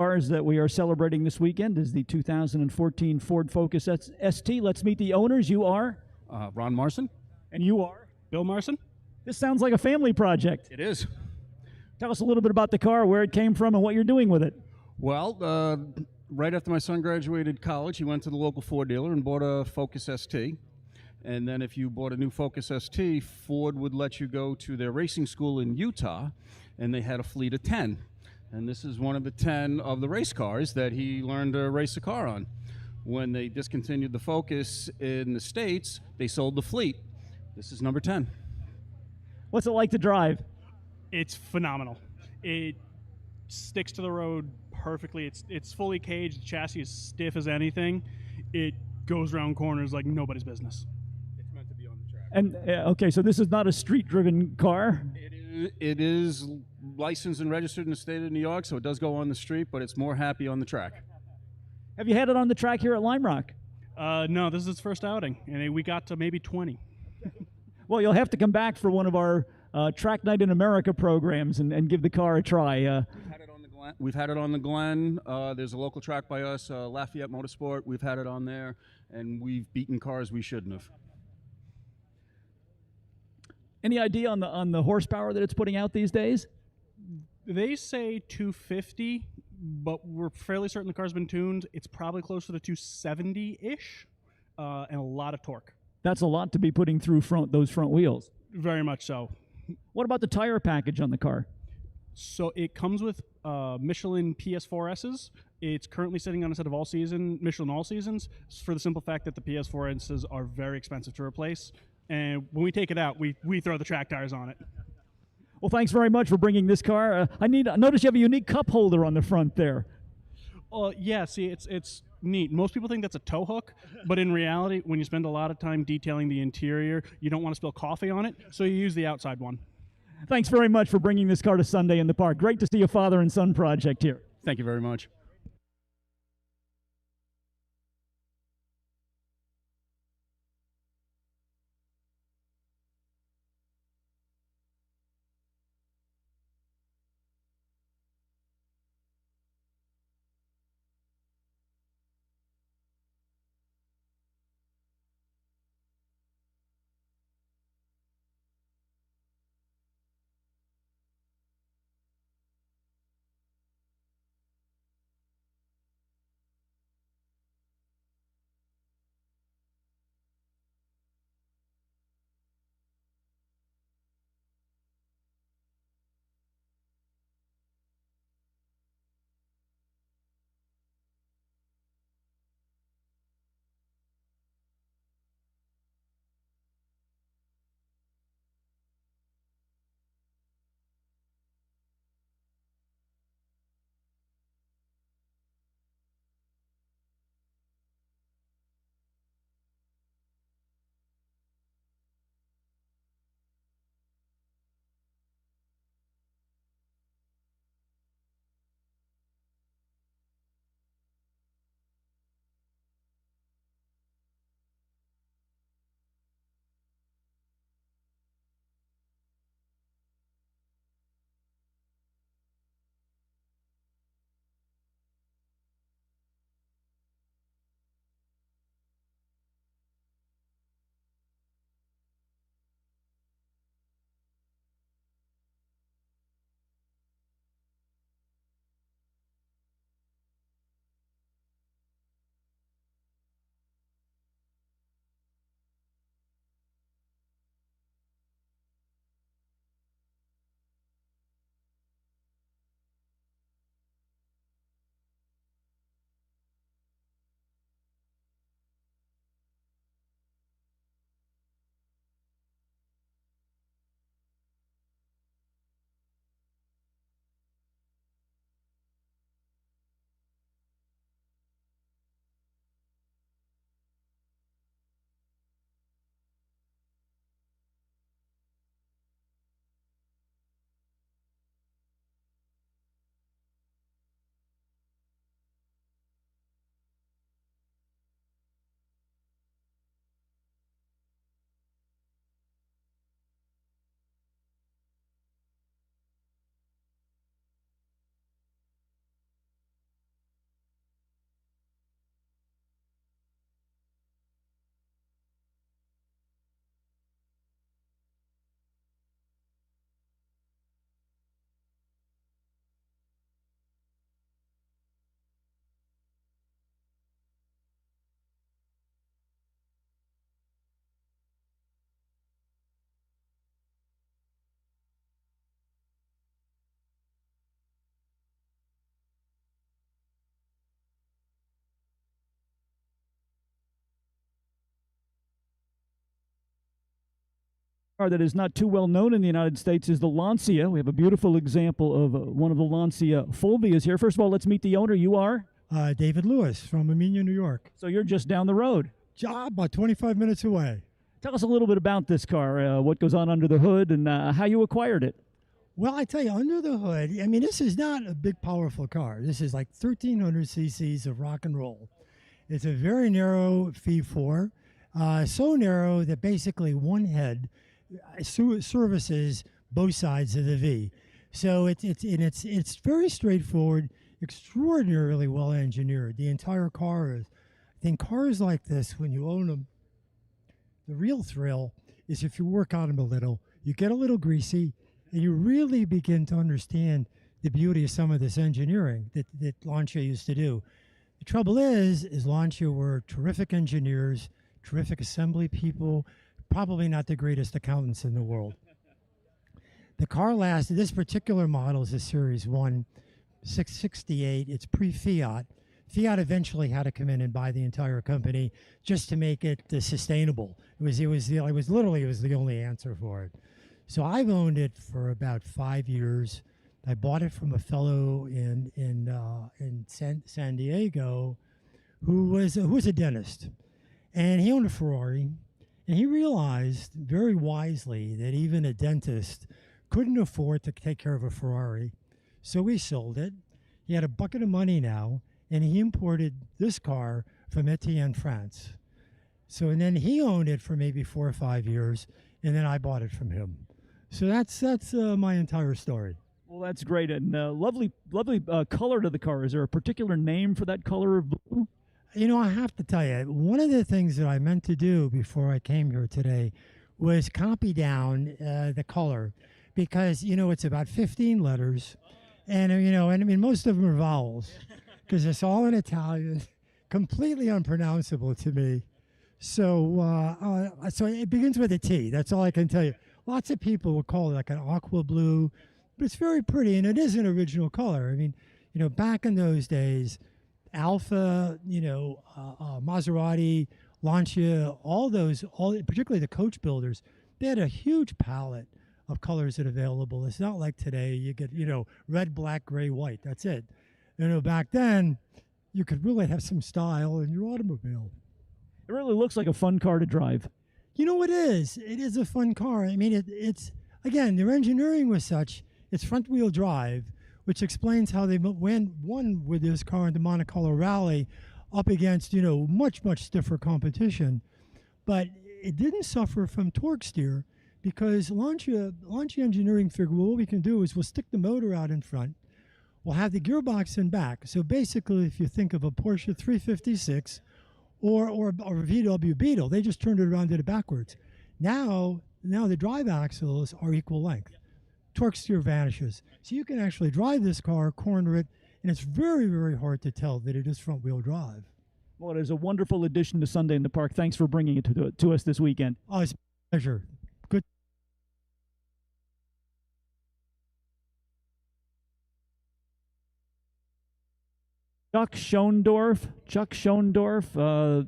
cars that we are celebrating this weekend is the 2014 Ford Focus ST. Let's meet the owners. You are? Ron Marson. And you are? Bill Marson. This sounds like a family project. It is. Tell us a little bit about the car, where it came from, and what you're doing with it. Well, right after my son graduated college, he went to the local Ford dealer and bought a Focus ST. And then if you bought a new Focus ST, Ford would let you go to their racing school in Utah, and they had a fleet of 10. And this is one of the 10 of the race cars that he learned to race a car on. When they discontinued the Focus in the States, they sold the fleet. This is number 10. What's it like to drive? It's phenomenal. It sticks to the road perfectly. It's fully caged. The chassis is stiff as anything. It goes around corners like nobody's business. It's meant to be on the track. And okay, so this is not a street-driven car? It is licensed and registered in the state of New York, so it does go on the street, but it's more happy on the track. Have you had it on the track here at Lime Rock? No, this is its first outing, and we got to maybe 20. Well, you'll have to come back for one of our Track Night in America programs and give the car a try. We've had it on the Glen. There's a local track by us, Lafayette Motorsport. We've had it on there, and we've beaten cars we shouldn't have. Any idea on the horsepower that it's putting out these days? They say 250, but we're fairly certain the car's been tuned. It's probably closer to 270-ish, and a lot of torque. That's a lot to be putting through those front wheels. Very much so. What about the tire package on the car? So it comes with Michelin PS4Ss. It's currently sitting on a set of Michelin All Seasons, for the simple fact that the PS4Ss are very expensive to replace. And when we take it out, we throw the track tires on it. Well, thanks very much for bringing this car. I notice you have a unique cup holder on the front there. Yeah, see, it's neat. Most people think that's a tow hook, but in reality, when you spend a lot of time detailing the interior, you don't want to spill coffee on it, so you use the outside one. Thanks very much for bringing this car to Sunday in the Park. Great to see a father and son project here. Thank you very much. car that is not too well known in the United States is the Lancia. We have a beautiful example of one of the Lancia Fulvias here. First of all, let's meet the owner. You are? David Lewis from Armenia, New York. So you're just down the road. About 25 minutes away. Tell us a little bit about this car, what goes on under the hood, and how you acquired it. Well, I tell you, under the hood, I mean, this is not a big, powerful car. This is like 1,300 cc's of rock and roll. It's a very narrow V4, so narrow that basically one head services both sides of the V. So it's very straightforward, extraordinarily well engineered. The entire car is. I think cars like this, when you own them, the real thrill is if you work on them a little, you get a little greasy, and you really begin to understand the beauty of some of this engineering that Lancia used to do. The trouble is Lancia were terrific engineers, terrific assembly people, probably not the greatest accountants in the world. The car lasted, this particular model is a Series 1 668. It's pre-Fiat. Fiat eventually had to come in and buy the entire company just to make it sustainable. It was the only answer for it. So I've owned it for about 5 years. I bought it from a fellow in San Diego who was a dentist, and he owned a Ferrari, and he realized very wisely that even a dentist couldn't afford to take care of a Ferrari, so he sold it. He had a bucket of money now, and he imported this car from Etienne, France. So, and then he owned it for maybe 4 or 5 years, and then I bought it from him. So that's my entire story. Well, that's great, and lovely color to the car. Is there a particular name for that color of blue? You know, I have to tell you, one of the things that I meant to do before I came here today was copy down the color, because, you know, it's about 15 letters, and, you know, and I mean, most of them are vowels, because it's all in Italian, completely unpronounceable to me. So, so it begins with a T. That's all I can tell you. Lots of people will call it like an aqua blue, but it's very pretty, and it is an original color. I mean, you know, back in those days, Alfa, you know, Maserati, Lancia, particularly the coach builders, they had a huge palette of colors that are available. It's not like today. You get, you know, red, black, gray, white. That's it. You know, back then, you could really have some style in your automobile. It really looks like a fun car to drive. You know, it is. It is a fun car. I mean, it's, again, their engineering was such, it's front-wheel drive, which explains how they won with this car in the Monte Carlo Rally up against, you know, much, much stiffer competition. But it didn't suffer from torque steer, because Lancia engineering figured, well, what we can do is we'll stick the motor out in front, we'll have the gearbox in back. So basically, if you think of a Porsche 356 or a VW Beetle, they just turned it around and did it backwards. Now the drive axles are equal length. Torque steer vanishes. So you can actually drive this car, corner it, and it's very, very hard to tell that it is front-wheel drive. Well, it is a wonderful addition to Sunday in the Park. Thanks for bringing it to us this weekend. Oh, it's a pleasure. Good. Chuck Schoendorf,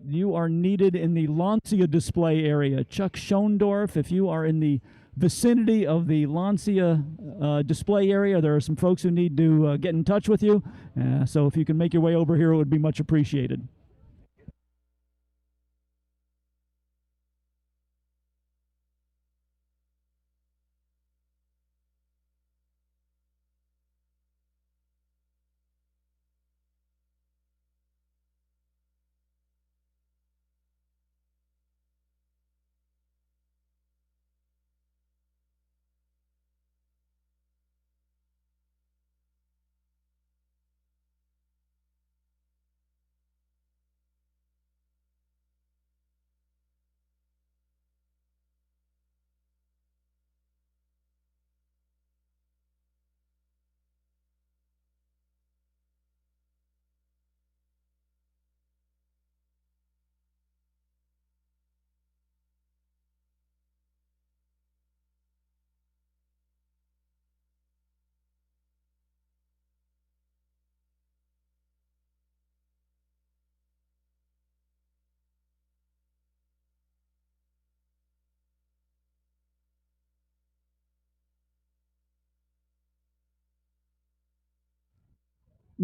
you are needed in the Lancia display area. Chuck Schoendorf, if you are in the vicinity of the Lancia display area, there are some folks who need to get in touch with you. So if you can make your way over here, it would be much appreciated.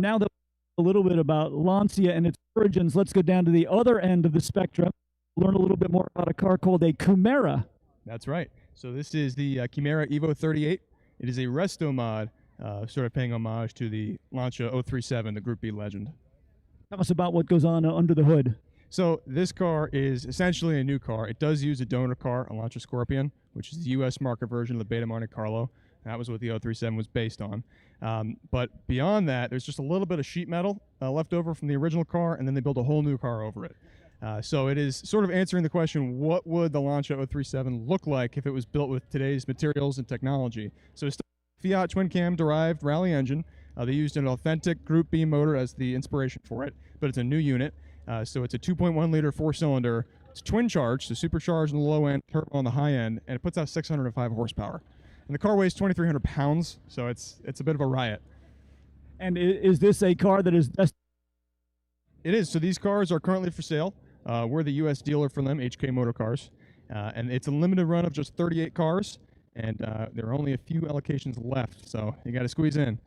now that a little bit about Lancia and its origins, let's go down to the other end of the spectrum, learn a little bit more about a car called a Kimera. That's right. So this is the Kimera EVO38. It is a resto mod, sort of paying homage to the Lancia 037, the Group B legend. Tell us about what goes on under the hood. So this car is essentially a new car. It does use a donor car, a Lancia Scorpion, which is the U.S. market version of the Beta Monte Carlo. That was what the 037 was based on. But beyond that, there's just a little bit of sheet metal left over from the original car, and then they built a whole new car over it. So it is sort of answering the question, what would the Lancia 037 look like if it was built with today's materials and technology? So it's a Fiat twin-cam derived rally engine. They used an authentic Group B motor as the inspiration for it, but it's a new unit. So it's a 2.1-liter four-cylinder. It's twin-charged, so supercharged on the low end, turbo on the high end, and it puts out 605 horsepower. And the car weighs 2,300 pounds, so it's a bit of a riot. And is this a car that is best? It is. So these cars are currently for sale. We're the U.S. dealer for them, HK Motor Cars. And it's a limited run of just 38 cars, and there are only a few allocations left, so you got to squeeze in.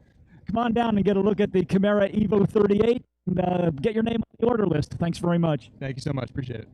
Come on down and get a look at the Kimera EVO38 and get your name on the order list. Thanks very much. Thank you so much. Appreciate it.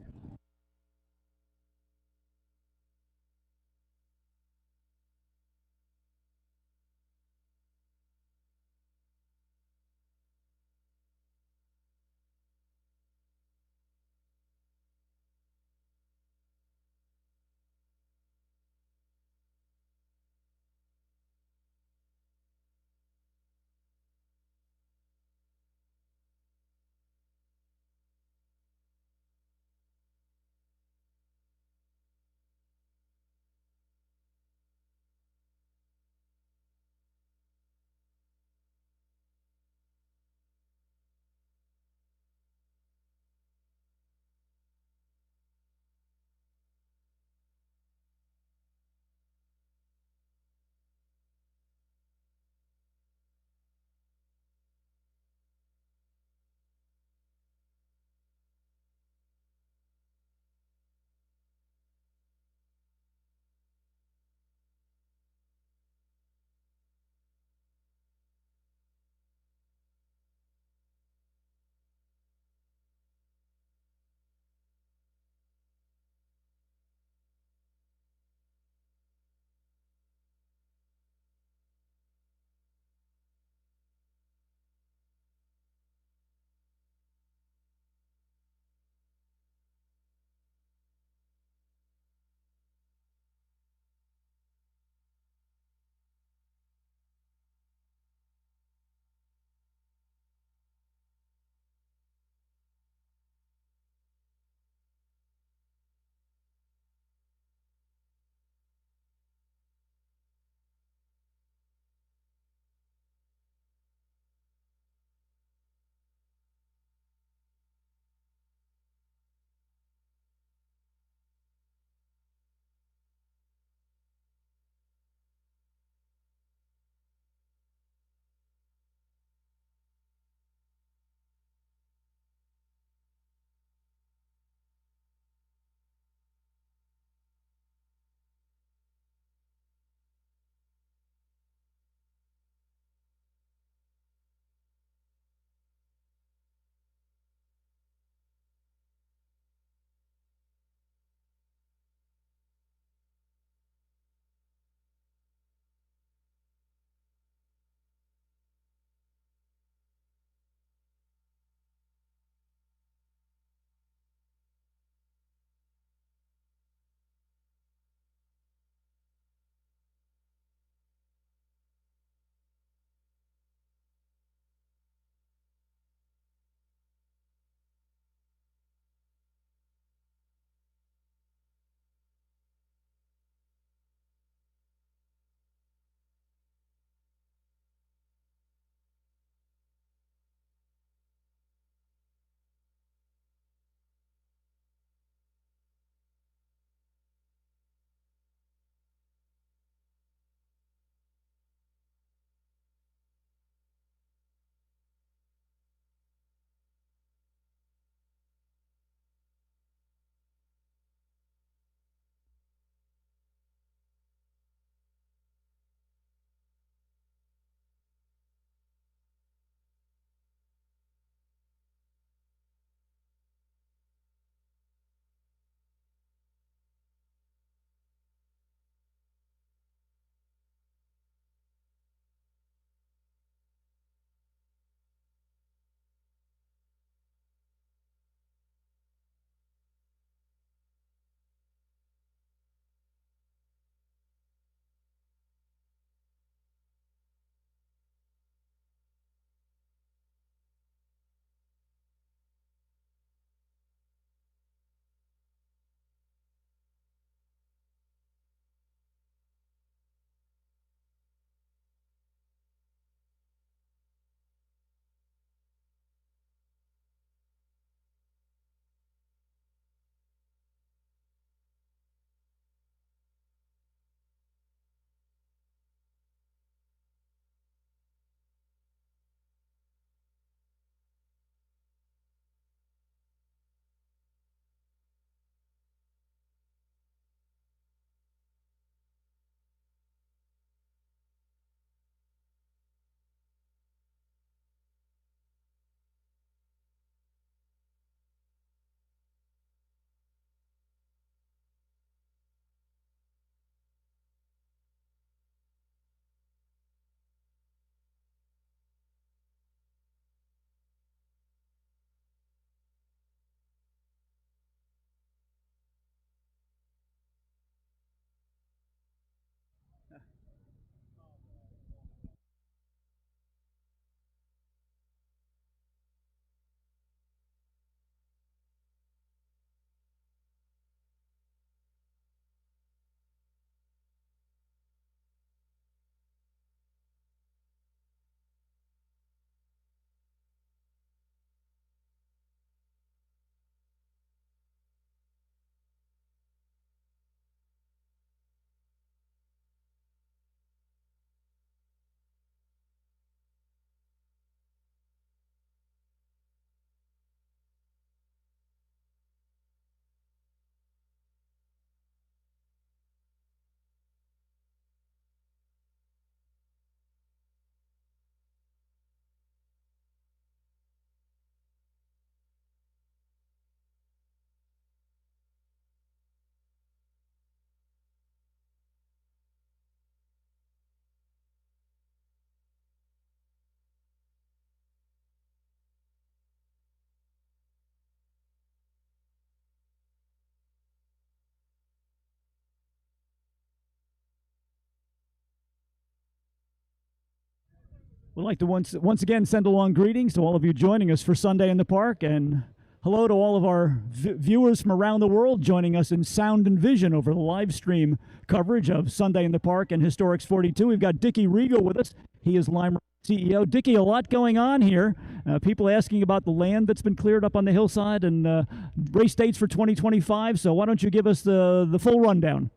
We'd like to once again send along greetings to all of you joining us for Sunday in the Park, and hello to all of our viewers from around the world joining us in sound and vision over the live stream coverage of Sunday in the Park and Historics 42. We've got Dickie Rigo with us. He is Lime Rock CEO. Dickie, a lot going on here. People asking about the land that's been cleared up on the hillside and race dates for 2025. So why don't you give us the full rundown?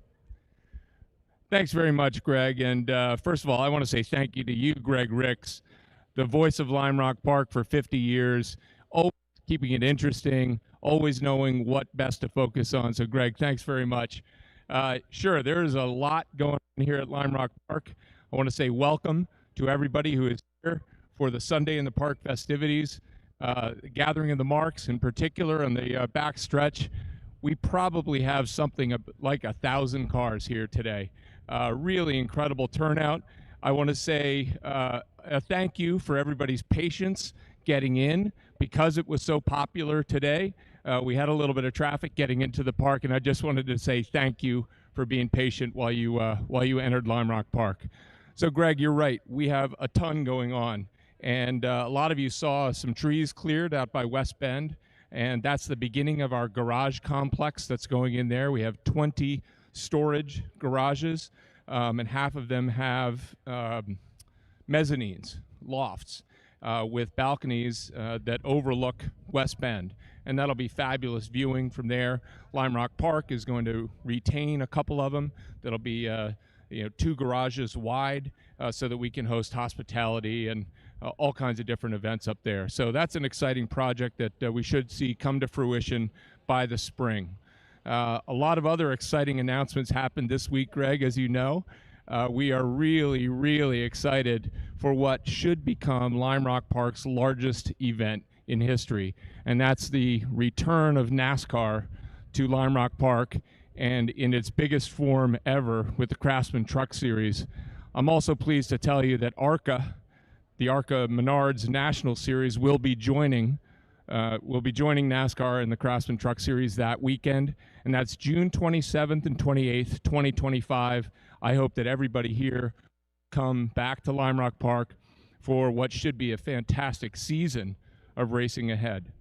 Thanks very much, Greg. And first of all, I want to say thank you to you, Greg Ricks, the voice of Lime Rock Park for 50 years, always keeping it interesting, always knowing what best to focus on. So, Greg, thanks very much. Sure, there is a lot going on here at Lime Rock Park. I want to say welcome to everybody who is here for the Sunday in the Park festivities, Gathering of the Marks in particular on the back stretch. We probably have something like 1,000 cars here today. Really incredible turnout. I want to say a thank you for everybody's patience getting in because it was so popular today. We had a little bit of traffic getting into the park, and I just wanted to say thank you for being patient while you entered Lime Rock Park. So, Greg, you're right. We have a ton going on, and a lot of you saw some trees cleared out by West Bend, and that's the beginning of our garage complex that's going in there. We have 20 storage garages, and half of them have mezzanines, lofts, with balconies that overlook West Bend. And that'll be fabulous viewing from there. Lime Rock Park is going to retain a couple of them. That'll be 2 garages wide so that we can host hospitality and all kinds of different events up there. So that's an exciting project that we should see come to fruition by the spring. A lot of other exciting announcements happened this week, Greg, as you know. We are really, really excited for what should become Lime Rock Park's largest event in history, and that's the return of NASCAR to Lime Rock Park, and in its biggest form ever with the Craftsman Truck Series. I'm also pleased to tell you that the ARCA Menards National Series will be joining NASCAR in the Craftsman Truck Series that weekend, and that's June 27th and 28th, 2025. I hope that everybody here come back to Lime Rock Park for what should be a fantastic season of racing ahead.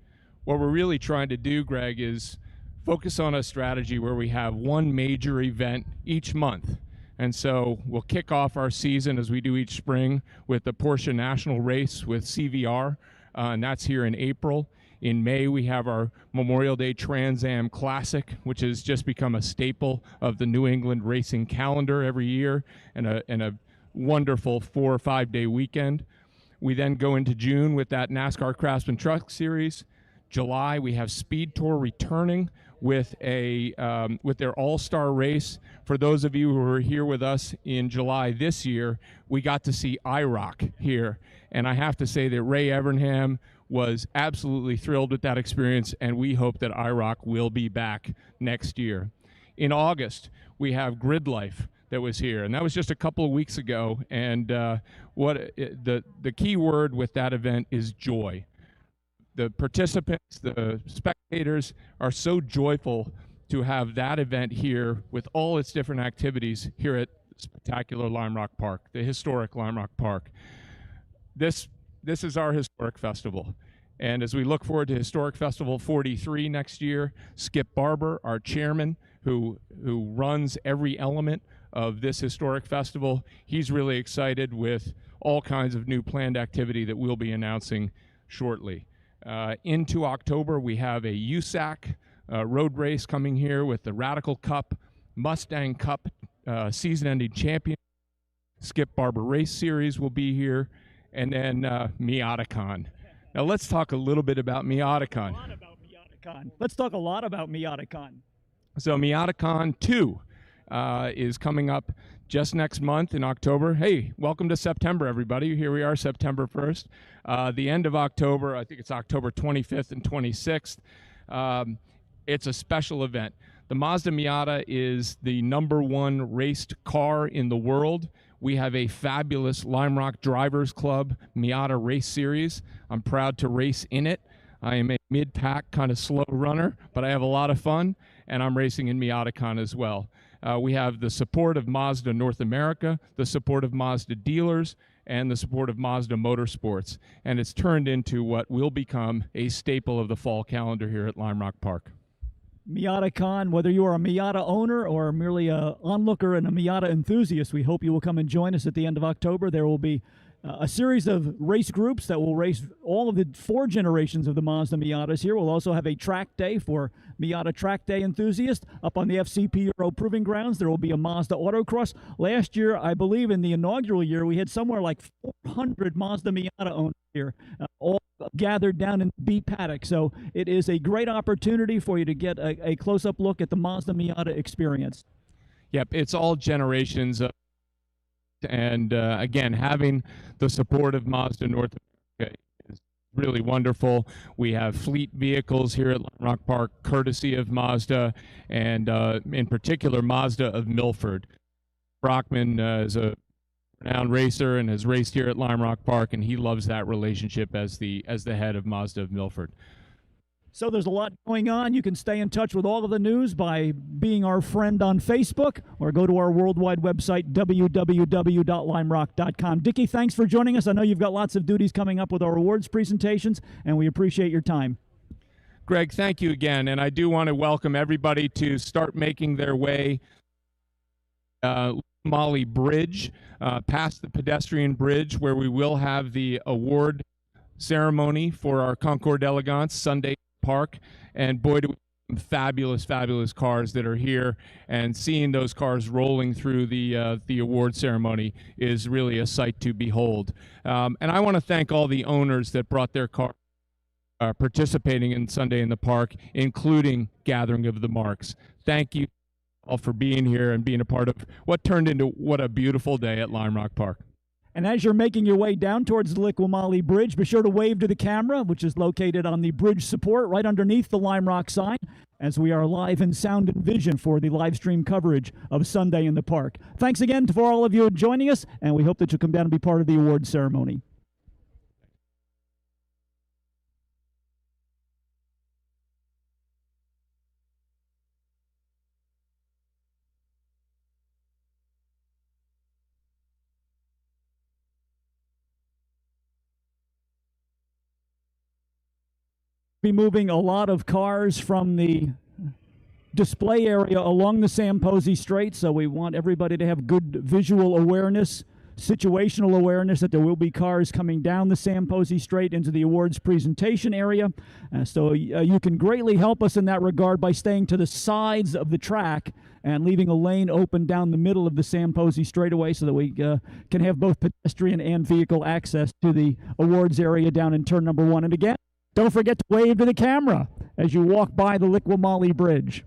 What we're really trying to do, Greg, is focus on a strategy where we have one major event each month. And so we'll kick off our season as we do each spring with the Porsche National Race with CVR, and that's here in April. In May, we have our Memorial Day Trans Am Classic, which has just become a staple of the New England racing calendar every year, and a wonderful 4 or 5 day weekend. We then go into June with that NASCAR Craftsman Truck Series. July, we have Speed Tour returning with their all-star race. For those of you who were here with us in July this year, we got to see IROC here, and I have to say that Ray Evernham was absolutely thrilled with that experience, and we hope that IROC will be back next year. In August, we have Grid Life that was here, and that was just a couple of weeks ago, and the key word with that event is joy. The participants, the spectators are so joyful to have that event here with all its different activities here at spectacular Lime Rock Park, the historic Lime Rock Park. This is our historic festival. And as we look forward to Historic Festival 43 next year, Skip Barber, our chairman, who runs every element of this historic festival, he's really excited with all kinds of new planned activity that we'll be announcing shortly. Into October, we have a USAC road race coming here with the Radical Cup, Mustang Cup season-ending champion. Skip Barber Race Series will be here, and then MiataCon. Now let's talk a little bit about MiataCon. Let's talk a lot about MiataCon. So MiataCon 2 is coming up just next month in October. Hey, welcome to September, everybody. Here we are, September 1st. The end of October, I think it's October 25th and 26th. It's a special event. The Mazda Miata is the #1 raced car in the world. We have a fabulous Lime Rock Drivers Club Miata race series. I'm proud to race in it. I am a mid-pack kind of slow runner, but I have a lot of fun, and I'm racing in MiataCon as well. We have the support of Mazda North America, the support of Mazda dealers, and the support of Mazda Motorsports, and it's turned into what will become a staple of the fall calendar here at Lime Rock Park. Miata Con, whether you are a Miata owner or merely a onlooker and a Miata enthusiast, we hope you will come and join us at the end of October. There will be a series of race groups that will race all of the 4 generations of the Mazda Miatas here. We'll also have a track day for Miata track day enthusiasts. Up on the FCP Euro Proving Grounds, there will be a Mazda Autocross. Last year, I believe in the inaugural year, we had somewhere like 400 Mazda Miata owners here, all gathered down in B paddock. So it is a great opportunity for you to get a close-up look at the Mazda Miata experience. Yep, it's all generations of, and again, having the support of Mazda North America is really wonderful. We have fleet vehicles here at Lime Rock Park, courtesy of Mazda, and in particular, Mazda of Milford. Brockman is a renowned racer and has raced here at Lime Rock Park, and he loves that relationship as the head of Mazda of Milford. So there's a lot going on. You can stay in touch with all of the news by being our friend on Facebook or go to our worldwide website, www.limerock.com. Dickie, thanks for joining us. I know you've got lots of duties coming up with our awards presentations, and we appreciate your time. Greg, thank you again, and I do want to welcome everybody to start making their way Molly Bridge, past the pedestrian bridge, where we will have the award ceremony for our Concours d'Elegance Sunday Park. And boy, do we have fabulous, fabulous cars that are here, and seeing those cars rolling through the award ceremony is really a sight to behold. And I want to thank all the owners that brought their car participating in Sunday in the Park, including Gathering of the Marks. Thank you all for being here and being a part of what turned into what a beautiful day at Lime Rock Park. And as you're making your way down towards the Liqui-Moly Bridge, be sure to wave to the camera, which is located on the bridge support right underneath the Lime Rock sign, as we are live in sound and vision for the live stream coverage of Sunday in the Park. Thanks again for all of you joining us, and we hope that you'll come down and be part of the award ceremony. Be moving a lot of cars from the display area along the Samposi Strait, so we want everybody to have good visual awareness, situational awareness that there will be cars coming down the Samposi Strait into the awards presentation area. So you can greatly help us in that regard by staying to the sides of the track and leaving a lane open down the middle of the Samposi straightaway so that we can have both pedestrian and vehicle access to the awards area down in turn number 1. And again, don't forget to wave to the camera as you walk by the Liqui-Moly Bridge.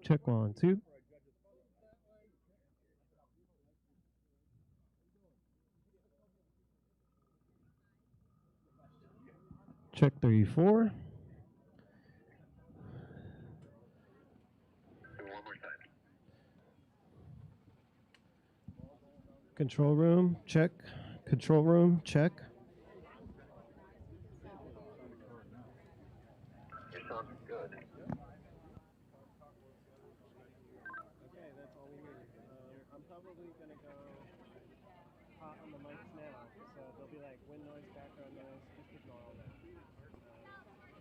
Check 1, 2. Check 3, 4. Control room, check. Control room, check. Good. Okay, that's all we need. I'm probably going to go hot on the mics now, so there'll be like wind noise, background noise, just ignore all that.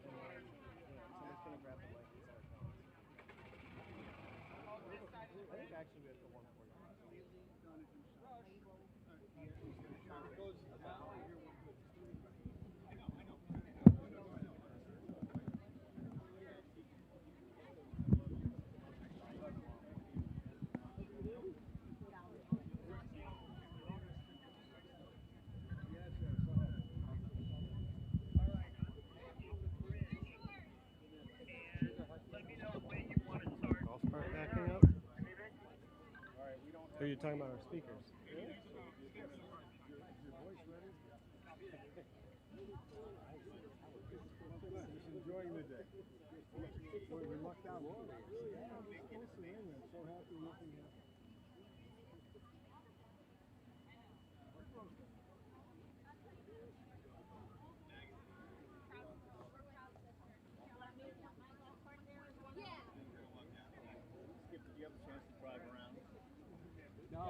And then, someone's going to grab the mic and start calling. I think actually we have to 140. Backing up. Are you talking about our speakers? Enjoying the day. We lucked out. Yeah, I'm so happy looking at. Skip, did you have a chance to drive around? No.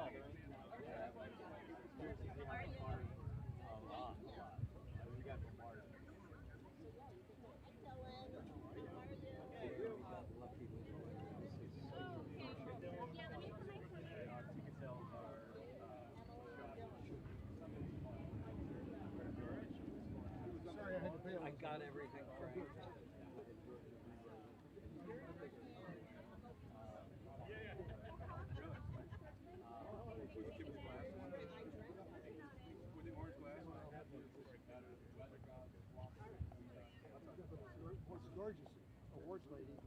I got everything right. Gorgeous awards lady.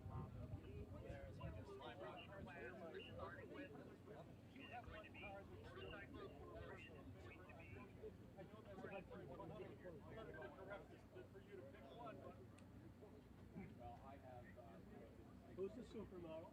Who's the supermodel?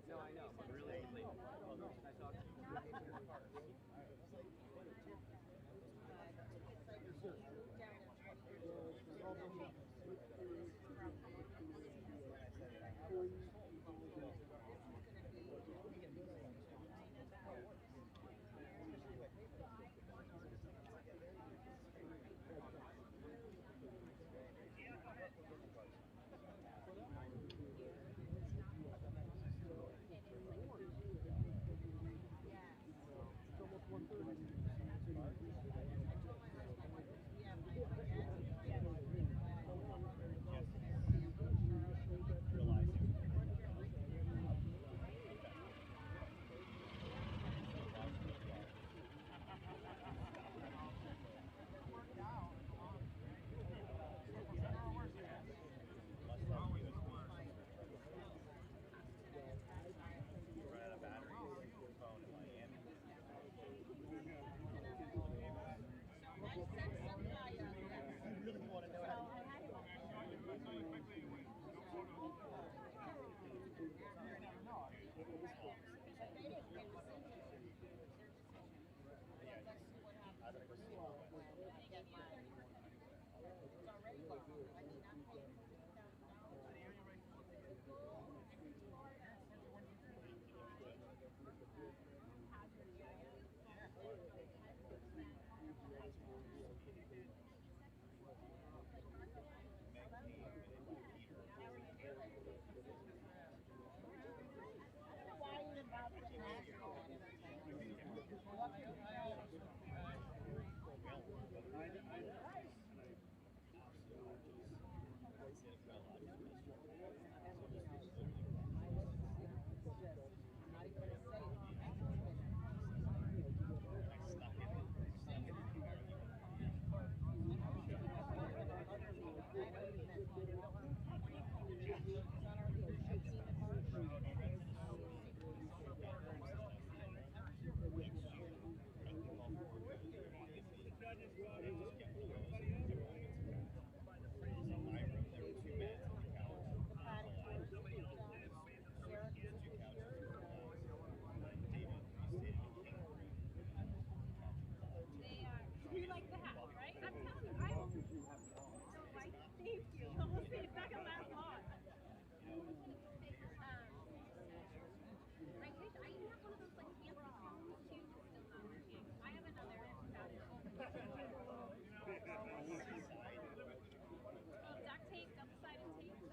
No, I know, but really, I talked to you. You like the hat, right? I'm telling you, I will. So, like, thank you. We'll see. It's not gonna last long. Right, I have one of those like fancy phones too. Still not working. I have another duct tape, double-sided tape, something. That's great.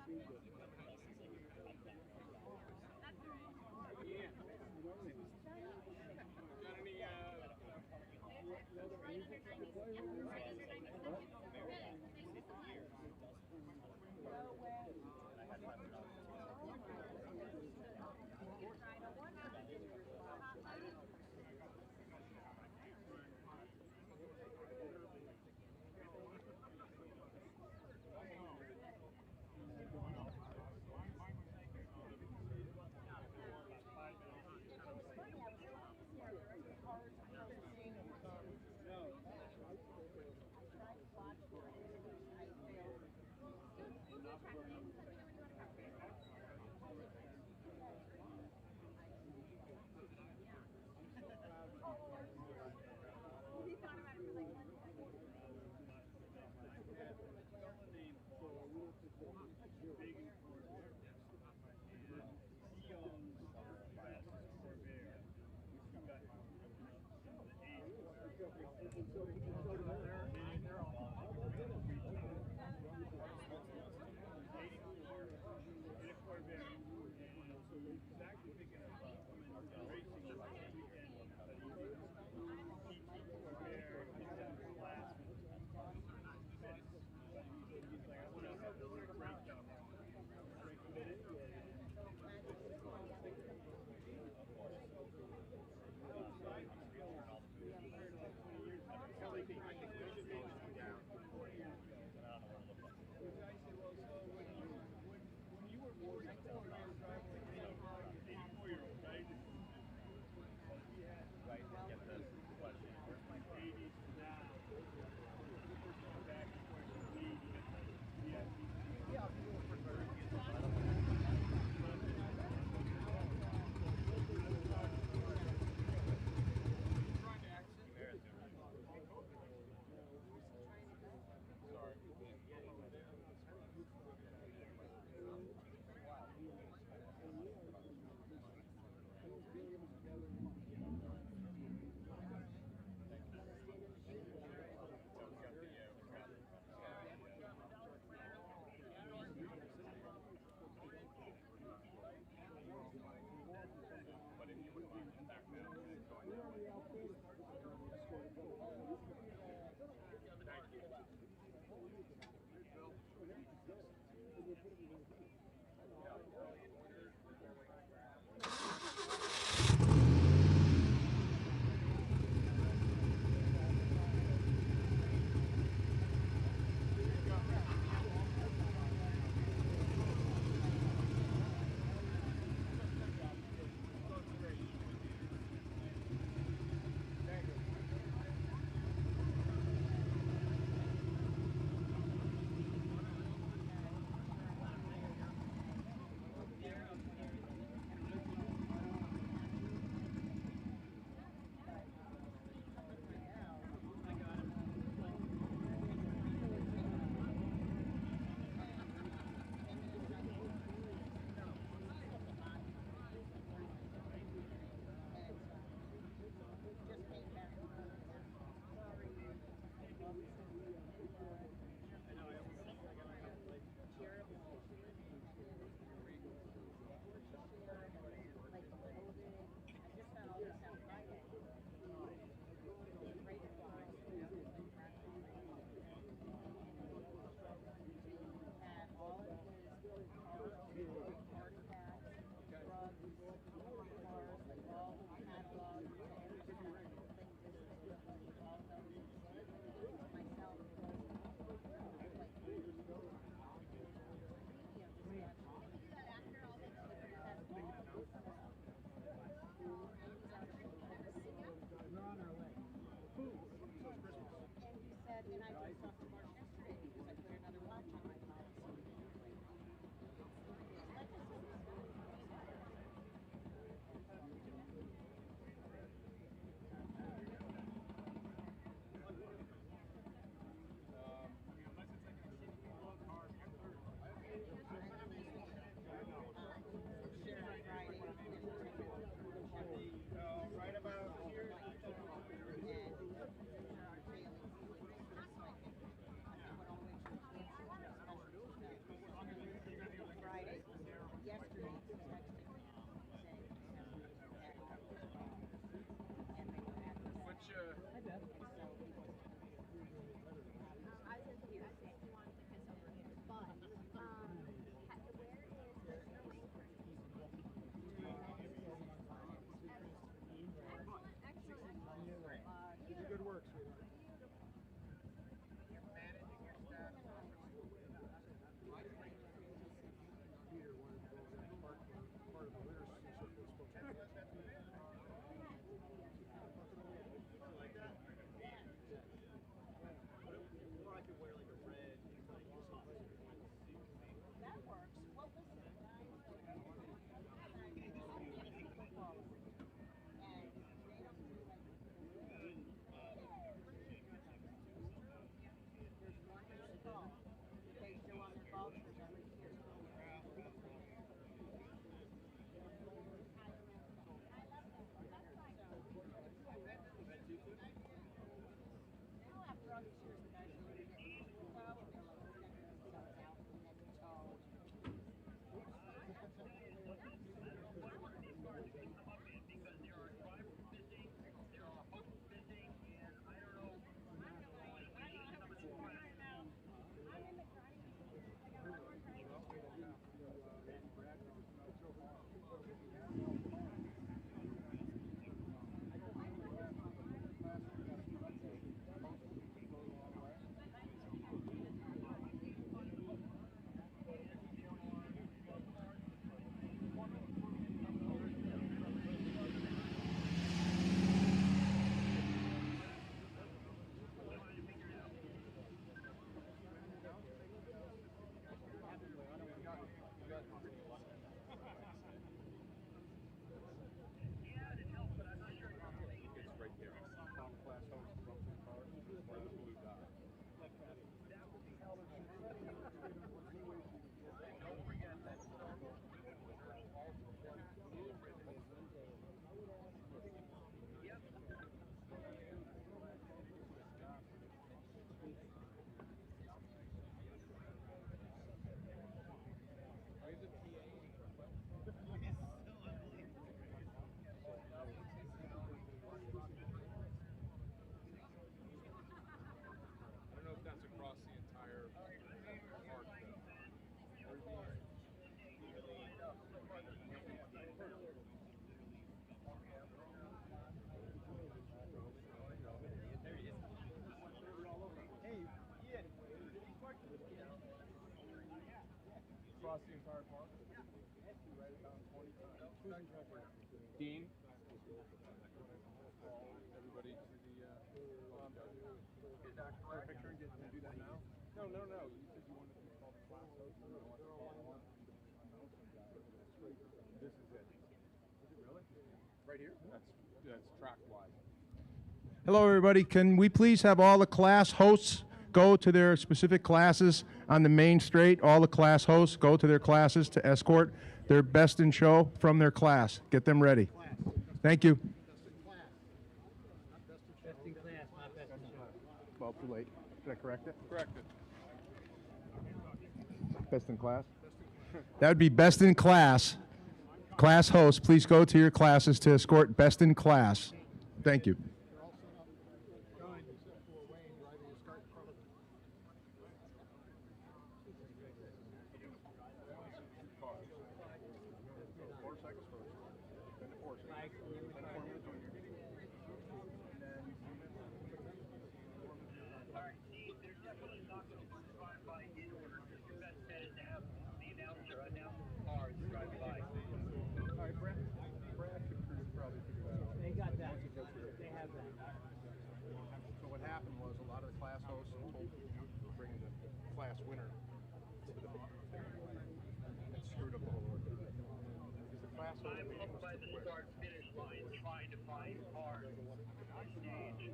Yeah. Got any Kelly B. Dean? No. You said you wanted to call the class host. This is it. Is it really? Right here? That's track wise. Hello, everybody. Can we please have all the class hosts go to their specific classes on the main straight? All the class hosts go to their classes to escort their best in show from their class. Get them ready. Thank you. Well, too late. Did I correct it? Correct it. Best in class? That would be best in class. Class hosts, please go to your classes to escort best in class. Thank you. So what happened was a lot of the class hosts told people were bringing the class winner to the and screwed up the whole order. Because the class host meeting was to quit. Trying to find cars on stage.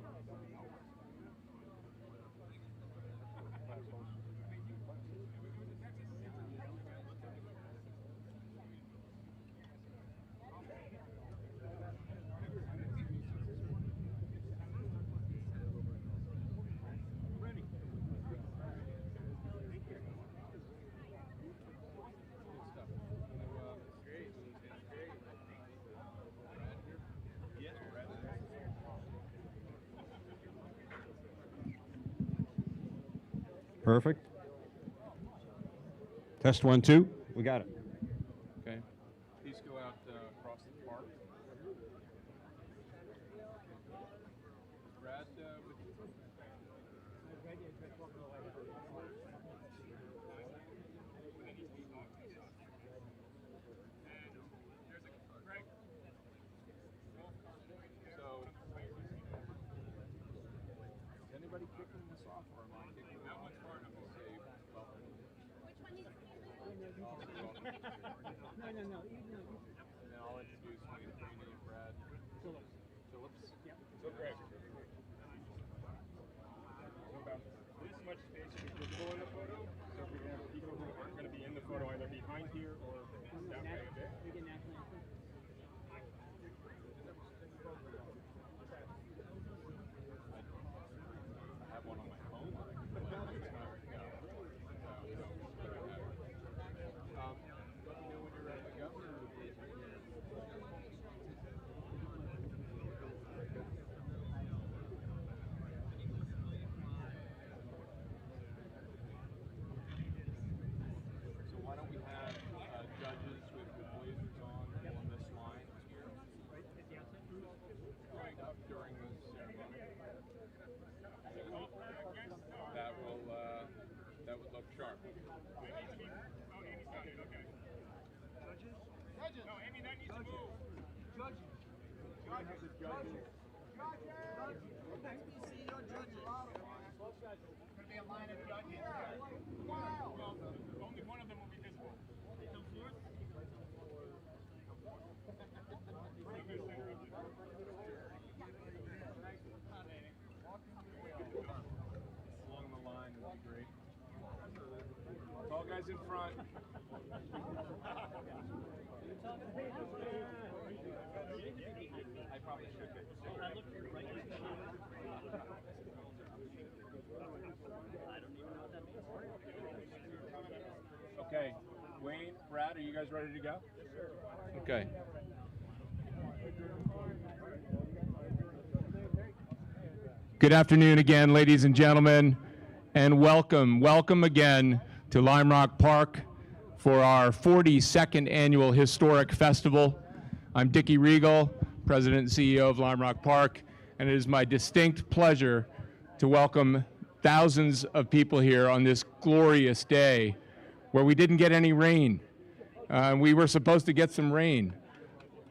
Perfect. Test 1, 2. We got it. Okay. Please go out across the park. Brad, So, is anybody kicking this off, or am I kicking it off? No. And then I'll introduce Wayne Freeney and Brad Phillips. Yeah. So Greg. This much space for pulling a photo. So if we have people who aren't going to be in the photo either behind here or that way a bit. We can national anthem. I have one on my phone. Let me know when you're ready to go. So why don't we have judges with blazers on this line here? Right up during the ceremony. That would look sharp. Judges. No, Amy, that needs to move. Judges. Judges. Let me see your judges. Both judges. It's going to be a line of judges. Wow. Well, only one of them will be visible. Come forth. Along the line would be great. Tall guys in front. I probably should get. I looked to the right. I don't even know what that means. Okay, Wayne, Brad, are you guys ready to go? Okay. Good afternoon again, ladies and gentlemen, and welcome again to Lime Rock Park for our 42nd annual historic festival. I'm Dickie Regal, President and CEO of Lime Rock Park, and it is my distinct pleasure to welcome thousands of people here on this glorious day where we didn't get any rain. We were supposed to get some rain.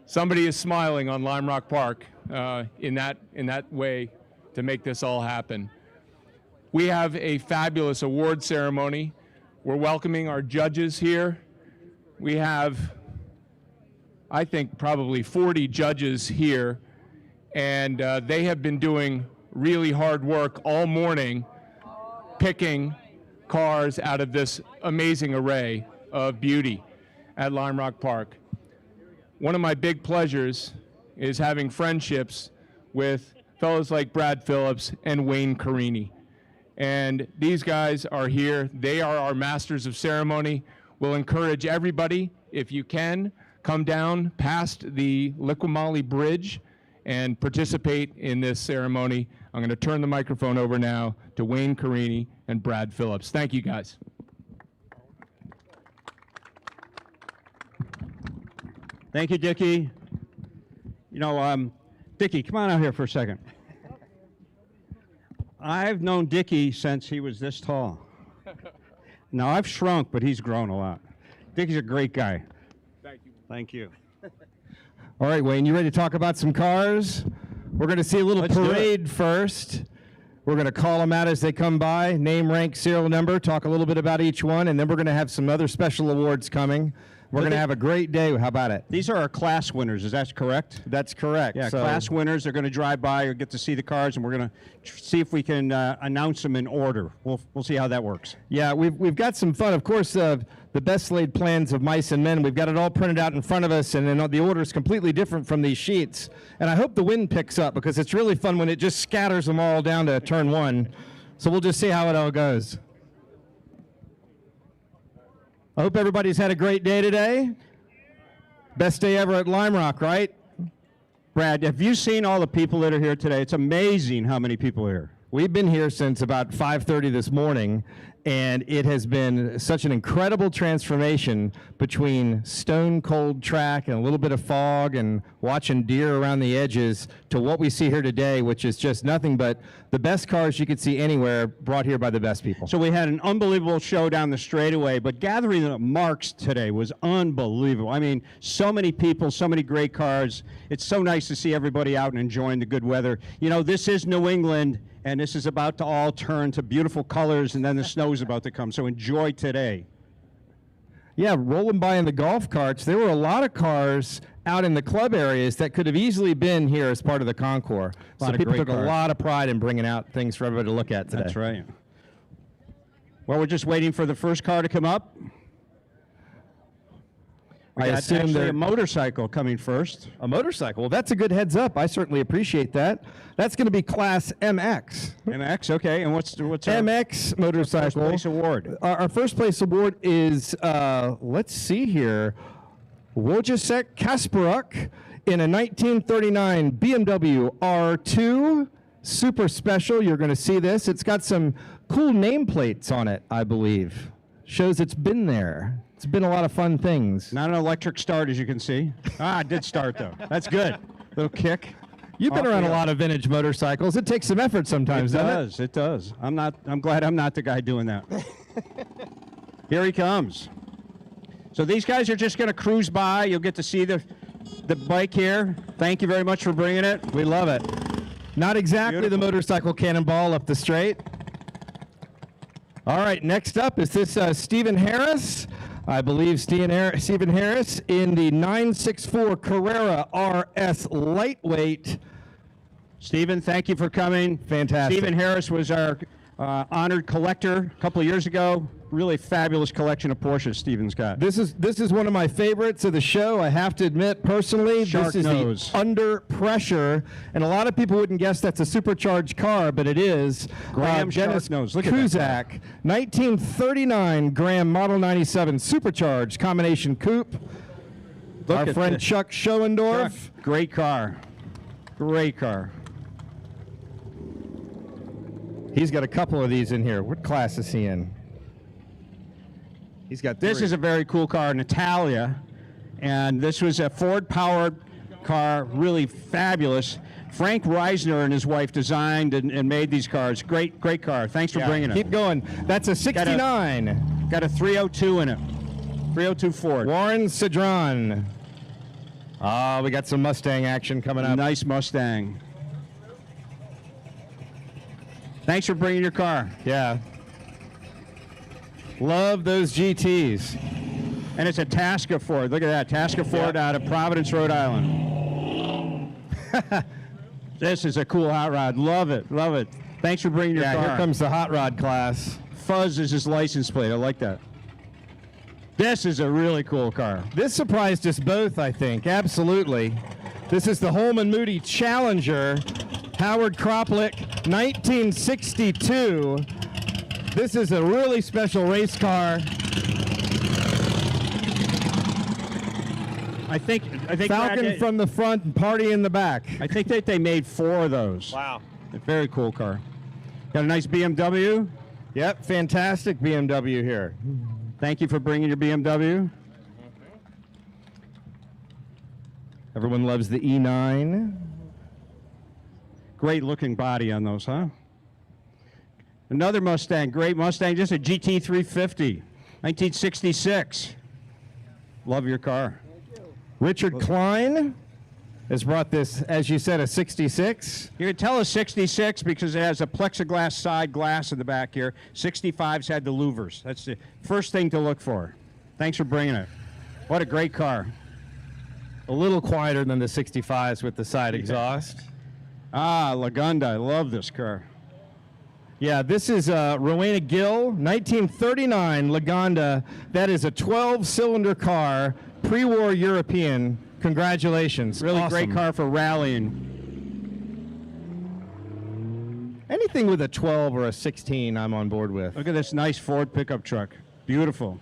Somebody is smiling on Lime Rock Park in that way to make this all happen. We have a fabulous award ceremony. We're welcoming our judges here. We have, I think, probably 40 judges here, and they have been doing really hard work all morning picking cars out of this amazing array of beauty at Lime Rock Park. One of my big pleasures is having friendships with fellows like Brad Phillips and Wayne Carini. And these guys are here. They are our masters of ceremony. We'll encourage everybody, if you can, come down past the Liqui Bridge and participate in this ceremony. I'm going to turn the microphone over now to Wayne Carini and Brad Phillips. Thank you, guys. Thank you, Dickie. You know, Dickie, come on out here for a second. I've known Dickie since he was this tall. Now, I've shrunk, but he's grown a lot. Dickie's a great guy. Thank you. Thank you. All right, Wayne, you ready to talk about some cars? We're going to see a little parade first. We're going to call them out as they come by, name, rank, serial number, talk a little bit about each one, and then we're going to have some other special awards coming. We're going to have a great day. How about it? These are our class winners. Is that correct? That's correct. Yeah, so class winners are going to drive by or get to see the cars, and we're going to see if we can announce them in order. We'll see how that works. Yeah, we've got some fun. Of course, the best laid plans of mice and men. We've got it all printed out in front of us, and then the order is completely different from these sheets. And I hope the wind picks up because it's really fun when it just scatters them all down to turn one. So we'll just see how it all goes. I hope everybody's had a great day today. Best day ever at Lime Rock, right? Brad, have you seen all the people that are here today? It's amazing how many people are here. We've been here since about 5:30 this morning, and it has been such an incredible transformation between stone cold track and a little bit of fog and watching deer around the edges to what we see here today, which is just nothing but the best cars you could see anywhere brought here by the best people. So we had an unbelievable show down the straightaway, but gathering at Marks today was unbelievable. I mean, so many people, so many great cars. It's so nice to see everybody out and enjoying the good weather. You know, this is New England, and this is about to all turn to beautiful colors, and then the snow's about to come. So enjoy today. Yeah, rolling by in the golf carts, there were a lot of cars out in the club areas that could have easily been here as part of the concours. So people took a lot of pride in bringing out things for everybody to look at today. That's right. Well, we're just waiting for the first car to come up. I assume there's a motorcycle coming first. A motorcycle? Well, that's a good heads up. I certainly appreciate that. That's going to be Class MX. MX, okay. And what's our MX motorcycle? First place award? Our first place award is, let's see here, Wojciech Kasparuk in a 1939 BMW R2 Super Special. You're going to see this. It's got some cool nameplates on it, I believe. Shows it's been there. It's been a lot of fun things. Not an electric start, as you can see. It did start, though. That's good. Little kick. You've been around a lot of vintage motorcycles. It takes some effort sometimes, doesn't it? It does. I'm glad I'm not the guy doing that. Here he comes. So these guys are just going to cruise by. You'll get to see the bike here. Thank you very much for bringing it. We love it. Not exactly the motorcycle cannonball up the straight. All right, next up is this Stephen Harris. I believe Stephen Harris in the 964 Carrera RS Lightweight. Stephen, thank you for coming. Fantastic. Stephen Harris was our honored collector a couple of years ago. Really fabulous collection of Porsches Stephen's got. This is one of my favorites of the show. I have to admit, personally, Shark this is nose. the Under Pressure, and a lot of people wouldn't guess that's a supercharged car, but it is. Graham Dennis Shark nose. Look at that. Cusack, 1939 Graham Model 97 supercharged combination coupe. Our friend Chuck Schoendorf. Chuck, great car. Great car. He's got a couple of these in here. What class is he in? He's got This is a very cool car, Natalia, and this was a Ford-powered car, really fabulous. Frank Reisner and his wife designed and made these cars. Great car. Thanks for bringing it. Keep going. That's a 69. Got a 302 in it. 302 Ford. Warren Cedron. Ah, we got some Mustang action coming up. Nice Mustang. Thanks for bringing your car. Yeah. Love those GTs. And it's a Tasca Ford. Look at that. Tasca Ford out of Providence, Rhode Island. This is a cool hot rod. Love it. Love it. Thanks for bringing your car. Here comes the hot rod class. Fuzz is his license plate. I like that. This is a really cool car. This surprised us both, I think. Absolutely. This is the Holman Moody Challenger, Howard Kroplik, 1962. This is a really special race car. I think Falcon Brad, from the front and Party in the back. I think that they made 4 of those. Wow. A very cool car. Got a nice BMW. Yep, fantastic BMW here. Thank you for bringing your BMW. Everyone loves the E9. Great looking body on those, huh? Another Mustang, great Mustang, just a GT350, 1966. Love your car. Richard Klein has brought this, as you said, a 66. You can tell a 66 because it has a plexiglass side glass in the back here. 65's had the louvers. That's the first thing to look for. Thanks for bringing it. What a great car. A little quieter than the 65s with the side exhaust. Ah, Lagunda. I love this car. Yeah, this is Rowena Gill, 1939 Lagonda. That is a 12-cylinder car, pre-war European. Congratulations. Really awesome. Great car for rallying. Anything with a 12 or a 16 I'm on board with. Look at this nice Ford pickup truck. Beautiful.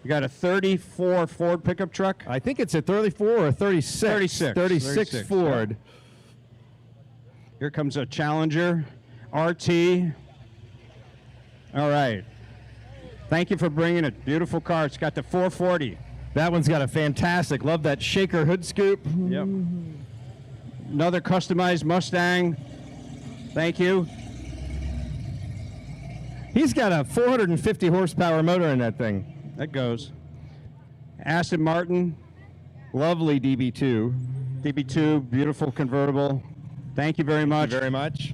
You got a 34 Ford pickup truck? I think it's a 34 or a 36. 36 Ford. Yeah. Here comes a Challenger RT. All right. Thank you for bringing it. Beautiful car. It's got the 440. That one's got a fantastic. Love that shaker hood scoop. Yep. Another customized Mustang. Thank you. He's got a 450 horsepower motor in that thing. That goes. Aston Martin. Lovely DB2. DB2, beautiful convertible. Thank you very much. Thank you very much.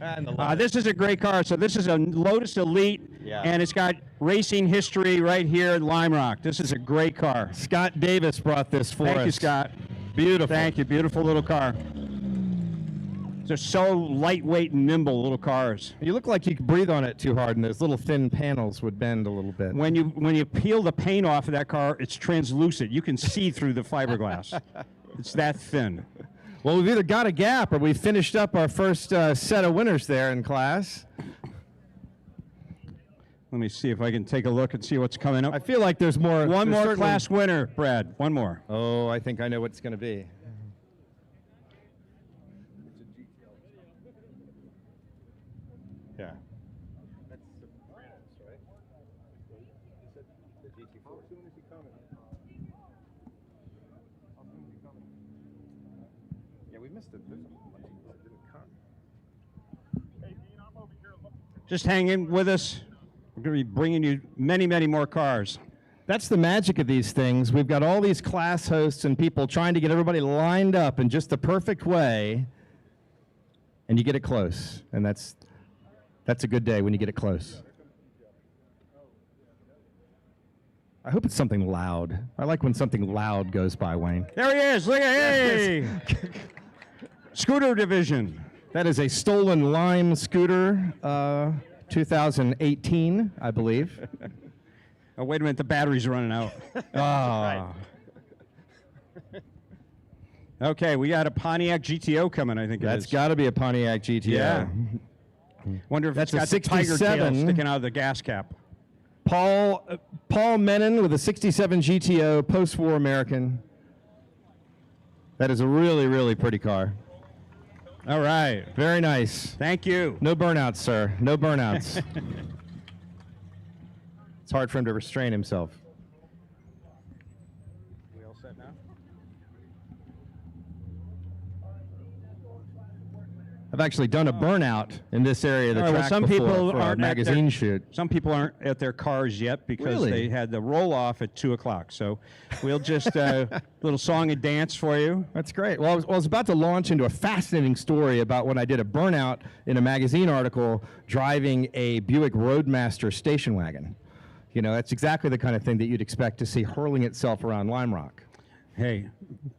And this is a great car. So this is a Lotus Elite, and it's got racing history right here at Lime Rock. This is a great car. Scott Davis brought this for us. Thank you, Scott. Beautiful. Thank you. Beautiful little car. They're so lightweight and nimble little cars. You look like you could breathe on it too hard, and those little thin panels would bend a little bit. When you peel the paint off of that car, it's translucent. You can see through the fiberglass. It's that thin. Well, we've either got a gap or we've finished up our first set of winners there in class. Let me see if I can take a look and see what's coming up. I feel like there's more. One more class winner, Brad. One more. Oh, I think I know what it's going to be. Yeah. That's the brands, right? You said the GT4. How soon is he coming? Yeah, we missed it. Just hang in with us. We're going to be bringing you many, many more cars. That's the magic of these things. We've got all these class hosts and people trying to get everybody lined up in just the perfect way, and you get it close. And that's a good day when you get it close. I hope it's something loud. I like when something loud goes by, Wayne. There he is. Look at hey. Scooter division. That is a stolen Lime scooter, 2018, I believe. Oh, wait a minute. The battery's running out. Okay, we got a Pontiac GTO coming, I think That's got to be a Pontiac GTO. Yeah. Wonder if That's it's got the tiger tail sticking out of the gas cap. Paul Menon with a 67 GTO, post-war American. That is a really, really pretty car. All right. Very nice. Thank you. No burnouts, sir. No burnouts. It's hard for him to restrain himself. We all set now? I've actually done a burnout in this area of the All right, track well, some before people for a aren't at magazine their, shoot. Some people aren't at their cars yet because Really? they had the roll-off at 2 o'clock. So we'll just little song and dance for you. That's great. Well, I was about to launch into a fascinating story about when I did a burnout in a magazine article driving a Buick Roadmaster station wagon. You know, that's exactly the kind of thing that you'd expect to see hurling itself around Lime Rock. Hey,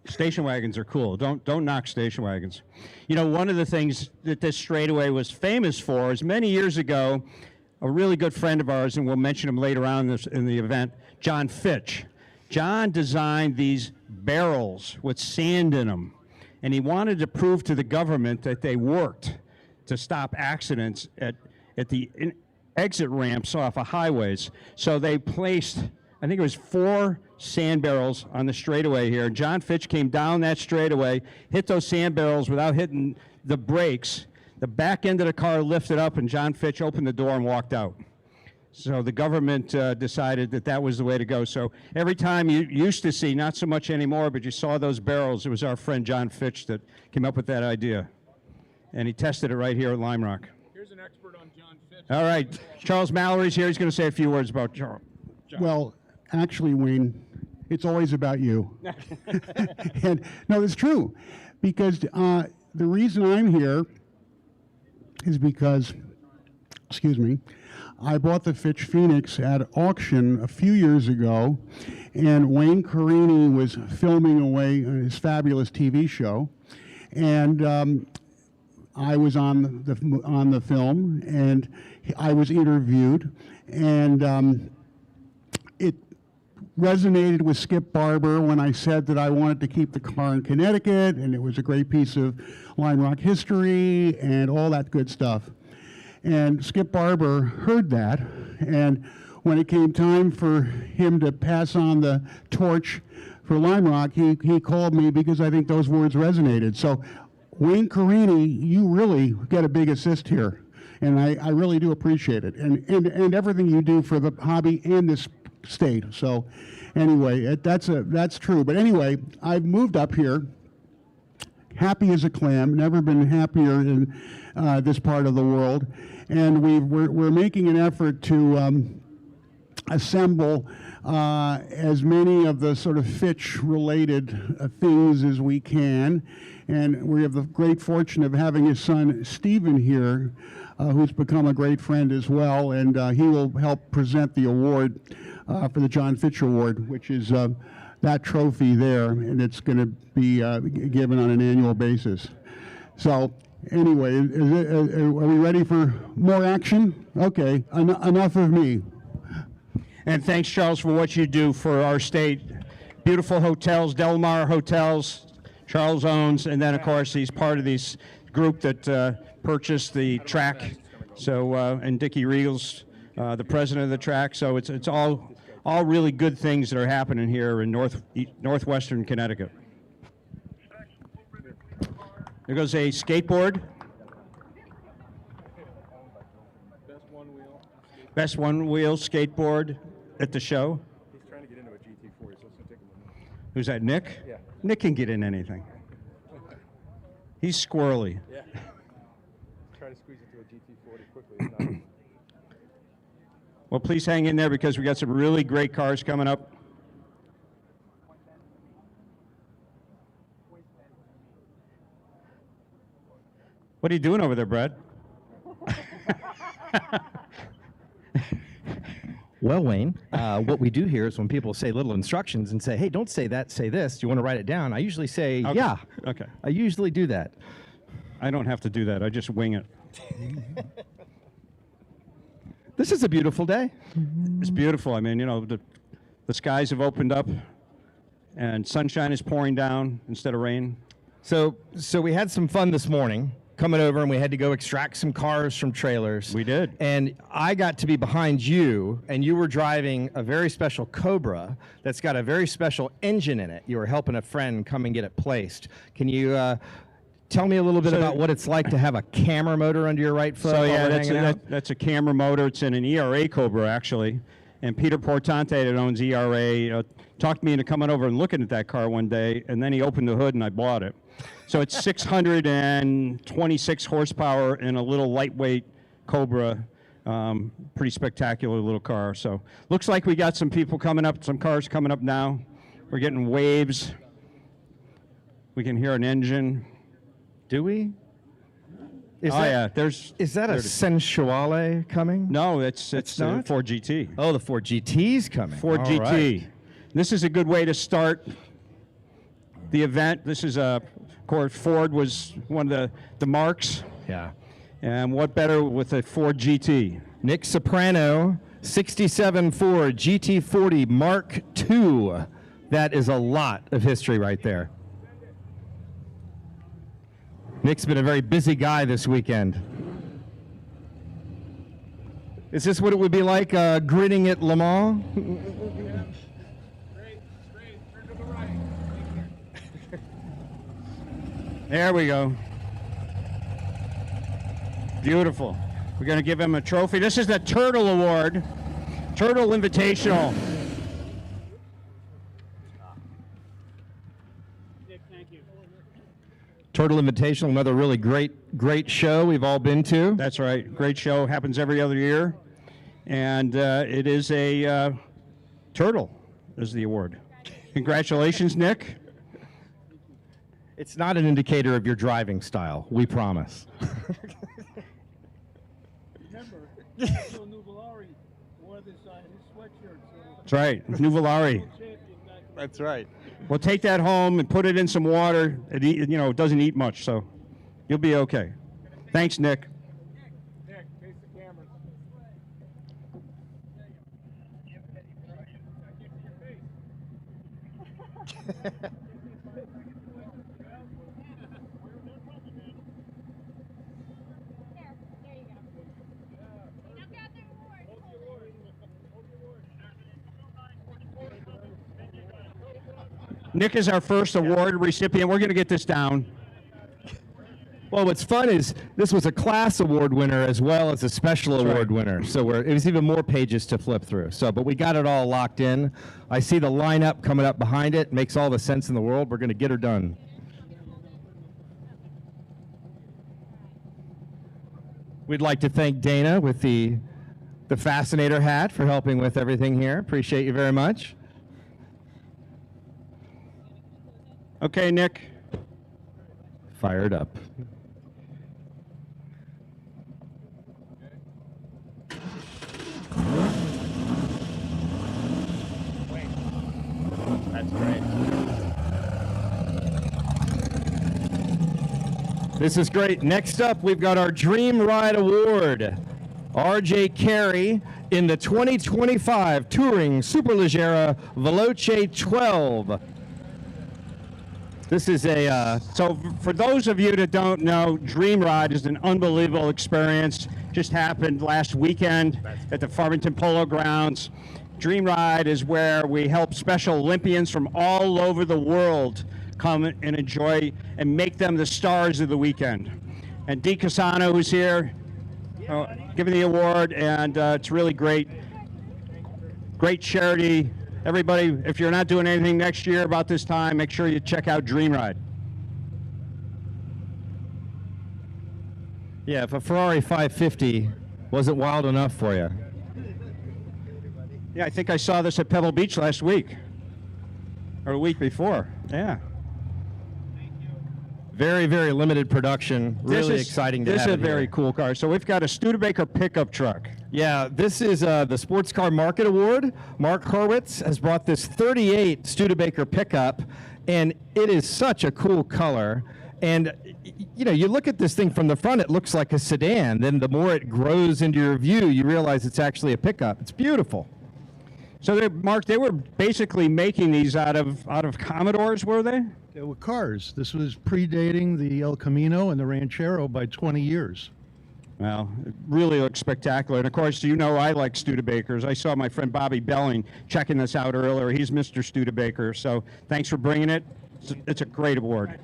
station wagons are cool. Don't knock station wagons. You know, one of the things that this straightaway was famous for is many years ago, a really good friend of ours, and we'll mention him later on in the event, John Fitch. John designed these barrels with sand in them, and he wanted to prove to the government that they worked to stop accidents at the exit ramps off of highways. So they placed, I think it was 4 sand barrels on the straightaway here. John Fitch came down that straightaway, hit those sand barrels without hitting the brakes. The back end of the car lifted up, and John Fitch opened the door and walked out. So the government decided that that was the way to go. So every time you used to see, not so much anymore, but you saw those barrels, it was our friend John Fitch that came up with that idea. And he tested it right here at Lime Rock. Here's an expert on John Fitch. All right, Charles Mallory's here. He's going to say a few words about John. Well, actually, Wayne, it's always about you. And no, it's true, because the reason I'm here is because, excuse me, I bought the Fitch Phoenix at auction a few years ago, and Wayne Carini was filming away his fabulous TV show, and I was on the film, and I was interviewed, and it resonated with Skip Barber when I said that I wanted to keep the car in Connecticut, and it was a great piece of Lime Rock history and all that good stuff. And Skip Barber heard that, and when it came time for him to pass on the torch for Lime Rock, he called me because I think those words resonated. So Wayne Carini, you really get a big assist here, and I really do appreciate it, and everything you do for the hobby and this state. So anyway, that's true. But anyway, I've moved up here, happy as a clam, never been happier in this part of the world, and we're making an effort to assemble as many of the sort of Fitch-related things as we can. And we have the great fortune of having his son Stephen here, who's become a great friend as well, and he will help present the award for the John Fitch Award, which is that trophy there, and it's going to be given on an annual basis. So anyway, are we ready for more action? Okay, enough of me. And thanks, Charles, for what you do for our state. Beautiful hotels, Del Mar Hotels, Charles owns, and then, of course, he's part of this group that purchased the track. So, and Dickie Regal's the president of the track. So it's all really good things that are happening here in northwestern Connecticut. There goes a skateboard. Best one-wheel skateboard at the show. He's trying to get into a GT40, so it's going to take him a minute. Who's that, Nick? Yeah. Nick can get in anything. He's squirrely. Yeah. Try to squeeze into a GT40 quickly. It's not. Well, please hang in there because we got some really great cars coming up. What are you doing over there, Brad? Well, Wayne, what we do here is when people say little instructions and say, hey, don't say that, say this. Do you want to write it down? I usually say, Okay. yeah. Okay. I usually do that. I don't have to do that. I just wing it. This is a beautiful day. It's beautiful. I mean, you know, the skies have opened up and sunshine is pouring down instead of rain. So we had some fun this morning coming over, and we had to go extract some cars from trailers. We did. And I got to be behind you, and you were driving a very special Cobra that's got a very special engine in it. You were helping a friend come and get it placed. Can you tell me a little bit about what it's like to have a camera motor under your right foot? So yeah, that's a camera motor. It's in an ERA Cobra, actually. And Peter Portante that owns ERA talked me into coming over and looking at that car one day, and then he opened the hood and I bought it. So it's 626 horsepower in a little lightweight Cobra. Pretty spectacular little car. So looks like we got some people coming up, some cars coming up now. We're getting waves. We can hear an engine. Do we? Is Is that a Sensuale coming? No, it's not? Ford GT. Oh, the Ford GT's coming. Ford All GT. right. This is a good way to start the event. This is of course, Ford was one of the marks. Yeah. And what better with a Ford GT? Nick Soprano, 67 Ford GT40 Mark II. That is a lot of history right there. Nick's been a very busy guy this weekend. Is this what it would be like gritting at Le Mans? There we go. Beautiful. We're going to give him a trophy. This is the Turtle Award, Turtle Invitational. Turtle Invitational, another really great show we've all been to. That's right. Great show. Happens every other year. And it is a turtle is the award. Congratulations, Nick. It's not an indicator of your driving style, we promise. Remember, Nuvolari wore this on his sweatshirt. That's right. Nuvolari. That's right. Well, take that home and put it in some water. It doesn't eat much, so you'll be okay. Thanks, Nick. Nick, face the camera. Nick is our first award recipient. We're going to get this down. Well, what's fun is this was a class award winner as well as a special award winner. So it was even more pages to flip through. But we got it all locked in. I see the lineup coming up behind it. Makes all the sense in the world. We're going to get her done. We'd like to thank Dana with the Fascinator hat for helping with everything here. Appreciate you very much. Okay, Nick. Fired up. That's great. This is great. Next up, we've got our Dream Ride Award. RJ Carey in the 2025 Touring Superleggera Veloce 12. This is so for those of you that don't know, Dream Ride is an unbelievable experience. Just happened last weekend at the Farmington Polo Grounds. Dream Ride is where we help Special Olympians from all over the world come and enjoy and make them the stars of the weekend. And Dee Casano, who's here, giving the award, and it's really great charity. Everybody, if you're not doing anything next year about this time, make sure you check out Dream Ride. Yeah, if a Ferrari 550 wasn't wild enough for you. Yeah, I think I saw this at Pebble Beach last week, or a week before. Yeah. Very, very limited production. Really exciting to have This is a it here. very cool car. So we've got a Studebaker pickup truck. Yeah, this is the Sports Car Market Award. Mark Hurwitz has brought this 38 Studebaker pickup, and it is such a cool color. And, you look at this thing from the front, it looks like a sedan. Then the more it grows into your view, you realize it's actually a pickup. It's beautiful. So, Mark, they were basically making these out of Commodores, were they? They were cars. This was predating the El Camino and the Ranchero by 20 years. Well, it really looks spectacular. And, of course, I like Studebakers. I saw my friend Bobby Belling checking this out earlier. He's Mr. Studebaker. So thanks for bringing it. It's a great award.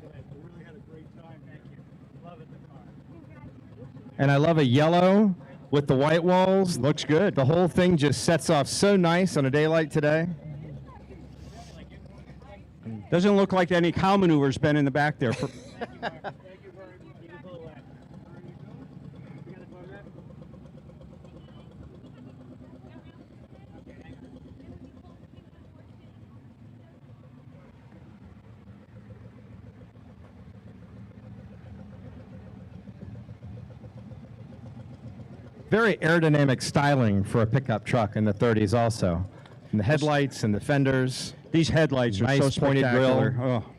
And I love a yellow with the white walls. Looks good. The whole thing just sets off so nice on a day like today. Doesn't look like any cow maneuver's been in the back there. Very aerodynamic styling for a pickup truck in the 30s also. And the headlights and the fenders. These headlights are nice so pointed spectacular. grill. Oh,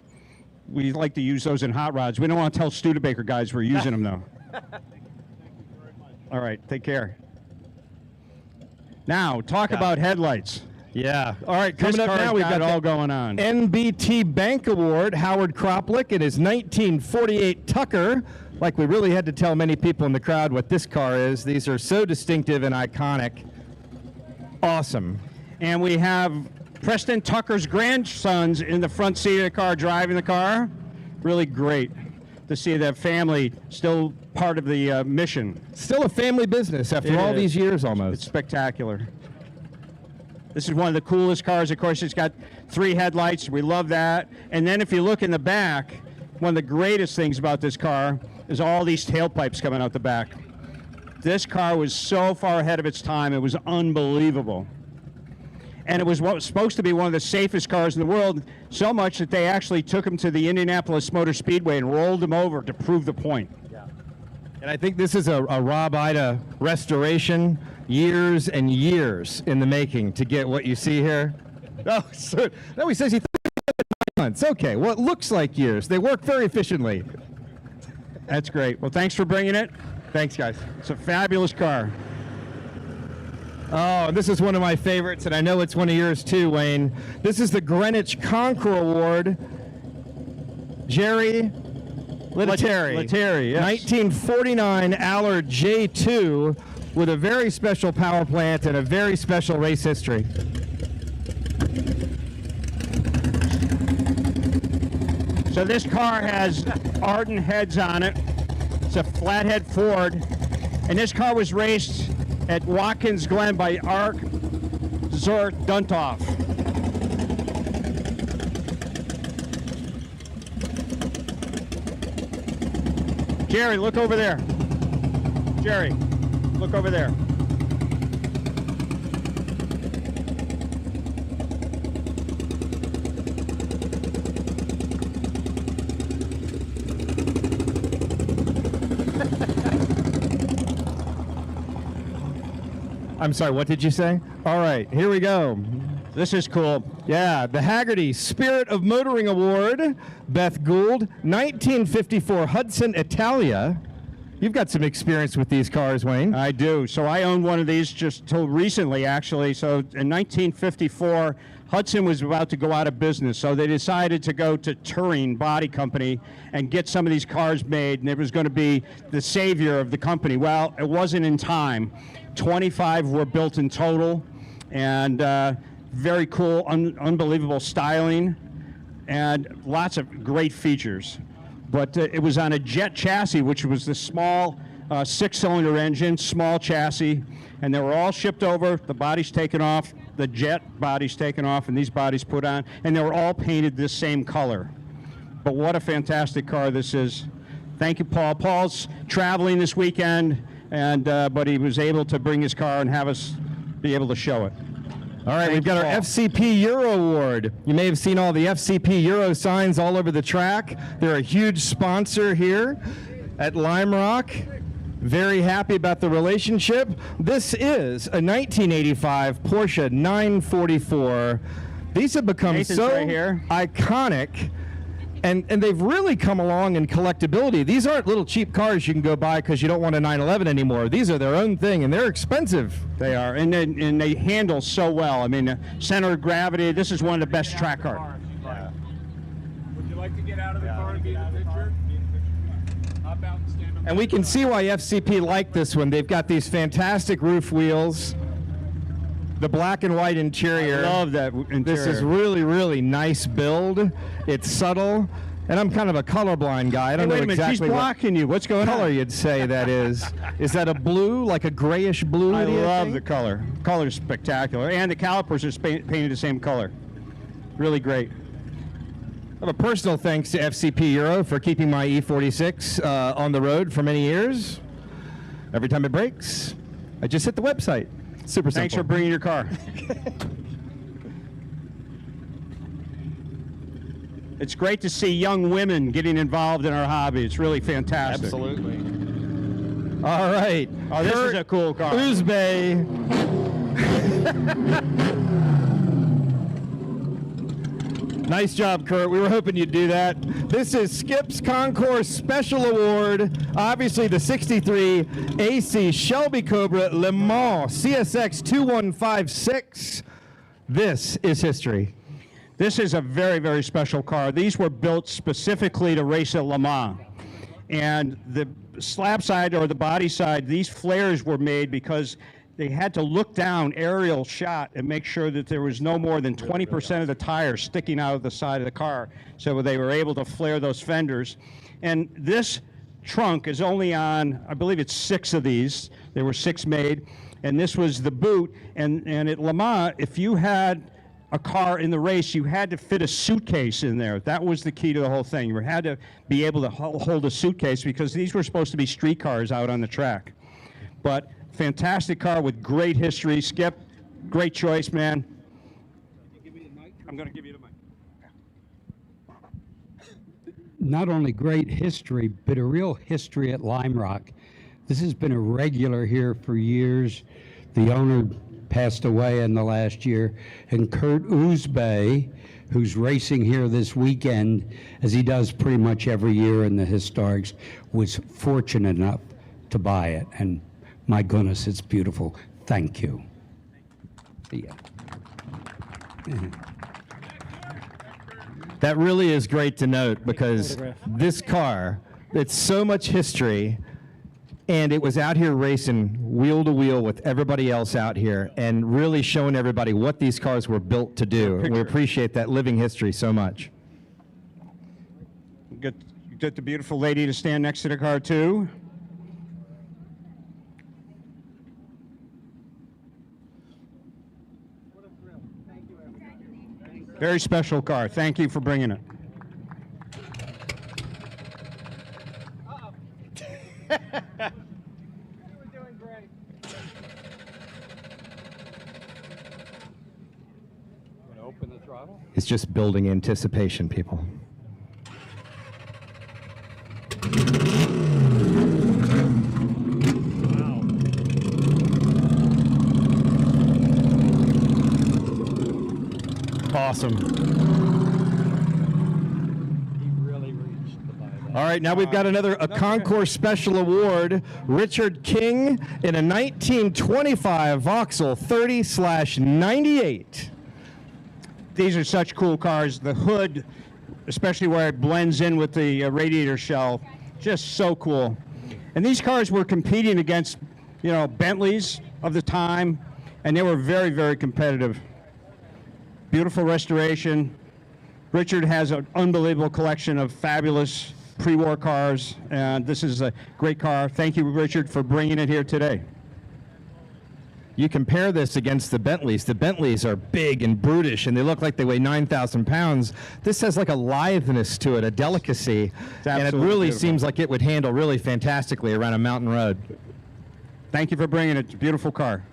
we like to use those in hot rods. We don't want to tell Studebaker guys we're using them, though. All right, take care. Now, talk about headlights. Yeah. All right, coming This up car's now, we've got it all the going on. NBT Bank Award, Howard Kroplick and his 1948 Tucker. Like we really had to tell many people in the crowd what this car is. These are so distinctive and iconic. Awesome. And we have Preston Tucker's grandsons in the front seat of the car, driving the car. Really great to see that family still part of the mission. Still a family business after all these years almost. It's spectacular. This is one of the coolest cars. Of course, it's got 3 headlights. We love that. And then if you look in the back, one of the greatest things about this car is all these tailpipes coming out the back. This car was so far ahead of its time, it was unbelievable. And it was what was supposed to be one of the safest cars in the world, so much that they actually took him to the Indianapolis Motor Speedway and rolled him over to prove the point. And I think this is a Rob Ida restoration, years and years in the making to get what you see here. Oh, so, no, he says he 9 months. Okay, well, it looks like years. They work very efficiently. That's great. Well, thanks for bringing it. Thanks, guys. It's a fabulous car. Oh, this is one of my favorites, and I know it's one of yours too, Wayne. This is the Greenwich Conqueror Award. Jerry Lettieri. Lettieri, yes. 1949 Allard J2 with a very special power plant and a very special race history. So this car has Arden heads on it. It's a flathead Ford. And this car was raced at Watkins Glen by Art Zort Duntoff. Jerry, look over there. Jerry, look over there. I'm sorry, what did you say? All right, here we go. This is cool. Yeah, the Haggerty Spirit of Motoring Award, Beth Gould, 1954 Hudson Italia. You've got some experience with these cars, Wayne. I do. So I owned one of these just till recently, actually. So in 1954, Hudson was about to go out of business. So they decided to go to Turing Body Company and get some of these cars made, and it was going to be the savior of the company. Well, it wasn't in time. 25 were built in total, and very cool, unbelievable styling, and lots of great features. But it was on a jet chassis, which was the small 6-cylinder engine, small chassis, and they were all shipped over. The body's taken off, the jet body's taken off, and these bodies put on, and they were all painted this same color. But what a fantastic car this is. Thank you, Paul. Paul's traveling this weekend, and but he was able to bring his car and have us be able to show it. All right, we've got our FCP Euro Award. You may have seen all the FCP Euro signs all over the track. They're a huge sponsor here at Lime Rock. Very happy about the relationship. This is a 1985 Porsche 944. These have become Nathan's so right here. iconic. And they've really come along in collectability. These aren't little cheap cars you can go buy because you don't want a 911 anymore. These are their own thing, and they're expensive. They are, and they handle so well. I mean, center of gravity, this is one of the best track cars. Would you like to get out of the car and be in the picture? Hop out and stand up. And we can see why FCP liked this one. They've got these fantastic roof wheels, the black and white interior. I love that interior. This is really, really nice build. It's subtle. And I'm kind of a colorblind guy. I don't Hey, know wait a minute, exactly she's blocking you. What's going color on? you'd say that is. Is that a blue, like a grayish blue? I do you love think? the color. Color's spectacular. And the calipers are painted the same color. Really great. I have a personal thanks to FCP Euro for keeping my E46 on the road for many years. Every time it breaks, I just hit the website. Super simple. Thanks for bringing your car. It's great to see young women getting involved in our hobby. It's really fantastic. Absolutely. All right. Oh, this is a cool car. Uzbek. Nice job, Kurt. We were hoping you'd do that. This is Skip's Concours Special Award. Obviously, the 63 AC Shelby Cobra Le Mans CSX 2156. This is history. This is a very, very special car. These were built specifically to race at Le Mans. And the slab side or the body side, these flares were made because they had to look down, aerial shot, and make sure that there was no more than 20% of the tire sticking out of the side of the car. So they were able to flare those fenders. And this trunk is only on, I believe it's 6 of these. There were 6 made. And this was the boot. And at Le Mans, if you had a car in the race, you had to fit a suitcase in there. That was the key to the whole thing. You had to be able to hold a suitcase because these were supposed to be street cars out on the track. But fantastic car with great history. Skip, great choice, man. I'm going to give you the mic. Not only great history, but a real history at Lime Rock. This has been a regular here for years. The owner passed away in the last year, and Kurt Uzbek, who's racing here this weekend, as he does pretty much every year in the Historics, was fortunate enough to buy it. And my goodness, it's beautiful. Thank you. See ya. That really is great to note because this car, it's so much history, and it was out here racing wheel to wheel with everybody else out here and really showing everybody what these cars were built to do. And we appreciate that living history so much. Get the beautiful lady to stand next to the car, too. Very special car. Thank you for bringing it. Open the throttle. It's just building anticipation, people. Awesome. All right, now we've got a Concours Special Award. Richard King in a 1925 Vauxhall 30/98. These are such cool cars. The hood, especially where it blends in with the radiator shell, just so cool. And these cars were competing against, Bentleys of the time, and they were very, very competitive. Beautiful restoration. Richard has an unbelievable collection of fabulous pre-war cars, and this is a great car. Thank you, Richard, for bringing it here today. You compare this against the Bentleys. The Bentleys are big and brutish, and they look like they weigh 9,000 pounds. This has like a litheness to it, a delicacy, and it really seems like it would handle really fantastically around a mountain road. Thank you for bringing it. It's a beautiful car.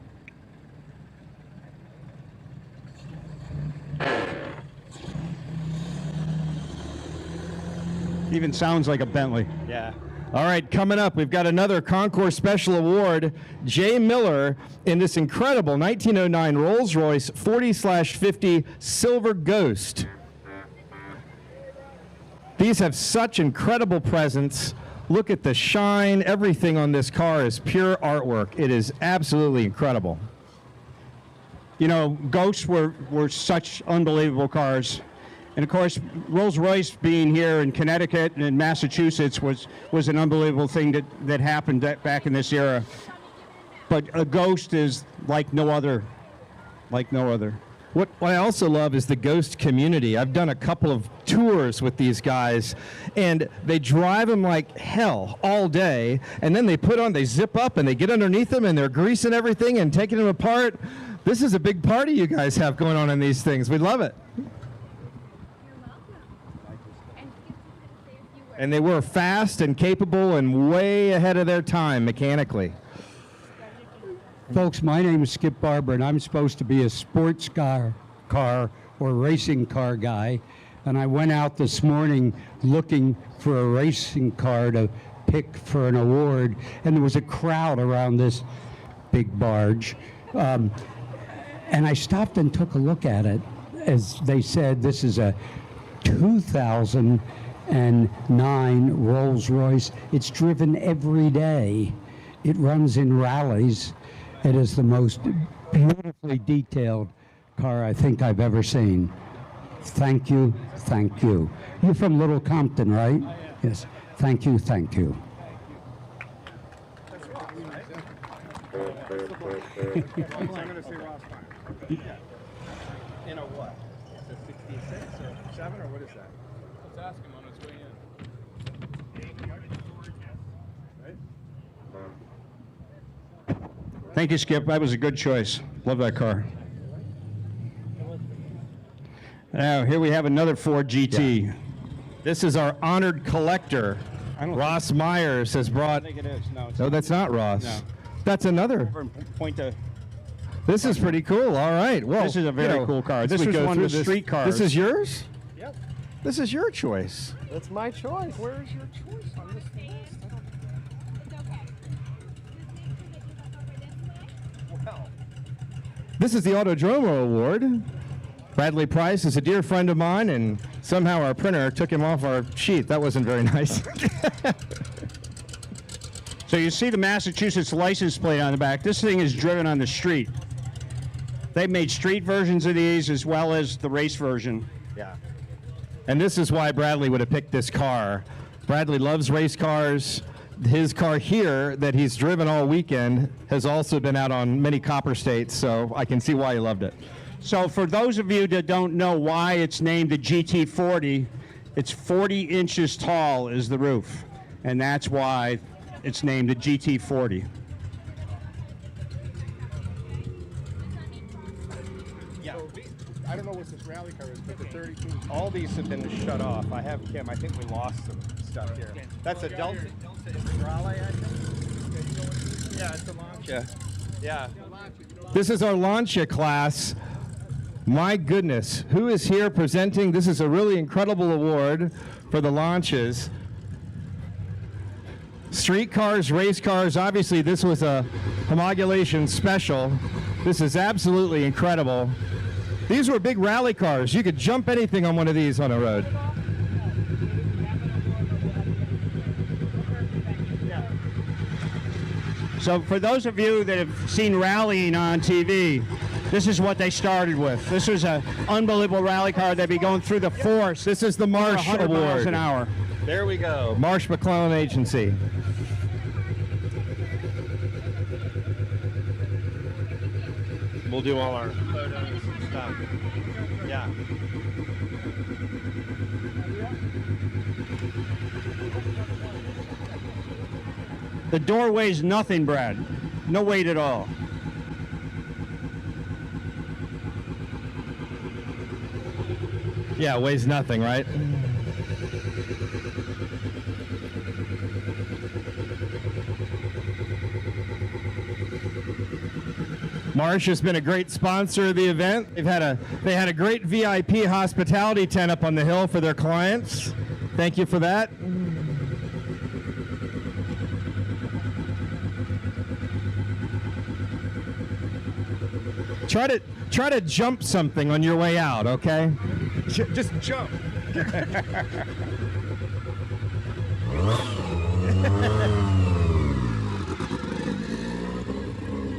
Even sounds like a Bentley. Yeah. All right, coming up, we've got another Concours Special Award. Jay Miller in this incredible 1909 Rolls-Royce 40/50 Silver Ghost. These have such incredible presence. Look at the shine. Everything on this car is pure artwork. It is absolutely incredible. Ghosts were such unbelievable cars. And of course, Rolls-Royce being here in Connecticut and in Massachusetts was an unbelievable thing that happened back in this era. But a Ghost is like no other. What I also love is the ghost community. I've done a couple of tours with these guys, and they drive them like hell all day, and then they zip up and they get underneath them and they're greasing everything and taking them apart. This is a big party you guys have going on in these things. We love it. And they were fast and capable and way ahead of their time mechanically. Folks, my name is Skip Barber, and I'm supposed to be a sports car or racing car guy. And I went out this morning looking for a racing car to pick for an award, and there was a crowd around this big barge. And I stopped and took a look at it. As they said, this is a 2009 Rolls-Royce. It's driven every day. It runs in rallies. It is the most beautifully detailed car I think I've ever seen. Thank you, thank you. You're from Little Compton, right? Yes. Thank you, thank you. I'm going to say Ross Fine. In a what? Is it 66 or 7 or what is that? Let's ask him on his way in. Thank you, Skip. That was a good choice. Love that car. Now, here we have another Ford GT. Yeah. This is our honored collector. Ross Myers has brought... I think it is. No, that's not Ross. No. That's another. Over and point to... This is pretty cool. All right. Well, this is a very cool car. This was one of the street cars. This is yours? Yep. This is your choice. That's my choice. Where is your choice on this list? This is the Autodromo Award. Bradley Price is a dear friend of mine, and somehow our printer took him off our sheet. That wasn't very nice. So you see the Massachusetts license plate on the back. This thing is driven on the street. They've made street versions of these as well as the race version. Yeah. And this is why Bradley would have picked this car. Bradley loves race cars. His car here that he's driven all weekend has also been out on many Copper States, so I can see why he loved it. So for those of you that don't know why it's named the GT40, it's 40 inches tall is the roof, and that's why it's named the GT40. Yeah. I don't know what this rally car is, but the 32. All these have been shut off. I have Kim. I think we lost some stuff here. That's a Delta. Raleigh, I think. Yeah, it's a Lancia. Yeah. This is our Lancia class. My goodness, who is here presenting? This is a really incredible award for the Lancias. Street cars, race cars. Obviously, this was a homologation special. This is absolutely incredible. These were big rally cars. You could jump anything on one of these on the road. So for those of you that have seen rallying on TV, this is what they started with. This was an unbelievable rally car. They'd be going through the force. This is the Marsh 100 Award. miles an hour. There we go. Marsh McClellan Agency. We'll do all our photos and stuff. Yeah. The door weighs nothing, Brad. No weight at all. Yeah, weighs nothing, right? Marsh has been a great sponsor of the event. They had a great VIP hospitality tent up on the hill for their clients. Thank you for that. Try to jump something on your way out, okay? Just jump.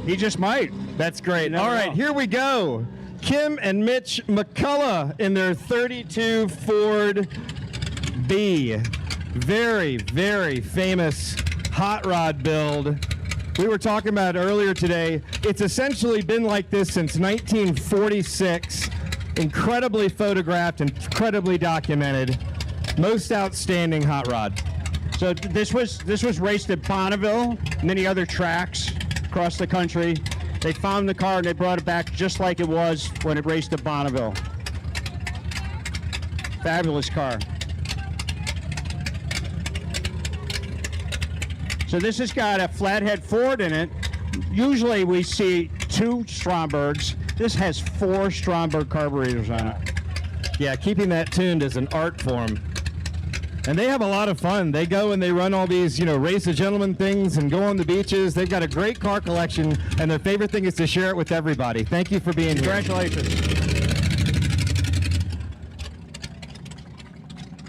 He just might. That's great. All right, here we go. Kim and Mitch McCullough in their 32 Ford B. Very, very famous hot rod build. We were talking about it earlier today. It's essentially been like this since 1946. Incredibly photographed, incredibly documented. Most outstanding hot rod. So this was raced at Bonneville, many other tracks across the country. They found the car and they brought it back just like it was when it raced at Bonneville. Fabulous car. So this has got a flathead Ford in it. Usually we see 2 Strombergs. This has 4 Stromberg carburetors on it. Yeah, keeping that tuned is an art form. And they have a lot of fun. They go and they run all these, race a gentleman things and go on the beaches. They've got a great car collection, and their favorite thing is to share it with everybody. Thank you for being here. Congratulations.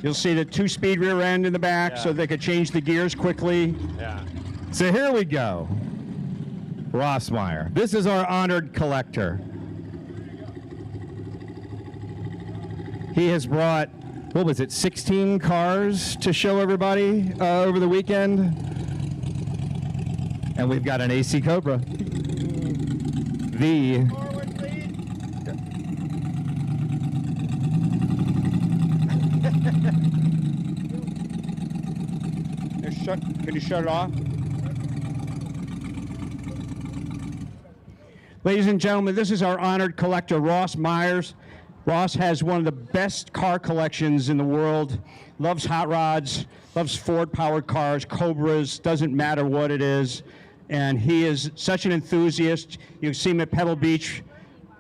You'll see the 2-speed rear end in the back, so they could change the gears quickly. Yeah. So here we go. Rossmeyer. This is our honored collector. He has brought, 16 cars to show everybody over the weekend? And we've got an AC Cobra. Can you shut it off? Ladies and gentlemen, this is our honored collector, Ross Myers. Ross has one of the best car collections in the world, loves hot rods, loves Ford-powered cars, Cobras, doesn't matter what it is, and he is such an enthusiast. You see him at Pebble Beach.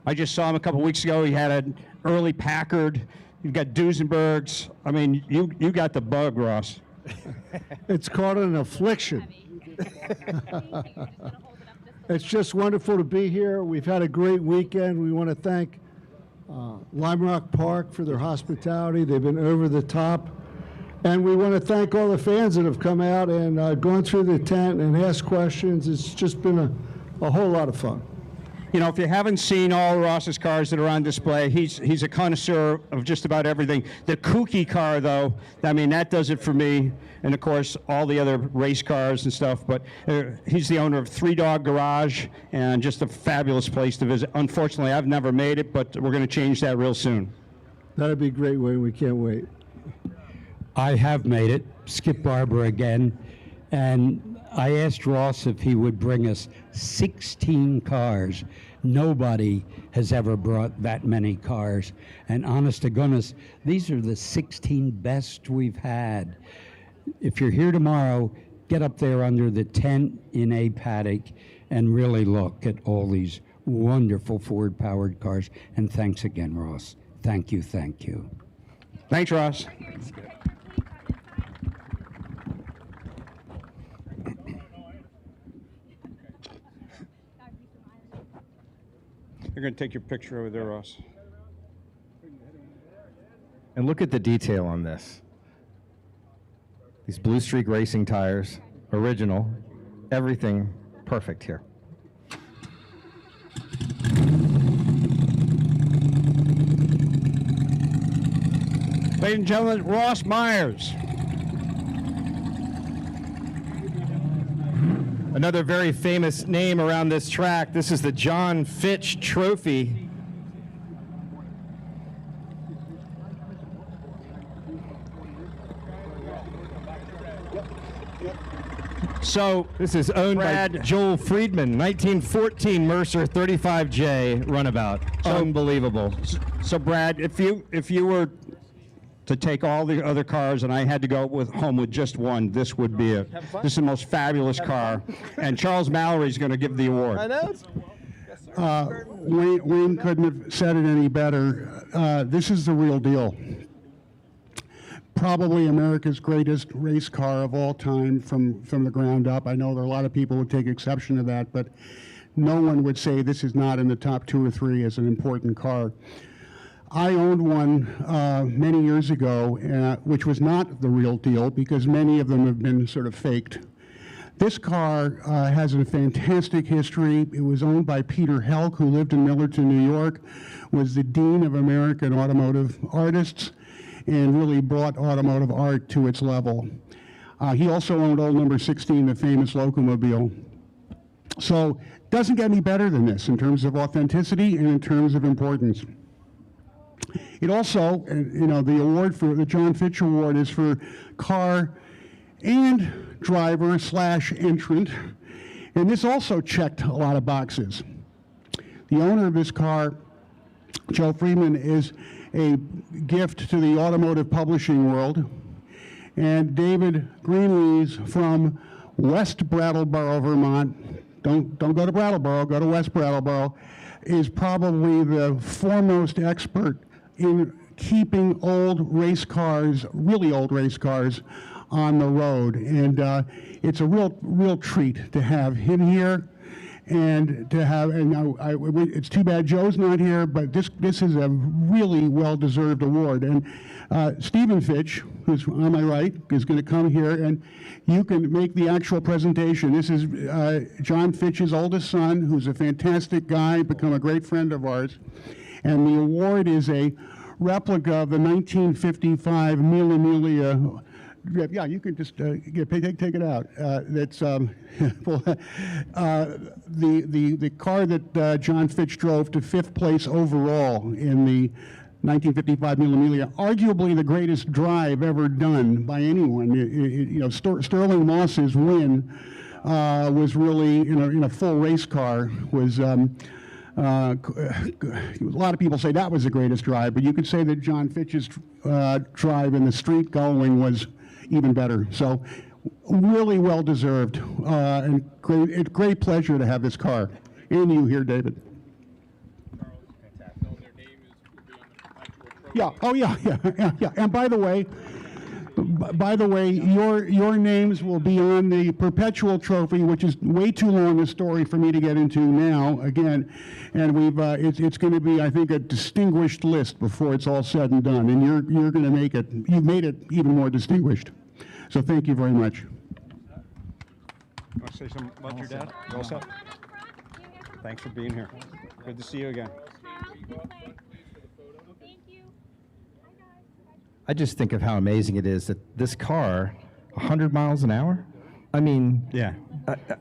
I just saw him a couple weeks ago. He had an early Packard. You've got Duesenbergs. I mean, you got the bug, Ross. It's called an affliction. It's just wonderful to be here. We've had a great weekend. We want to thank Lime Rock Park for their hospitality. They've been over the top. And we want to thank all the fans that have come out and gone through the tent and asked questions. It's just been a whole lot of fun. You know, if you haven't seen all Ross's cars that are on display, he's a connoisseur of just about everything. The kooky car, though, I mean, that does it for me. And, of course, all the other race cars and stuff. But he's the owner of Three Dog Garage and just a fabulous place to visit. Unfortunately, I've never made it, but we're going to change that real soon. That'd be great, Wayne. We can't wait. I have made it, Skip Barber again, and I asked Ross if he would bring us 16 cars. Nobody has ever brought that many cars, and honest to goodness, these are the 16 best we've had. If you're here tomorrow, get up there under the tent in a paddock and really look at all these wonderful Ford-powered cars, and thanks again, Ross. Thank you, thank you. Thanks, Ross. You're going to take your picture over there, Ross. And look at the detail on this. These Blue Streak Racing tires, original, everything perfect here. Ladies and gentlemen, Ross Myers. Another very famous name around this track. This is the John Fitch Trophy. So this is owned by Joel Friedman, 1914 Mercer 35J runabout. Unbelievable. So Brad, if you were to take all the other cars and I had to go home with just one, this would be it. This is the most fabulous car, and Charles Mallory is going to give the award. I know. Wayne couldn't have said it any better. This is the real deal. Probably America's greatest race car of all time from the ground up. I know there are a lot of people who take exception to that, but no one would say this is not in the top 2 or 3 as an important car. I owned one many years ago, which was not the real deal because many of them have been sort of faked. This car has a fantastic history. It was owned by Peter Helk, who lived in Millerton, New York, was the Dean of American Automotive Artists, and really brought automotive art to its level. He also owned old number 16, the famous Locomobile. So doesn't get any better than this in terms of authenticity and in terms of importance. It also, you know, the award for the John Fitch Award is for car and driver / entrant, and this also checked a lot of boxes. The owner of this car, Joe Freeman, is a gift to the automotive publishing world, and David Greenlees from West Brattleboro, Vermont, don't go to Brattleboro, go to West Brattleboro, is probably the foremost expert in keeping old race cars, really old race cars, on the road. And it's a real treat to have him here, and to have, and it's too bad Joe's not here, but this is a really well-deserved award. And Stephen Fitch, who's on my right, is going to come here, and you can make the actual presentation. This is John Fitch's oldest son, who's a fantastic guy, become a great friend of ours. And the award is a replica of the 1955 Mille Miglia. Yeah, you can just take it out. That's the car that John Fitch drove to 5th place overall in the 1955 Mille Miglia, arguably the greatest drive ever done by anyone. You know, Sterling Moss's win was really in a full race car was. A lot of people say that was the greatest drive, but you could say that John Fitch's drive in the street going was even better. So really well deserved, and great pleasure to have this car. And you here, David. Yeah. Oh yeah. And by the way, your names will be on the perpetual trophy, which is way too long a story for me to get into now. Again, and it's going to be, I think, a distinguished list before it's all said and done. And you're going to make it. You've made it even more distinguished. So thank you very much. You want to say something about your dad? You all set? Thanks for being here. Good to see you again. I just think of how amazing it is that this car, 100 miles an hour? I mean, yeah.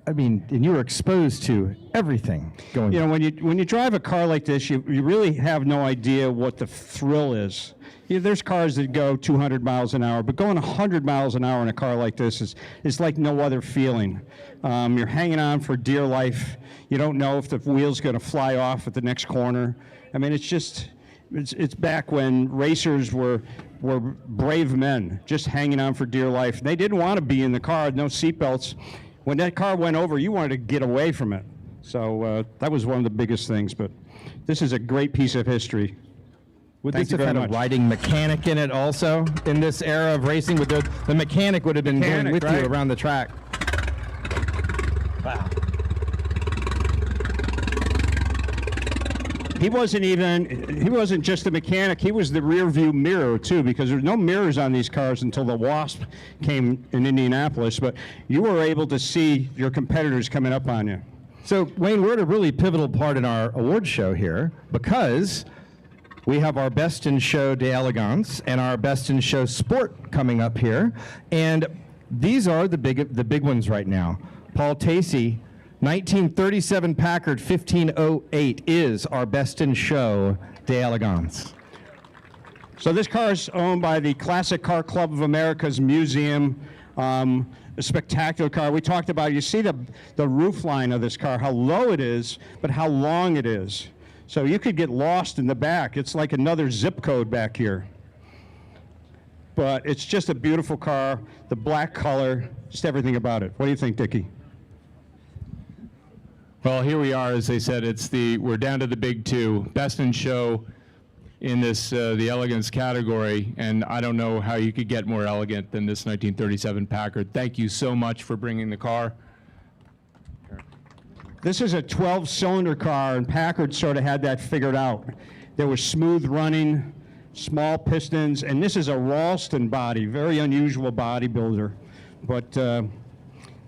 I mean, and you're exposed to everything going. You know, when you drive a car like this, you really have no idea what the thrill is. You know, there's cars that go 200 miles an hour, but going 100 miles an hour in a car like this is like no other feeling. You're hanging on for dear life. You don't know if the wheel's going to fly off at the next corner. I mean, it's back when racers were brave men, just hanging on for dear life. They didn't want to be in the car, no seatbelts. When that car went over, you wanted to get away from it. So that was one of the biggest things, but this is a great piece of history. Would Thank this you have very had much. a riding mechanic in it also in this era of racing? Would the mechanic would have been going Mechanic, with right? you around the track? Wow. He wasn't just a mechanic, he was the rear view mirror too, because there's no mirrors on these cars until the Wasp came in Indianapolis, but you were able to see your competitors coming up on you. So Wayne, we're at a really pivotal part in our award show here because we have our Best in Show d'Elegance and our Best in Show Sport coming up here, and these are the big ones right now. Paul Tacey, 1937 Packard 1508 is our Best in Show d'Elegance. So this car is owned by the Classic Car Club of America's museum. A spectacular car. We talked about, you see the roof line of this car, how low it is, but how long it is. So you could get lost in the back. It's like another zip code back here. But it's just a beautiful car, the black color, just everything about it. What do you think, Dickie? Well, here we are. As they said, we're down to the big two. Best in Show in this the elegance category, and I don't know how you could get more elegant than this 1937 Packard. Thank you so much for bringing the car. This is a 12-cylinder car, and Packard sort of had that figured out. There was smooth running, small pistons, and this is a Ralston body, very unusual bodybuilder. But the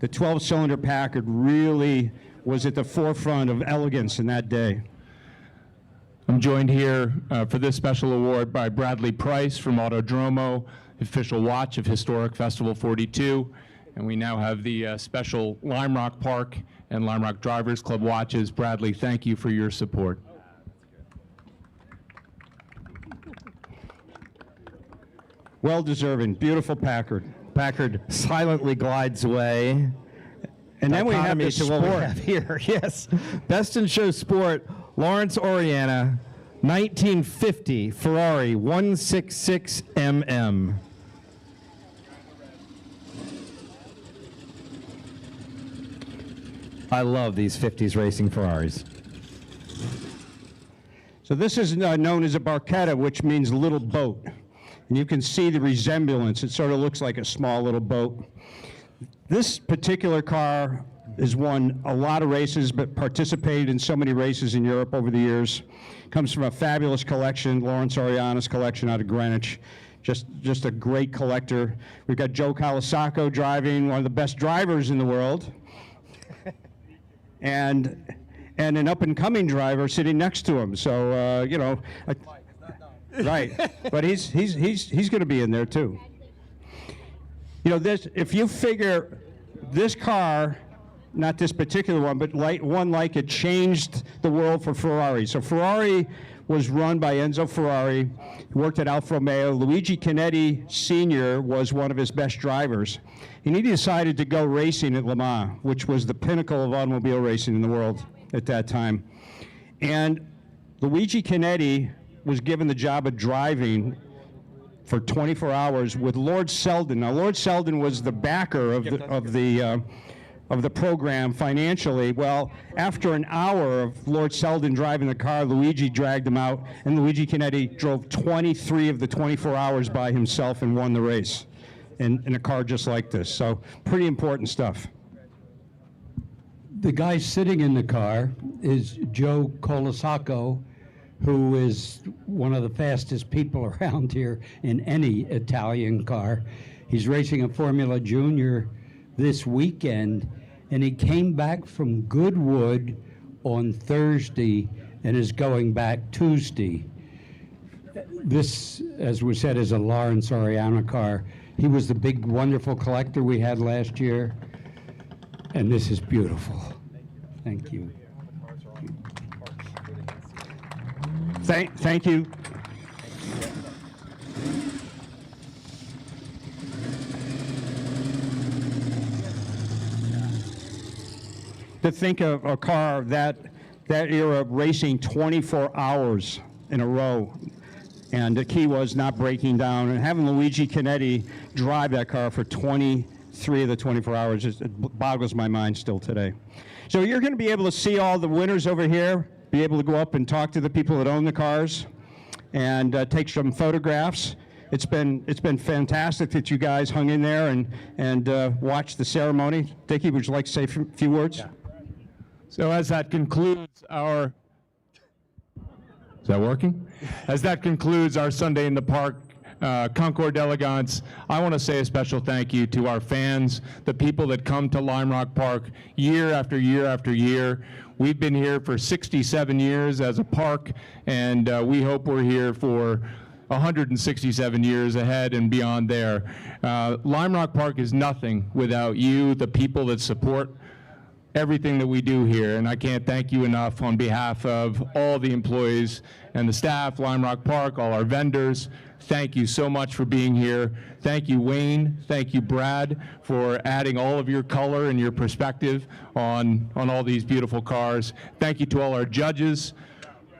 12-cylinder Packard really was at the forefront of elegance in that day. I'm joined here for this special award by Bradley Price from Autodromo, official watch of Historic Festival 42. And we now have the special Lime Rock Park and Lime Rock Drivers Club watches. Bradley, thank you for your support. Well-deserving, beautiful Packard. Packard silently glides away. And then we have Dichotomy this to what we sport. have here. Yes. Best in Show Sport, Lawrence Oriana, 1950 Ferrari 166mm. I love these 50s racing Ferraris. So this is known as a barchetta, which means little boat. And you can see the resemblance. It sort of looks like a small little boat. This particular car has won a lot of races, but participated in so many races in Europe over the years. Comes from a fabulous collection, Lawrence Oriana's collection out of Greenwich. Just a great collector. We've got Joe Colasaco driving, one of the best drivers in the world. and an up-and-coming driver sitting next to him. So, you know, right. But he's going to be in there too. You know, this, if you figure this car, not this particular one, but one like it, changed the world for Ferrari. So Ferrari was run by Enzo Ferrari, who worked at Alfa Romeo. Luigi Chinetti Sr. was one of his best drivers. And he decided to go racing at Le Mans, which was the pinnacle of automobile racing in the world at that time. And Luigi Chinetti was given the job of driving for 24 hours with Lord Selden. Now, Lord Selden was the backer of the program financially. Well, after an hour of Lord Selden driving the car, Luigi dragged him out, and Luigi Chinetti drove 23 of the 24 hours by himself and won the race in a car just like this. So pretty important stuff. The guy sitting in the car is Joe Colasaco, who is one of the fastest people around here in any Italian car. He's racing a Formula Junior this weekend, and he came back from Goodwood on Thursday and is going back Tuesday. This, as we said, is a Lawrence Oriana car. He was the big, wonderful collector we had last year, and this is beautiful. Thank you. Thank you. To think of a car that era racing 24 hours in a row, and the key was not breaking down, and having Luigi Chinetti drive that car for 23 of the 24 hours, it boggles my mind still today. So you're going to be able to see all the winners over here, be able to go up and talk to the people that own the cars, and take some photographs. It's been fantastic that you guys hung in there and watched the ceremony. Dickie, would you like to say a few words? Yeah. So as that concludes our, is that working? As that concludes our Sunday in the Park Concours d'Elegance, I want to say a special thank you to our fans, the people that come to Lime Rock Park year after year after year. We've been here for 67 years as a park, and we hope we're here for 167 years ahead and beyond there. Lime Rock Park is nothing without you, the people that support everything that we do here, and I can't thank you enough on behalf of all the employees and the staff, Lime Rock Park, all our vendors. Thank you so much for being here. Thank you, Wayne. Thank you, Brad, for adding all of your color and your perspective on all these beautiful cars. Thank you to all our judges.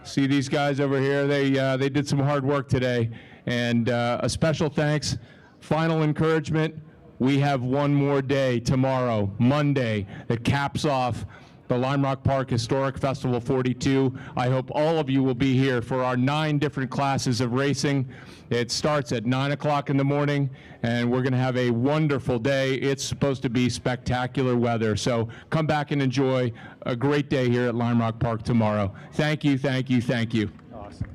See these guys over here? They did some hard work today. And a special thanks, final encouragement. We have one more day tomorrow, Monday, that caps off the Lime Rock Park Historic Festival 42. I hope all of you will be here for our 9 different classes of racing. It starts at 9 o'clock in the morning, and we're going to have a wonderful day. It's supposed to be spectacular weather, so come back and enjoy a great day here at Lime Rock Park tomorrow. Thank you, thank you, thank you. Awesome.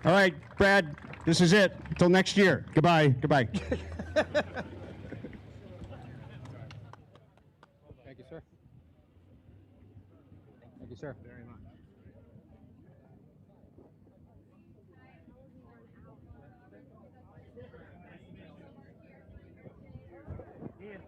All right, Brad, this is it. Until next year. Goodbye. Goodbye. Thank you, sir. Thank you, sir. Very much. Ian.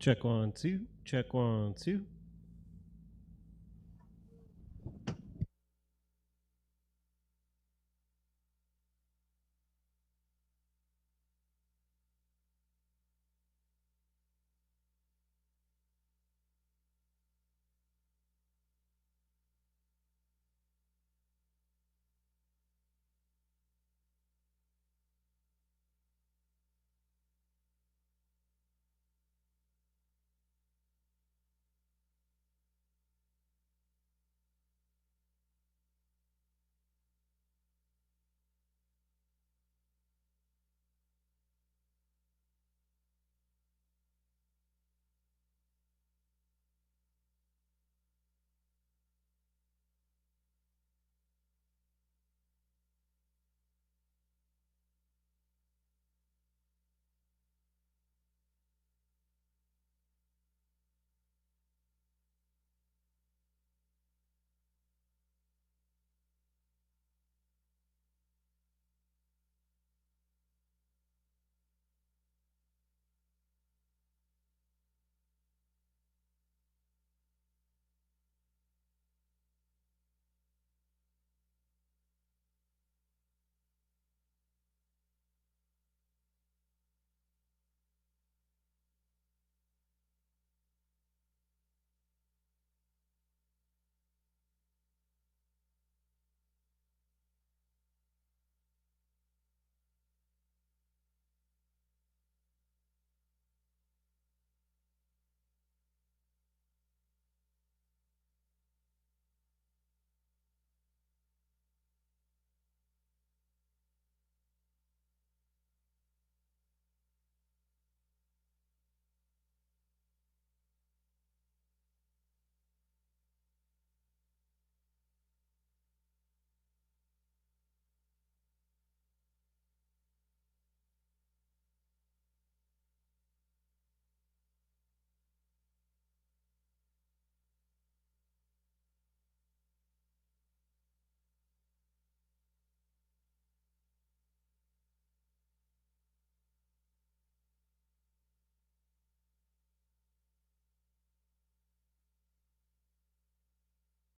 Check 1, 2. Check 1, 2.